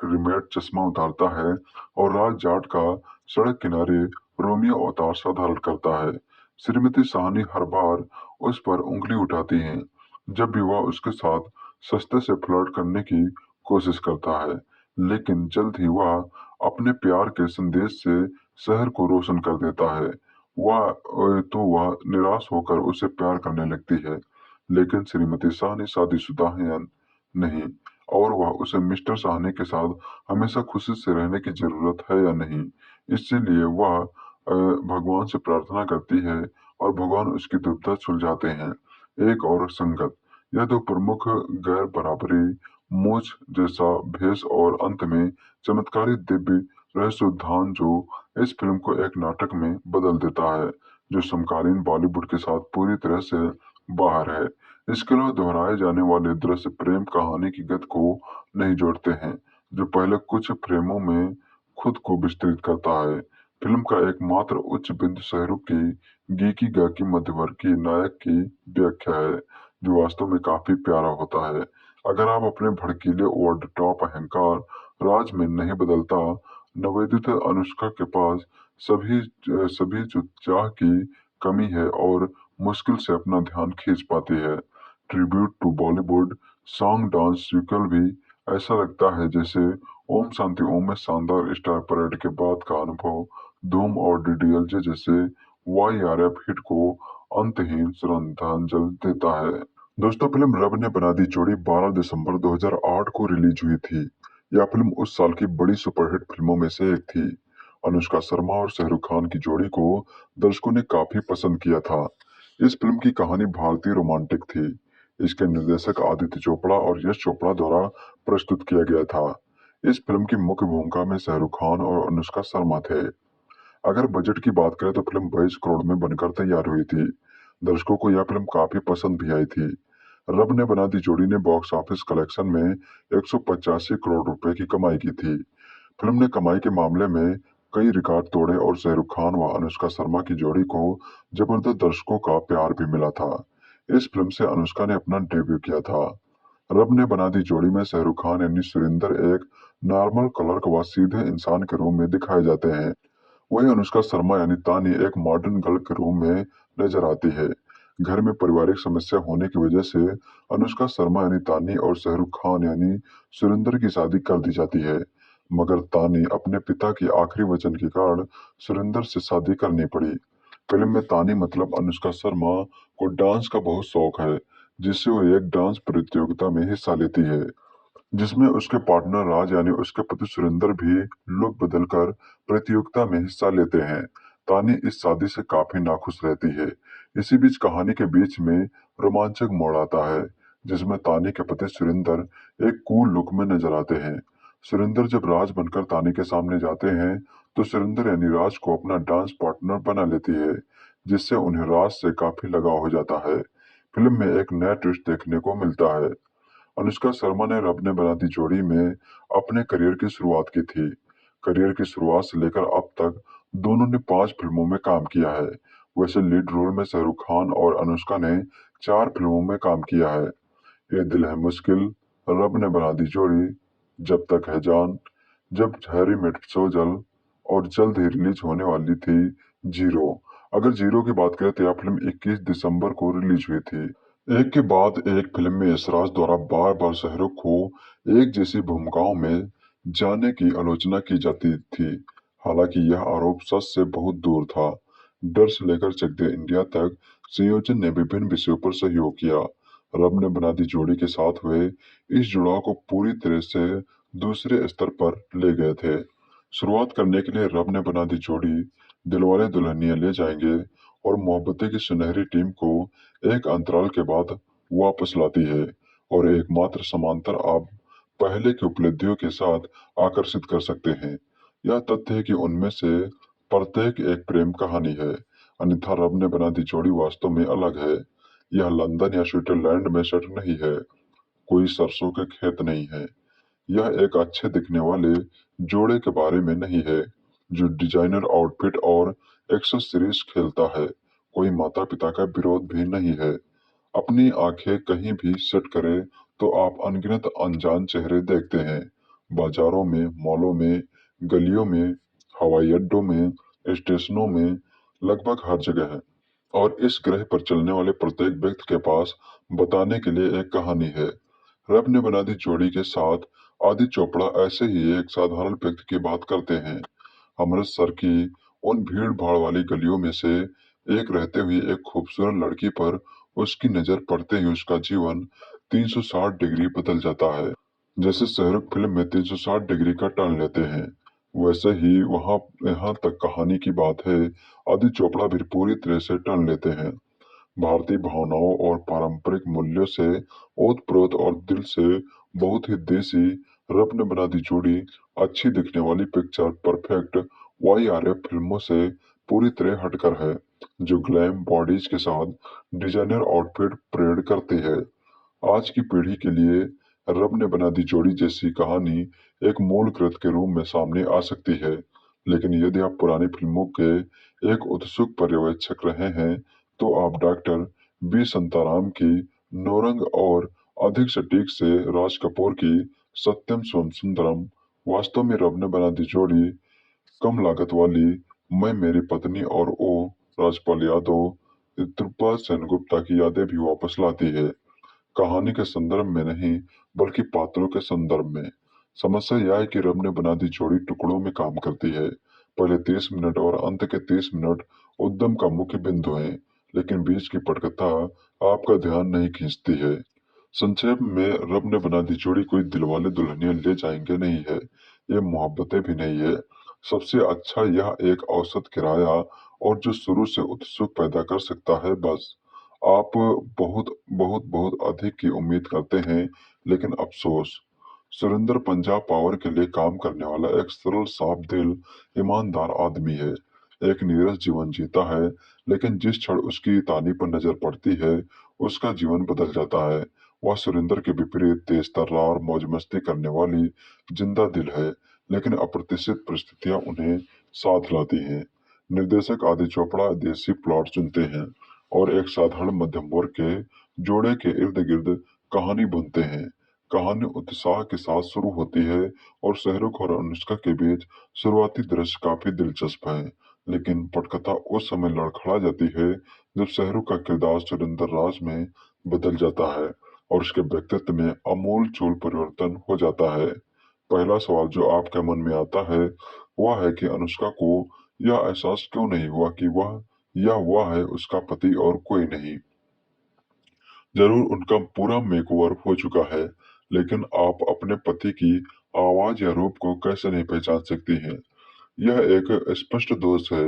G: रिमेट चश्मा उतारता है और राज जाट का सड़क किनारे रोमियो अवतार सा धारण करता है। श्रीमती साहनी हर बार उस पर उंगली उठाती हैं जब भी वह उसके साथ सस्ते से फ्लर्ट करने की कोशिश करता है, लेकिन जल्द ही वह अपने प्यार के संदेश से शहर को रोशन कर देता है। वह निराश होकर उसे प्यार करने लगती है, लेकिन श्रीमती साहनी शादीशुदा है या नहीं, और वह उसे मिस्टर साहनी के साथ हमेशा खुशी से रहने की जरूरत है या नहीं। इसीलिए वह भगवान से प्रार्थना करती है और भगवान उसकी दुविधा सुलझाते हैं। एक और संगत, यह दो प्रमुख गैर बराबरी, मोच जैसा भेष और अंत में चमत्कारी दिव्य रहस्योद्धान जो इस फिल्म को एक नाटक में बदल देता है जो समकालीन बॉलीवुड के साथ पूरी तरह से बाहर है। इसके अलावा दोहराए जाने वाले दृश्य प्रेम कहानी की गति को नहीं जोड़ते हैं, जो पहले कुछ फ्रेमों में खुद को विस्तृत करता है। फिल्म का एकमात्र उच्च बिंदु शाहरुख की गीकी गाकी मध्यवर्गीय नायक की व्याख्या है, जो वास्तव में काफी प्यारा होता है। अगर आप अपने भड़कीले ओवर द टॉप अहंकार राज में नहीं बदलता, नवेदित अनुष्का के पास सभी सभी जो चाह की कमी है और मुश्किल से अपना ध्यान खींच पाती है। Tribute to Bollywood song dance sequel भी ऐसा लगता है जैसे ओम शांति ओम में शानदार स्टार परेड के बाद का अनुभव धूम और डीडीएलजे जैसे वाईआरएफ हिट को अंतहीन श्रद्धांजलि देता है। दोस्तों, फिल्म रब ने बना दी जोड़ी 12 दिसंबर 2008 को रिलीज हुई थी। यह फिल्म उस साल की बड़ी सुपरहिट फिल्मों में से एक थी। अनुष्का शर्मा और शाहरुख खान की जोड़ी को दर्शकों ने काफी पसंद किया था। इस फिल्म की कहानी भारतीय रोमांटिक थी। इसके निर्देशक आदित्य चोपड़ा और यश चोपड़ा द्वारा प्रस्तुत किया गया था। इस फिल्म की मुख्य भूमिका में शाहरुख खान और अनुष्का शर्मा थे। अगर बजट की बात करें तो फिल्म 22 करोड़ में बनकर तैयार हुई थी। दर्शकों को यह फिल्म काफी पसंद भी आई थी। रब ने बना दी जोड़ी ने बॉक्स ऑफिस कलेक्शन में 185 करोड़ रुपए की कमाई की थी। फिल्म ने कमाई के मामले में कई रिकॉर्ड तोड़े और शाहरुख खान व अनुष्का शर्मा की जोड़ी को जबरदस्त दर्शकों का प्यार भी मिला था। इस फिल्म से अनुष्का ने अपना डेब्यू किया था। रब ने बना दी जोड़ी में शाहरुख खान यानी सुरिंदर एक नॉर्मल क्लर्क व सीधे इंसान के रूप में दिखाए जाते हैं, वहीं अनुष्का शर्मा यानी तानी एक मॉडर्न गर्ल के रूप में नजर आती है। घर में पारिवारिक समस्या होने की वजह से अनुष्का शर्मा यानी तानी और शाहरुख खान यानी सुरिंदर की शादी कर दी जाती है, मगर तानी अपने पिता की आखिरी वचन के कारण सुरिंदर से शादी करनी पड़ी। फिल्म में तानी मतलब अनुष्का शर्मा को डांस का बहुत शौक है, जिससे वो एक डांस प्रतियोगिता में हिस्सा लेती है, जिसमें उसके पार्टनर राज यानी उसके पति सुरेंद्र भी लुक बदलकर प्रतियोगिता में हिस्सा लेते हैं। तानी इस शादी से काफी नाखुश रहती है। इसी बीच कहानी के बीच में रोमांचक मोड़ आता है, जिसमें तानी के पति सुरेंद्र एक कूल लुक में नजर आते हैं। सुरेंद्र जब राज बनकर तानी के सामने जाते हैं तो सुरेंद्र यानी राज को अपना डांस पार्टनर बना लेती है, जिससे उन्हें राज से काफी लगाव हो जाता है। फिल्म में एक नया ट्विस्ट देखने को मिलता है। अनुष्का शर्मा ने रब ने बना दी जोड़ी में अपने करियर की शुरुआत की थी। करियर की शुरुआत से लेकर अब तक दोनों ने 5 फिल्मों में काम किया है। वैसे लीड रोल में शाहरुख खान और अनुष्का ने 4 फिल्मों में काम किया है। ये दिल है मुश्किल, रब ने बना दी जोड़ी, जब तक है जान, जब हैरी मेट सोजल और जल्द ही रिलीज होने वाली थी जीरो। अगर जीरो की बात करें तो यह फिल्म 21 दिसंबर को रिलीज हुई थी। एक के बाद एक फिल्म में यशराज द्वारा बार बार शाहरुख को एक जैसी भूमिकाओं में जाने की आलोचना की जाती थी। हालांकि यह आरोप सच से बहुत दूर था। डर से लेकर चक दे इंडिया तक संयोजन ने विभिन्न विषयों पर सहयोग किया। रब ने बना दी जोड़ी के साथ हुए इस जुड़ाव को पूरी तरह से दूसरे स्तर पर ले गए थे। शुरुआत करने के लिए रब ने बना दी जोड़ी दिलवाले दुल्हनिया ले जाएंगे और मोहब्बतें की सुनहरी टीम को एक अंतराल के बाद वापस लाती है और एकमात्र समांतर आप पहले की उपलब्धियों के साथ आकर्षित कर सकते हैं। यह तथ्य है कि उनमें से प्रत्येक एक प्रेम कहानी है, अन्यथा रब ने बना दी जोड़ी वास्तव में अलग है। यह लंदन या स्विट्जरलैंड में सेट नहीं है, कोई सरसों के खेत नहीं है। यह एक अच्छे दिखने वाले जोड़े के बारे में नहीं है जो डिजाइनर आउटफिट और एक्सेसरीज खेलता है। कोई माता पिता का विरोध भी नहीं है। अपनी आंखें कहीं भी सेट करे तो आप अनगिनत अनजान चेहरे देखते हैं। बाजारों में, मॉलों में, गलियों में, हवाई अड्डों में, स्टेशनों में, लगभग हर जगह है। और इस ग्रह पर चलने वाले प्रत्येक व्यक्ति के पास बताने के लिए एक कहानी है। रब ने बना दी जोड़ी के साथ आदित्य चोपड़ा ऐसे ही एक साधारण व्यक्ति की बात करते हैं। अमृतसर की उन भीड़ भाड़ वाली गलियों में से एक रहते हुए एक खूबसूरत लड़की पर उसकी नजर पड़ते ही उसका जीवन 360 डिग्री बदल जाता है। जैसे शाहरुख फिल्म में 360 डिग्री का टर्न लेते हैं, वैसे ही वहाँ यहाँ तक कहानी की बात है, आदित्य चोपड़ा भी पूरी तरह से टर्न लेते हैं। भारतीय भावनाओं और पारंपरिक मूल्यों से ओतप्रोत और दिल से बहुत ही देसी रब ने बना दी जोड़ी अच्छी दिखने वाली पिक्चर परफेक्ट YRF फिल्मों से पूरी तरह हटकर है, जो ग्लैम बॉडीज के साथ डिजाइनर आउटफिट परेड करती है। आज की पीढ़ी के लिए रब ने बना दी जोड़ी जैसी कहानी एक मूल कृत के रूप में सामने आ सकती है, लेकिन यदि आप पुरानी फिल्मों के एक उत्सुक पर्यवेक्षक रहे हैं, तो आप डॉक्टर बी संताराम की नौरंग और अधिक सटीक से राज कपूर की सत्यम स्वम सुंदरम, वास्तव में रब ने बना दी जोड़ी कम लागत वाली मैं, मेरी पत्नी और ओ, राजपाल यादव, त्रिपाल सेनगुप्ता की यादें भी वापस लाती है। कहानी के संदर्भ में नहीं, बल्कि पात्रों के संदर्भ में। समस्या यह है कि रब ने बना दी जोड़ी टुकड़ों में काम करती है। पहले 30 मिनट और अंत के 30 मिनट उद्यम का मुख्य बिंदु है, लेकिन बीच की पटकथा आपका ध्यान नहीं खींचती है। संक्षेप में, रब ने बना दी जोड़ी कोई दिलवाले दुल्हनिया ले जाएंगे नहीं है, ये मोहब्बतें भी नहीं है। सबसे अच्छा यह एक औसत किराया और जो शुरू से उत्सुक पैदा कर सकता है, बस। आप बहुत बहुत बहुत अधिक की उम्मीद करते हैं, लेकिन अफसोस, सुरेंद्र पंजाब पावर के लिए काम करने वाला एक सरल साफ दिल ईमानदार आदमी है। एक नीरस जीवन जीता है, लेकिन जिस क्षण उसकी तानी पर नजर पड़ती है, उसका जीवन बदल जाता है। वह सुरेंद्र के विपरीत तेज तर्रार मौज मस्ती करने वाली जिंदा दिल है, लेकिन अप्रत्याशित परिस्थितियां उन्हें साथ लाती हैं। निर्देशक आदित्य चोपड़ा देसी प्लॉट चुनते हैं और एक साधारण मध्यम वर्ग के जोड़े के इर्द गिर्द कहानी बुनते हैं। कहानी उत्साह के साथ शुरू होती है और शाहरुख और अनुष्का के बीच शुरुआती दृश्य काफी दिलचस्प है, लेकिन पटकथा उस समय लड़खड़ा जाती है जब शाहरुख का किरदार सुरेंद्र राज में बदल जाता है और उसके व्यक्तित्व में अमूल चूल परिवर्तन हो जाता है। पहला सवाल जो आपके मन में आता है वह है कि अनुष्का को यह एहसास क्यों नहीं हुआ कि वह है उसका पति और कोई नहीं। जरूर उनका पूरा मेकओवर हो चुका है, लेकिन आप अपने पति की आवाज या रूप को कैसे नहीं पहचान सकती हैं? यह एक स्पष्ट दोष है।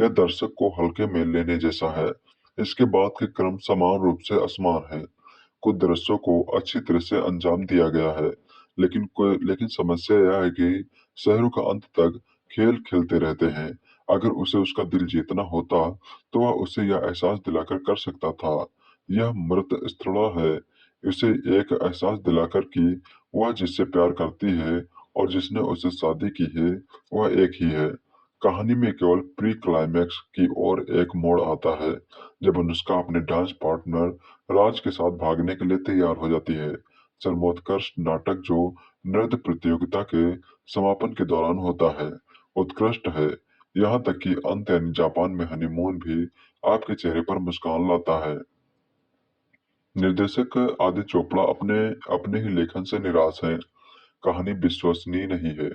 G: यह दर्शक को हल्के में लेने जैसा है। इसके बाद के क्रम समान रूप से असमान है। कुछ दृश्यों को अच्छी तरह से अंजाम दिया गया है, लेकिन समस्या यह है कि शाहरुख अंत तक खेल खेलते रहते हैं। अगर उसे उसका दिल जीतना होता, तो वह उसे यह एहसास दिलाकर कर सकता था। यह मृत स्थला है, उसे एक एहसास दिलाकर कि वह जिससे प्यार करती है और जिसने उससे शादी की है, वह एक ही है। कहानी में केवल प्री क्लाइमैक्स की ओर एक मोड़ आता है, जब अनुष्का अपने डांस पार्टनर राज के साथ भागने के लिए तैयार हो जाती है। चरमोत्कर्ष नाटक जो नृत्य प्रतियोगिता के समापन के दौरान होता है, उत्कृष्ट है। यहाँ तक कि अंत यानी जापान में हनीमून भी आपके चेहरे पर मुस्कान लाता है। निर्देशक आदित्य चोपड़ा अपने अपने ही लेखन से निराश हैं। कहानी विश्वसनीय नहीं है,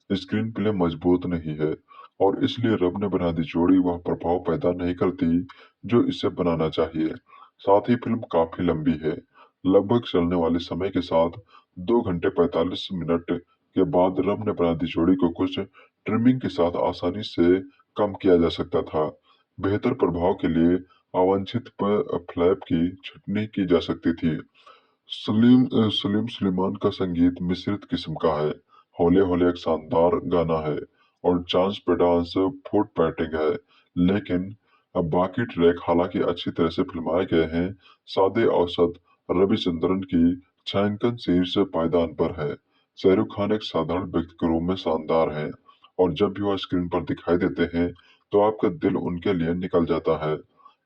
G: स्क्रीन प्ले मजबूत नहीं है, और इसलिए रब ने बना दी जोड़ी वह प्रभाव पैदा नहीं करती जो इसे बनाना चाहिए। साथ ही फिल्म काफी लंबी है। लगभग चलने वाले समय के साथ 2 घंटे 45 मिनट के बाद रब ने बना दी जोड़ी को कुछ ट्रिमिंग के साथ आसानी से कम किया जा सकता था। बेहतर प्रभाव के लिए अवांछित फ्लैप की छटनी की जा सकती थी। सलीम सुलेमान का संगीत मिश्रित किस्म का है। होले होले एक शानदार गाना है और चांस पे डांस फुट पैटिंग है, लेकिन अब बाकी ट्रैक हालांकि अच्छी तरह से फिल्माए गए हैं, सादे औसत रविचंद्रन की छायांकन शीर्ष पायदान पर है। शाहरुख खान एक साधारण व्यक्ति के रूप में शानदार हैं, और जब भी वह स्क्रीन पर दिखाई देते हैं तो आपका दिल उनके लिए निकल जाता है।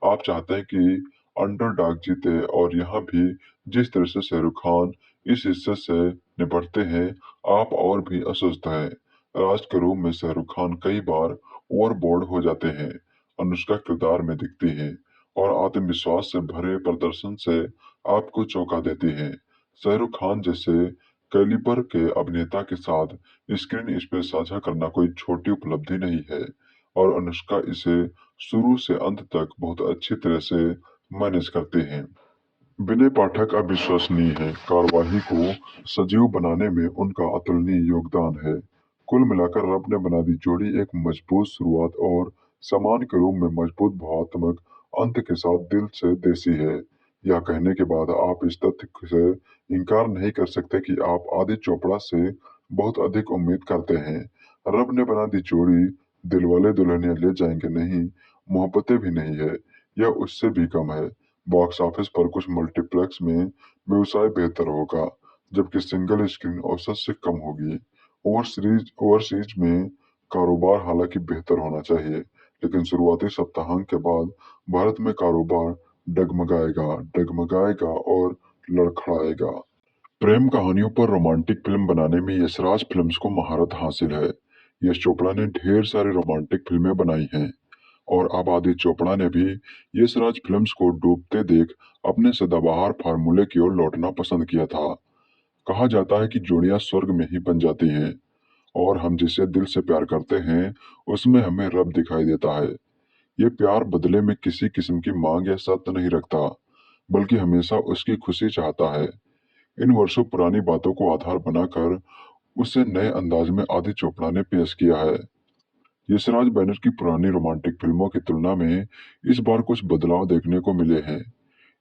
G: आप चाहते हैं कि अंडरडॉग जीते और यहाँ भी जिस तरह से शाहरुख खान इस हिस्से से निपटते हैं, आप और भी अस्वस्थ हैं। राज के रूप में शाहरुख खान कई बार ओवरबोर्ड हो जाते हैं। अनुष्का किरदार में दिखती है और आत्मविश्वास से भरे प्रदर्शन से आपको चौंका देती हैं। शाहरुख खान जैसे कैलिबर के अभिनेता के साथ स्क्रीन स्पेस साझा करना कोई छोटी उपलब्धि नहीं है और अनुष्का इसे शुरू से अंत तक बहुत अच्छी तरह से मैनेज करते हैं। विनय पाठक अविश्वसनीय है। कार्यवाही को सजीव बनाने में उनका अतुलनीय योगदान है। कुल मिलाकर रब ने बना दी जोड़ी एक मजबूत शुरुआत और समान के रूप में मजबूत भावात्मक अंत के साथ दिल से देसी है। यह कहने के बाद आप इस तथ्य से इनकार नहीं कर सकते कि आप आदित्य चोपड़ा से बहुत अधिक उम्मीद करते हैं। रब ने बना दी जोड़ी दिलवाले दुल्हनिया ले जाएंगे नहीं, मोहब्बतें भी नहीं है, यह उससे भी कम है। बॉक्स ऑफिस पर कुछ मल्टीप्लेक्स में व्यवसाय बेहतर होगा, जबकि सिंगल स्क्रीन औसत से कम होगी। ओवरसीज में कारोबार हालांकि बेहतर होना चाहिए, लेकिन शुरुआती सप्ताहांत के बाद भारत में कारोबार डगमगाएगा और लड़खड़ाएगा। प्रेम कहानियों पर रोमांटिक फिल्म बनाने में यशराज फिल्म्स को महारत हासिल है। यश चोपड़ा ने ढेर सारी रोमांटिक फिल्में बनाई हैं और अब आदित्य चोपड़ा ने भी यशराज फिल्म्स को डूबते देख अपने सदाबहार फार्मूले की ओर लौटना पसंद किया था। कहा जाता है कि जोड़ियां स्वर्ग में ही बन जाती हैं और हम जिसे दिल से प्यार करते हैं उसमें हमें रब दिखाई देता है। ये प्यार बदले में किसी किस्म की मांग या शर्त नहीं रखता, बल्कि हमेशा उसकी खुशी चाहता है। इन वर्षों पुरानी बातों को आधार बनाकर उसे नए अंदाज में आदित्य चोपड़ा ने पेश किया है। यशराज बैनर की पुरानी रोमांटिक फिल्मों की तुलना में इस बार कुछ बदलाव देखने को मिले हैं।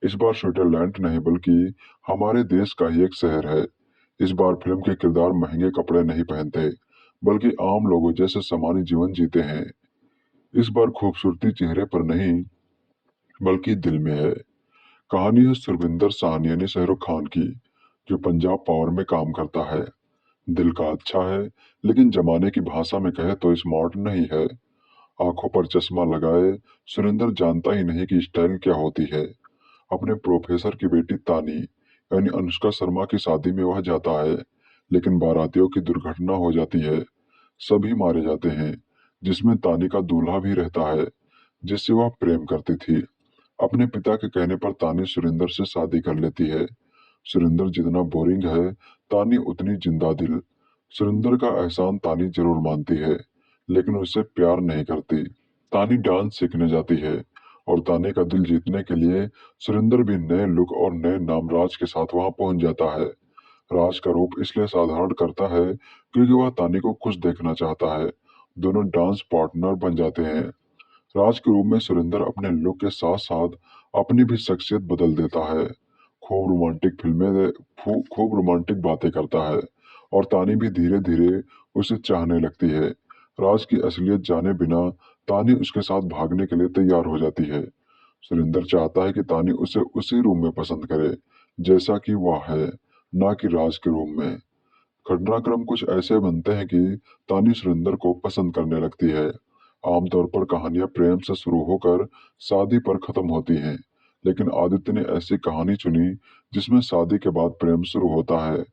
G: इस बार स्विट्जरलैंड नहीं बल्कि हमारे देश का ही एक शहर है। इस बार फिल्म के किरदार महंगे कपड़े नहीं पहनते, बल्कि आम लोगों जैसे सामान्य जीवन जीते हैं। इस बार खूबसूरती चेहरे पर नहीं, बल्कि दिल में है। कहानी है सुरविंदर साहनी यानी शाहरुख खान की, जो पंजाब पावर में काम करता है। दिल का अच्छा है, लेकिन जमाने की भाषा में कहे तो स्मार्ट नहीं है। आंखों पर चश्मा लगाए सुरेंद्र जानता ही नहीं कि स्टाइल क्या होती है। अपने प्रोफेसर की बेटी तानी यानी अनुष्का शर्मा की शादी में वह जाता है, लेकिन बारातियों की दुर्घटना हो जाती है। सभी मारे जाते हैं, जिसमें तानी का दूल्हा भी रहता है, जिससे वह प्रेम करती थी। अपने पिता के कहने पर तानी सुरेंद्र से शादी कर लेती है। सुरेंद्र जितना बोरिंग है, तानी उतनी जिंदा दिल। सुरेंद्र का एहसान तानी जरूर मानती है, लेकिन उससे प्यार नहीं करती। तानी डांस सीखने जाती है और तानी का दिल जीतने के लिए सुरेंद्र भी नए लुक और नए नाम राज के साथ वहां पहुंच जाता है। राज का रूप इसलिए साधारण करता है क्योंकि वह तानी को खुश देखना चाहता है। दोनों डांस पार्टनर बन जाते हैं। राज के रूप में सुरेंद्र अपने लुक के साथ साथ अपनी भी शख्सियत बदल देता है। खूब रोमांटिक बातें करता है और तानी भी धीरे धीरे उसे चाहने लगती है। राज की असलियत जाने बिना तानी उसके साथ भागने के लिए तैयार हो जाती है। सुरेंद्र चाहता है कि तानी उसे उसी रूप में पसंद करे जैसा कि वह है, ना कि राज के रूप में। घटनाक्रम कुछ ऐसे बनते हैं कि तानी सुरेंद्र को पसंद करने लगती है। आमतौर पर कहानियां प्रेम से शुरू होकर शादी पर खत्म होती हैं, लेकिन आदित्य ने ऐसी कहानी चुनी जिसमें शादी के बाद प्रेम शुरू होता है।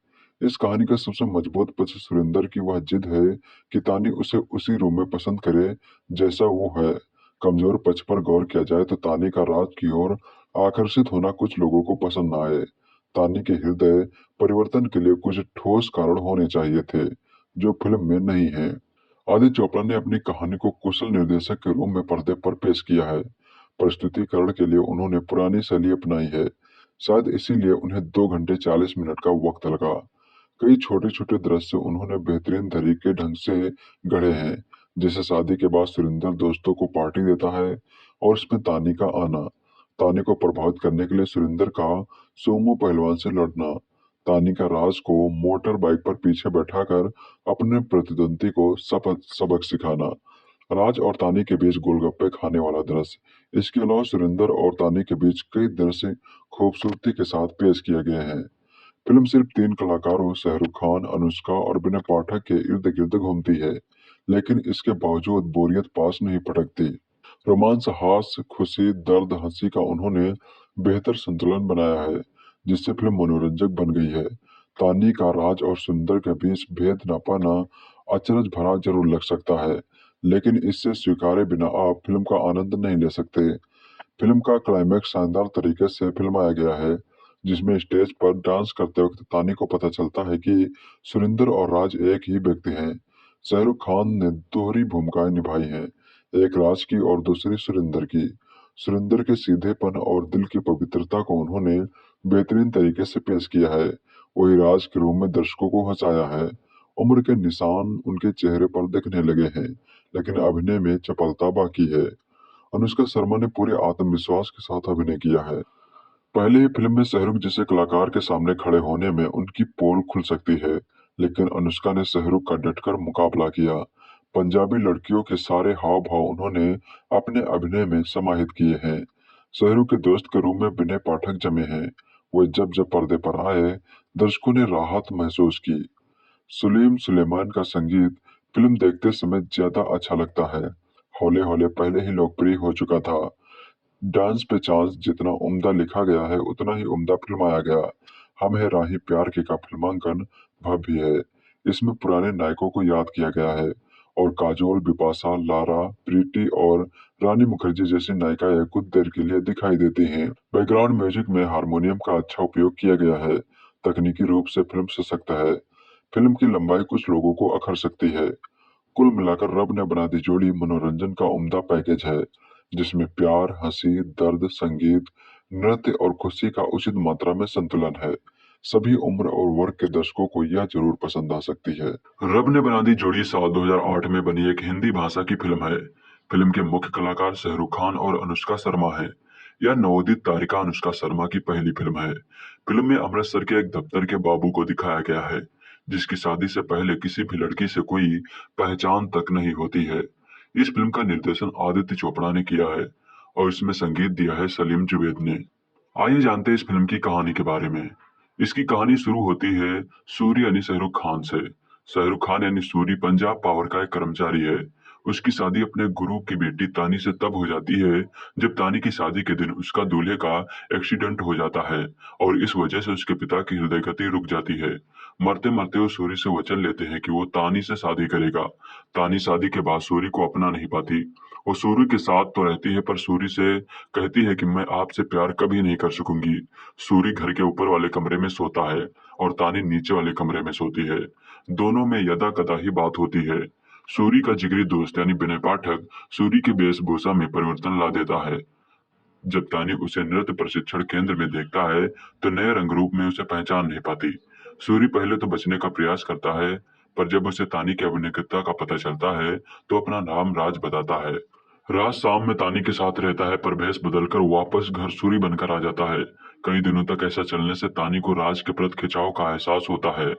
G: इस कहानी का सबसे मजबूत पक्ष सुरेंद्र की वह जिद है कि तानी उसे उसी रूप में पसंद करे जैसा वो है। कमजोर पक्ष पर गौर किया जाए तो तानी का राज की ओर आकर्षित होना कुछ लोगों को पसंद न आए। तानी के हृदय परिवर्तन के लिए कुछ ठोस कारण होने चाहिए थे, जो फिल्म में नहीं है। आदित्य चोपड़ा ने अपनी कहानी को कुशल निर्देशक के रूप में पर्दे पर पेश किया है। प्रस्तुतिकरण के लिए उन्होंने पुरानी शैली अपनाई है। शायद इसीलिए उन्हें 2 घंटे 40 मिनट का वक्त लगा। कई छोटे छोटे दृश्य उन्होंने बेहतरीन तरीके ढंग से गढ़े हैं, जैसे शादी के बाद सुरेंद्र दोस्तों को पार्टी देता है और उसमें तानी का आना, तानी को प्रभावित करने के लिए सुरेंद्र का सोमो पहलवान से लड़ना, तानी का राज को मोटर बाइक पर पीछे बैठाकर अपने प्रतिद्वंदी को सबक सिखाना, राज और तानी के बीच गोलगप्पे खाने वाला दृश्य। इसके अलावा सुरेंद्र और तानी के बीच कई दृश्य खूबसूरती के साथ पेश किए गए हैं। फिल्म सिर्फ 3 कलाकारों शाहरुख खान, अनुष्का और विनय पाठक के इर्द गिर्द घूमती है, लेकिन इसके बावजूद बोरियत पास नहीं पटकती। रोमांस, हास्य, खुशी, दर्द, हंसी का उन्होंने बेहतर संतुलन बनाया है, जिससे फिल्म मनोरंजक बन गई है। तानी का राज और सुंदर के बीच भेद न पाना अचरज भरा जरूर लग सकता है, लेकिन इससे स्वीकारे बिना आप फिल्म का आनंद नहीं ले सकते। फिल्म का क्लाइमैक्स शानदार तरीके से फिल्माया गया है, जिसमें स्टेज पर डांस करते वक्त तानी को पता चलता है कि सुरिंदर और राज एक ही व्यक्ति हैं। शाहरुख खान ने दोहरी भूमिकाएं निभाई हैं, एक राज की और दूसरी सुरिंदर की। सुरिंदर के सीधेपन और दिल की पवित्रता को उन्होंने बेहतरीन तरीके से पेश किया है। वही राज के रूप में दर्शकों को हंसाया है। उम्र के निशान उनके चेहरे पर दिखने लगे हैं, लेकिन अभिनय में चपलता बाकी है। अनुष्का शर्मा ने पूरे आत्मविश्वास के साथ अभिनय किया है। पहले ही फिल्म में शाहरुख जैसे कलाकार के सामने खड़े होने में उनकी पोल खुल सकती है, लेकिन अनुष्का ने शाहरुख का डटकर मुकाबला किया। पंजाबी लड़कियों के सारे हाव भाव उन्होंने अपने अभिनय में समाहित किए हैं। शाहरुख के दोस्त के रूप में विनय पाठक जमे हैं। वे जब जब पर्दे पर आए, दर्शकों ने राहत महसूस की। सलीम सुलेमान का संगीत फिल्म देखते समय ज्यादा अच्छा लगता है। हौले हौले पहले ही लोकप्रिय हो चुका था। डांस पे चांस जितना उम्दा लिखा गया है, उतना ही उम्दा फिल्माया गया। हम है राही प्यार के का फिल्मांकन भव्य है। इसमें पुराने नायकों को याद किया गया है और काजोल, बिपाशा, लारा, प्रीति और रानी मुखर्जी जैसी नायिकाएं कुछ देर के लिए दिखाई देती हैं। बैकग्राउंड म्यूजिक में हारमोनियम का अच्छा उपयोग किया गया है। तकनीकी रूप से फिल्म सशक्त है। फिल्म की लंबाई कुछ लोगों को अखर सकती है। कुल मिलाकर रब ने बना दी जोड़ी मनोरंजन का उम्दा पैकेज है, जिसमें प्यार, हंसी, दर्द, संगीत, नृत्य और खुशी का उचित मात्रा में संतुलन है। सभी उम्र और वर्ग के दर्शकों को यह जरूर पसंद आ सकती है। रब ने बना दी जोड़ी साल 2008 में बनी एक हिंदी भाषा की फिल्म है। फिल्म के मुख्य कलाकार शाहरुख खान और अनुष्का शर्मा हैं। यह नवोदित तारिका अनुष्का शर्मा की पहली फिल्म है। फिल्म में अमृतसर के एक दफ्तर के बाबू को दिखाया गया है, जिसकी शादी से पहले किसी भी लड़की से कोई पहचान तक नहीं होती है। इस फिल्म का निर्देशन आदित्य चोपड़ा ने किया है और इसमें संगीत दिया है सलीम जुवेद ने। आइए जानते हैं इस फिल्म की कहानी के बारे में। इसकी कहानी शुरू होती है सूरी यानी शाहरुख खान से। शाहरुख खान यानी सूरी पंजाब पावर का एक कर्मचारी है। उसकी शादी अपने गुरु की बेटी तानी से तब हो जाती है जब तानी की शादी के दिन उसका दूल्हे का एक्सीडेंट हो जाता है और इस वजह से उसके पिता की हृदय गति रुक जाती है। मरते मरते वो सूरी से वचन लेते हैं कि वो तानी से शादी करेगा। तानी शादी के बाद सूरी को अपना नहीं पाती। वो सूरी के साथ तो रहती है, पर सूरी से कहती है कि मैं आपसे प्यार कभी नहीं कर सकूंगी। सूरी घर के ऊपर वाले कमरे में सोता है और तानी नीचे वाले कमरे में सोती है। दोनों में यदा कदा ही बात होती है। सूरी का जिगरी दोस्त यानी विनय पाठक सूरी की वेशभूषा में परिवर्तन ला देता है। जब तानी उसे नृत्य प्रशिक्षण केंद्र में देखता है तो नए रंग रूप में उसे पहचान नहीं पाती। सूरी पहले तो बचने का प्रयास करता है, पर जब उसे तानी की अभिनेता का पता चलता है तो अपना नाम राज बताता है। राज शाम में तानी के साथ रहता है, पर भेष बदलकर वापस घर सूरी बनकर आ जाता है। कई दिनों तक ऐसा चलने से तानी को राज के प्रति खिंचाव का एहसास होता है,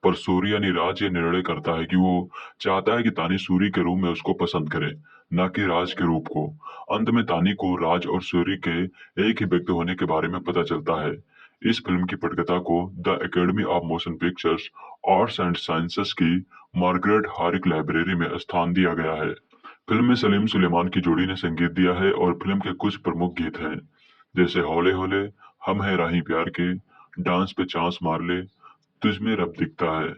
G: पर सूरी यानी राज ये निर्णय करता है कि वो चाहता है कि तानी सूरी के रूप में उसको पसंद करे, न कि राज के रूप को। अंत में तानी को राज और सूरी के एक ही व्यक्ति होने के बारे में पता चलता है। इस फिल्म की पटकथा को the academy of motion pictures arts and sciences की मार्गरेट हारिक लाइब्रेरी में स्थान दिया गया है। फिल्म में सलीम सुलेमान की जोड़ी ने संगीत दिया है और फिल्म के कुछ प्रमुख गीत हैं, जैसे हौले हौले, हम है राही प्यार के, डांस पे चांस मार ले, तुझमें रब दिखता है।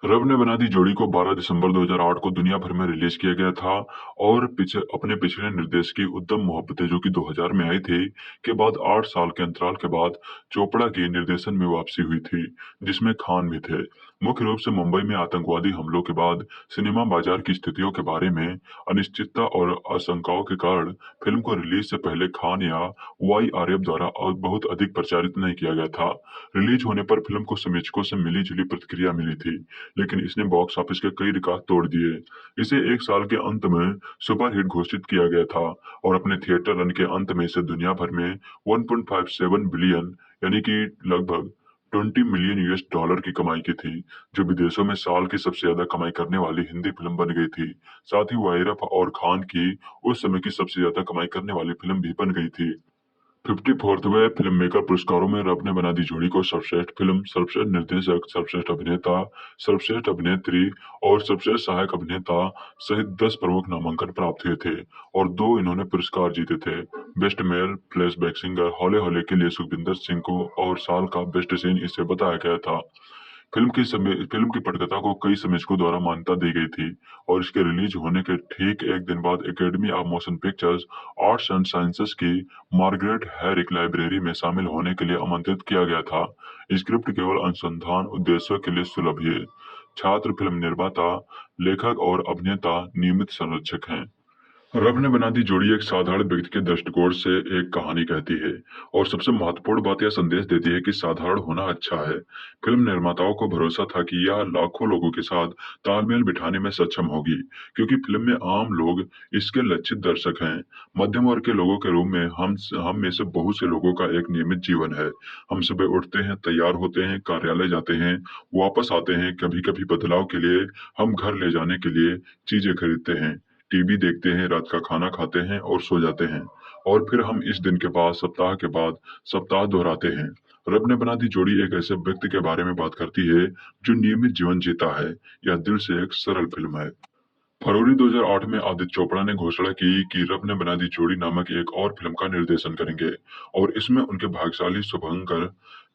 G: रब ने बना दी जोड़ी को 12 दिसंबर 2008 को दुनिया भर में रिलीज किया गया था और अपने पिछले निर्देश की उद्दम मोहब्बतें जो कि 2000 में आई थी के बाद 8 साल के अंतराल के बाद चोपड़ा की निर्देशन में वापसी हुई थी, जिसमें खान भी थे। मुख्य रूप से मुंबई में आतंकवादी हमलों के बाद सिनेमा बाजार की स्थितियों के बारे में अनिश्चितता और आशंकाओं के कारण फिल्म को रिलीज से पहले खान या YRF द्वारा बहुत अधिक प्रचारित नहीं किया गया था। रिलीज होने पर फिल्म को समीक्षकों से मिली जुली प्रतिक्रिया मिली थी, लेकिन इसने बॉक्स ऑफिस के कई रिकॉर्ड तोड़ दिए। इसे एक साल के अंत में सुपर हिट घोषित किया गया था और अपने थिएटर रन के अंत में इसे दुनिया भर में 1.57 बिलियन यानी कि लगभग 20 मिलियन US$ की कमाई की थी, जो विदेशों में साल की सबसे ज्यादा कमाई करने वाली हिंदी फिल्म बन गई थी। साथ ही YRF और खान की उस समय की सबसे ज्यादा कमाई करने वाली फिल्म भी बन गई थी। 54वें फिल्म मेकर पुरस्कारों में रब ने बना दी जोड़ी को सर्वश्रेष्ठ फिल्म, सर्वश्रेष्ठ निर्देशक, सर्वश्रेष्ठ अभिनेता, सर्वश्रेष्ठ अभिनेत्री और सर्वश्रेष्ठ सहायक अभिनेता सहित 10 प्रमुख नामांकन प्राप्त हुए थे और 2 इन्होंने पुरस्कार जीते थे। बेस्ट मेल फ्लैशबैक सिंगर हौले हौले के लिए सुखविंदर सिंह को और साल का बेस्ट सीन इसे बताया गया था। फिल्म की पटकथा को कई समीक्षकों द्वारा मान्यता दी गई थी और इसके रिलीज होने के ठीक एक दिन बाद academy of motion pictures arts and sciences की मार्गरेट हैरिक लाइब्रेरी में शामिल होने के लिए आमंत्रित किया गया था। स्क्रिप्ट केवल अनुसंधान उद्देश्यों के लिए सुलभ है। छात्र फिल्म निर्माता, लेखक और अभिनेता नियमित संरक्षक हैं। रब ने बना दी जोड़ी एक साधारण व्यक्ति के दृष्टिकोण से एक कहानी कहती है और सबसे महत्वपूर्ण बात यह संदेश देती है कि साधारण होना अच्छा है। फिल्म निर्माताओं को भरोसा था कि यह लाखों लोगों के साथ तालमेल बिठाने में सक्षम होगी, क्योंकि फिल्म में आम लोग इसके लक्षित दर्शक हैं। मध्यम वर्ग के लोगों के रूप में हम में से बहुत से लोगों का एक नियमित जीवन है। हम सुबह उठते हैं, तैयार होते हैं, कार्यालय जाते हैं, वापस आते हैं। कभी कभी बदलाव के लिए हम घर ले जाने के लिए चीजें खरीदते हैं, टीवी देखते हैं, रात का खाना खाते हैं और सो जाते हैं, और फिर हम इस दिन के बाद सप्ताह दोहराते हैं। रब ने बना दी जोड़ी एक ऐसे व्यक्ति के बारे में बात करती है जो नियमित जीवन जीता है। यह दिल से एक सरल फिल्म है। फरवरी 2008 में आदित्य चोपड़ा ने घोषणा की कि रब ने बना दी जोड़ी नामक एक और फिल्म का निर्देशन करेंगे और इसमें उनके भाग्यशाली शुभंकर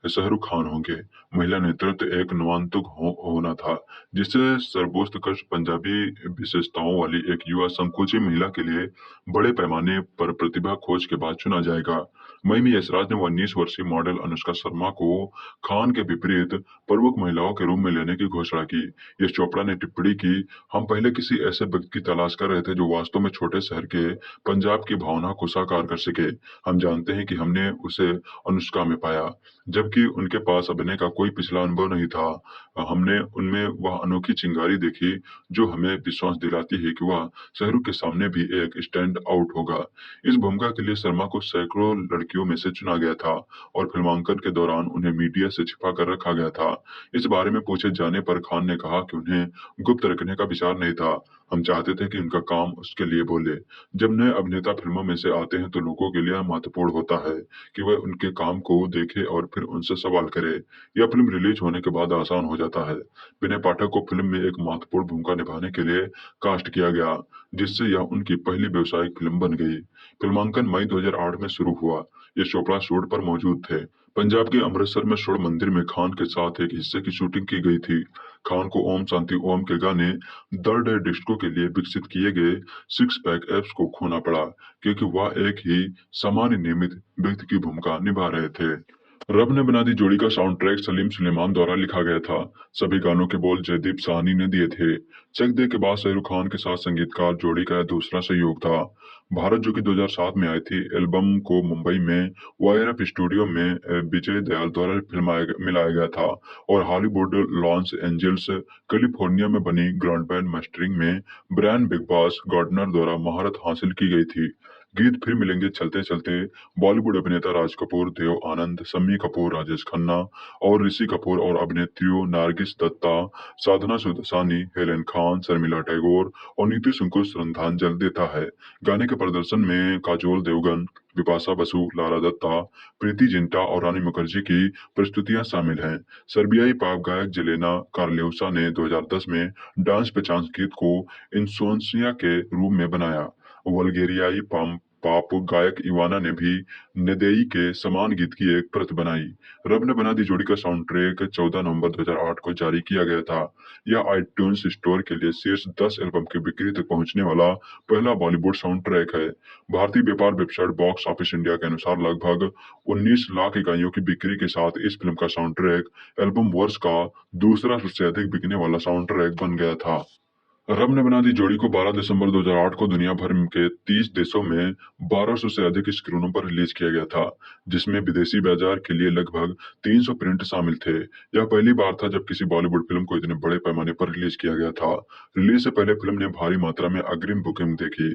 G: शाहरुख खान होंगे। महिला नेतृत्व एक नवान्तुक होना था, जिससे सर्वोत्कृष्ट पंजाबी विशेषताओं वाली एक युवा संकोची महिला के लिए बड़े पैमाने पर प्रतिभा खोज के बाद चुना जाएगा। मई में यशराज ने 19 वर्षीय मॉडल अनुष्का शर्मा को खान के विपरीत प्रमुख महिलाओं के रूप में लेने की घोषणा की। यश चोपड़ा ने टिप्पणी की, हम पहले किसी ऐसे व्यक्ति की तलाश कर रहे थे जो वास्तव में छोटे शहर के पंजाब की भावना को साकार कर सके। हम जानते हैं कि हमने उसे अनुष्का में पाया, जबकि उनके पास अभिनय का कोई पिछला अनुभव नहीं था। हमने उनमें वह अनोखी चिंगारी देखी जो हमें विश्वास दिलाती है कि वह शाहरुख के सामने भी एक स्टैंड आउट होगा। इस भूमिका के लिए शर्मा को सैकड़ों लड़कियों में से चुना गया था और फिल्मांकन के दौरान उन्हें मीडिया से छिपा कर रखा गया था। इस बारे में पूछे जाने पर खान ने कहा कि उन्हें गुप्त रखने का विचार नहीं था। हम चाहते थे कि उनका काम उसके लिए बोले। जब नए अभिनेता फिल्मों में से आते हैं तो लोगों के लिए महत्वपूर्ण होता है कि वह उनके काम को देखे और फिर उनसे सवाल करे। यह फिल्म रिलीज होने के बाद आसान हो जाता है। विनय पाठक को फिल्म में एक महत्वपूर्ण भूमिका निभाने के लिए कास्ट किया गया, जिससे यह उनकी पहली व्यावसायिक फिल्म बन गई। फिल्मांकन मई 2008 में शुरू हुआ। ये चोपड़ा शूट पर मौजूद थे। पंजाब के अमृतसर में स्वर्ण मंदिर में खान के साथ एक हिस्से की शूटिंग की गई थी। खान को ओम शांति ओम के गाने दर्द है डिस्को के लिए विकसित किए गए सिक्स पैक एप्स को खोना पड़ा, क्योंकि वह एक ही सामान्य नियमित व्यक्ति की भूमिका निभा रहे थे। रब ने बना दी जोड़ी का साउंड ट्रैक सलीम सुलेमान द्वारा लिखा गया था। सभी गानों के बोल जयदीप साहनी ने दिए थे। चक दे के बाद शाहरुख खान के साथ संगीतकार जोड़ी का दूसरा सहयोग था। भारत जो कि 2007 में आई थी। एल्बम को मुंबई में वायरअप स्टूडियो में विजय दयाल द्वारा मिलाया गया था और हॉलीवुड लॉस एंजल्स कैलिफोर्निया में बनी ग्रांड बैंड मास्टरिंग में ब्रायन बिग बॉस गार्डनर द्वारा महारत हासिल की गई थी। गीत फिर मिलेंगे चलते चलते बॉलीवुड अभिनेता राज कपूर, देव आनंद, शम्मी कपूर, राजेश खन्ना और ऋषि कपूर और अभिनेत्रियों नारगिस दत्ता, साधना सुदसानी, हेलेन खान, शर्मिला टैगोर और नीति सिंह को श्रद्धांजलि देता है। गाने के प्रदर्शन में काजोल देवगन, बिपाशा बसु, लारा दत्ता, प्रीति जिंटा और रानी मुखर्जी की प्रस्तुतियां शामिल हैं। सर्बियाई पॉप गायक जेलेना कार्लेउसा ने 2010 में डांस पे चांस गीत को इंसोंसिया के रूप में बनाया। वल्गेरियाई पॉप गायक इवाना ने भी नेदेई के समान गीत की एक प्रत बनाई। रब ने बना दी जोड़ी का साउंड ट्रैक 14 नवंबर 2008 को जारी किया गया था। यह आईट्यून्स स्टोर के लिए शीर्ष 10 एल्बम की बिक्री तक पहुंचने वाला पहला बॉलीवुड साउंड ट्रैक है। भारतीय व्यापार वेबसाइट बॉक्स ऑफिस इंडिया के अनुसार लगभग 19 लाख इकाइयों की बिक्री के साथ इस फिल्म का साउंड ट्रैक एल्बम वर्ष का दूसरा सबसे अधिक बिकने वाला साउंड ट्रैक बन गया था। रब ने बना दी जोड़ी को 12 दिसंबर 2008 को दुनिया भर के 30 देशों में 1200 से अधिक स्क्रीनों पर रिलीज किया गया था, जिसमें विदेशी बाजार के लिए लगभग 300 प्रिंट शामिल थे। यह पहली बार था जब किसी बॉलीवुड फिल्म को इतने बड़े पैमाने पर रिलीज किया गया था। रिलीज से पहले फिल्म ने भारी मात्रा में अग्रिम बुकिंग देखी।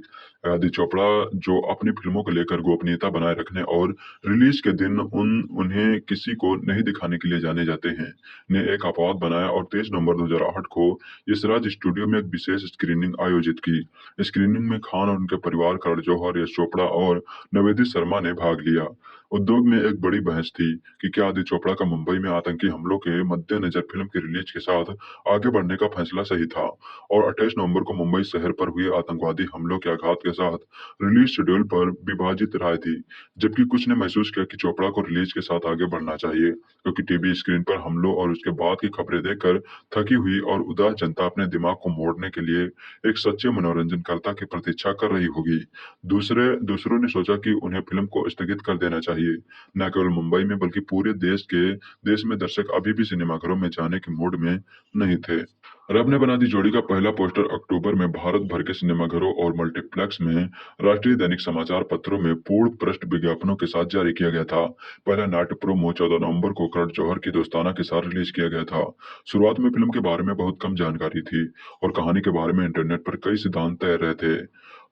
G: आदित्य चोपड़ा, जो अपनी फिल्मों को लेकर गोपनीयता बनाए रखने और रिलीज के दिन उन्हें किसी को नहीं दिखाने के लिए जाने जाते हैं, ने एक अपवाद बनाया और 23 नवंबर 2008 को यशराज स्टूडियो में विशेष स्क्रीनिंग आयोजित की। स्क्रीनिंग में खान और उनके परिवार, करण जौहर, यश चोपड़ा और नवेदी शर्मा ने भाग लिया। उद्योग में एक बड़ी बहस थी कि क्या आदित्य चोपड़ा का मुंबई में आतंकी हमलों के मद्देनजर फिल्म की रिलीज के साथ आगे बढ़ने का फैसला सही था। और 28 नवंबर को मुंबई शहर पर हुए आतंकवादी हमलों के आघात के साथ रिलीज शेड्यूल पर विभाजित राय थी। जबकि कुछ ने महसूस किया कि चोपड़ा को रिलीज के साथ आगे बढ़ना चाहिए, क्योंकि टीवी स्क्रीन पर हमलों और उसके बाद की खबरें देखकर थकी हुई और उदास जनता अपने दिमाग को मोड़ने के लिए एक सच्चे मनोरंजनकर्ता की प्रतीक्षा कर रही होगी। दूसरों ने सोचा कि उन्हें फिल्म को स्थगित कर देना चाहिए। न केवल मुंबई में बल्कि पूरे देश में दर्शक अभी भी सिनेमाघरों में जाने के मूड में नहीं थे। रब ने बना दी जोड़ी का पहला पोस्टर अक्टूबर में भारत भर के सिनेमाघरों और मल्टीप्लेक्स में राष्ट्रीय दैनिक समाचार पत्रों में पूर्ण पृष्ठ विज्ञापनों के साथ जारी किया गया था। पहला नाट्य प्रोमो 14 नवंबर को करण जौहर की दोस्ताना के साथ रिलीज किया गया था। शुरुआत में फिल्म के बारे में बहुत कम जानकारी थी और कहानी के बारे में इंटरनेट पर कई सिद्धांत तैर रहे थे।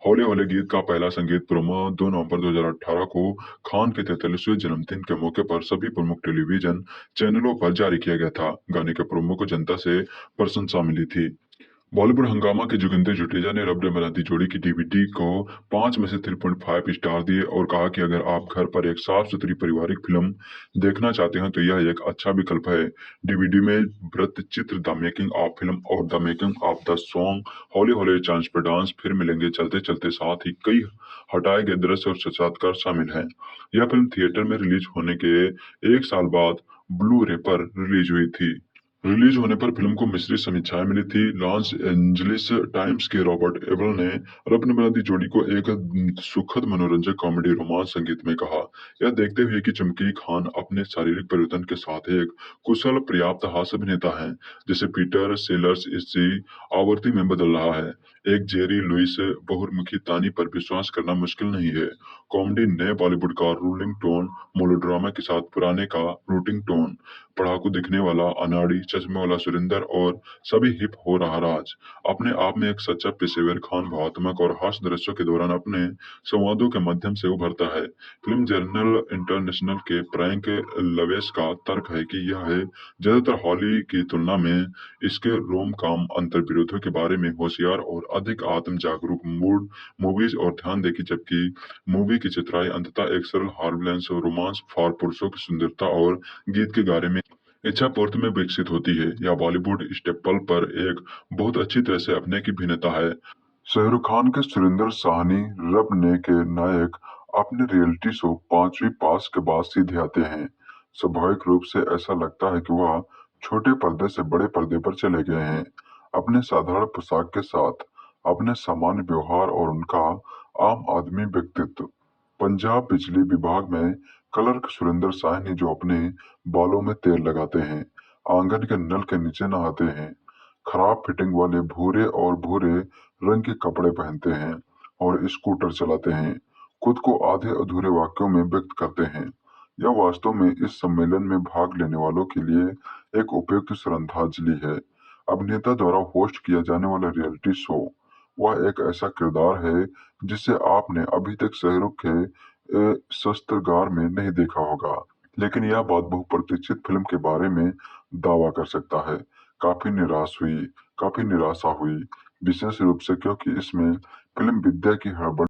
G: हौले हौले गीत का पहला संगीत प्रोमो 2 नवंबर 2018 को खान के 43वें जन्मदिन के मौके पर सभी प्रमुख टेलीविजन चैनलों पर जारी किया गया था। गाने के प्रोमो को जनता से प्रशंसा मिली थी। बॉलीवुड हंगामा के जुगंदर जुटेजा ने रब ने बना दी जोड़ी की डीवीडी को 5 में से 3.5 स्टार दिए और कहा कि अगर आप घर पर एक साफ सुथरी पारिवारिक फिल्म देखना चाहते हैं तो यह एक अच्छा विकल्प है। डीवीडी में वृत्त चित्र, द मेकिंग ऑफ फिल्म और the making of the song, हौले हौले चांस पर डांस, फिर मिलेंगे चलते चलते, साथ ही कई हटाए गए दृश्य और साक्षात्कार शामिल हैं। यह फिल्म थिएटर में रिलीज होने के एक साल बाद ब्लू रे पर रिलीज हुई थी। रिलीज होने पर फिल्म को मिश्रित समीक्षाएं मिली थी। लॉस एंजलिस टाइम्स के रॉबर्ट एबल ने रब ने बना दी जोड़ी को एक सुखद मनोरंजक कॉमेडी रोमांस संगीत में कहा। यह देखते हुए कि चमकी खान अपने शारीरिक परिवर्तन के साथ एक कुशल पर्याप्त हास्य अभिनेता है, जिसे पीटर सेलर्स इसी आवृत्ति में बदल रहा है। एक जेरी लुइस बहुमुखी तानी पर विश्वास करना मुश्किल नहीं है। कॉमेडी नए बॉलीवुड का रूलिंग टोन, मेलोड्रामा के साथ पुराने का रूटिंग टोन, पढ़ाकू दिखने वाला अनाड़ी चश्मे वाला सुरिंदर और सभी हिप हो रहा राज, अपने आप में एक सच्चा पेशेवर खान भावात्मक और हास्य दृश्यों के दौरान अपने संवादों के माध्यम से उभरता है। फिल्म जर्नल इंटरनेशनल के प्रैंक लवेस का तर्क है कि यह है ज्यादातर हॉली की तुलना में इसके रोम कॉम अंतर्विरोधों के बारे में होशियार और अधिक आत्म जागरूक मूड मूवीज और ध्यान देगी, जबकि मूवी की चित्राई अंततः एक सरल हार्मलेस रोमांस फॉर पुरुषों की सुंदरता और गीत के गारे में इच्छा पूर्ति में विकसित होती है। यह बॉलीवुड स्टेपल पर एक बहुत अच्छी तरह से अभिनय की भिन्नता है। शाहरुख खान के सुरिंदर साहनी रब ने के नायक अपने रियलिटी शो 5वीं पास के बाद सीधे आते हैं। स्वाभाविक रूप से ऐसा लगता है कि वह छोटे पर्दे से बड़े पर्दे पर चले गए हैं। अपने साधारण पोशाक के साथ, अपने सामान्य व्यवहार और उनका आम आदमी व्यक्तित्व। पंजाब बिजली विभाग में क्लर्क सुरेंद्र साहनी जो अपने बालों में तेल लगाते हैं, आंगन के नल के नीचे नहाते हैं, खराब फिटिंग वाले भूरे रंग के कपड़े पहनते हैं और स्कूटर चलाते हैं, खुद को आधे अधूरे वाक्यों में व्यक्त करते हैं। यह वास्तव में इस सम्मेलन में भाग लेने वालों के लिए एक उपयुक्त श्रद्धांजलि है। अभिनेता द्वारा होस्ट किया जाने वाला रियलिटी शो वह एक ऐसा किरदार है जिसे आपने अभी तक शाहरुख के शस्त्रगार में नहीं देखा होगा, लेकिन यह बात बहुप्रतीक्षित फिल्म के बारे में दावा कर सकता है। काफी निराशा हुई, विशेष रूप से क्योंकि इसमें फिल्म विद्या की हड़बड़ी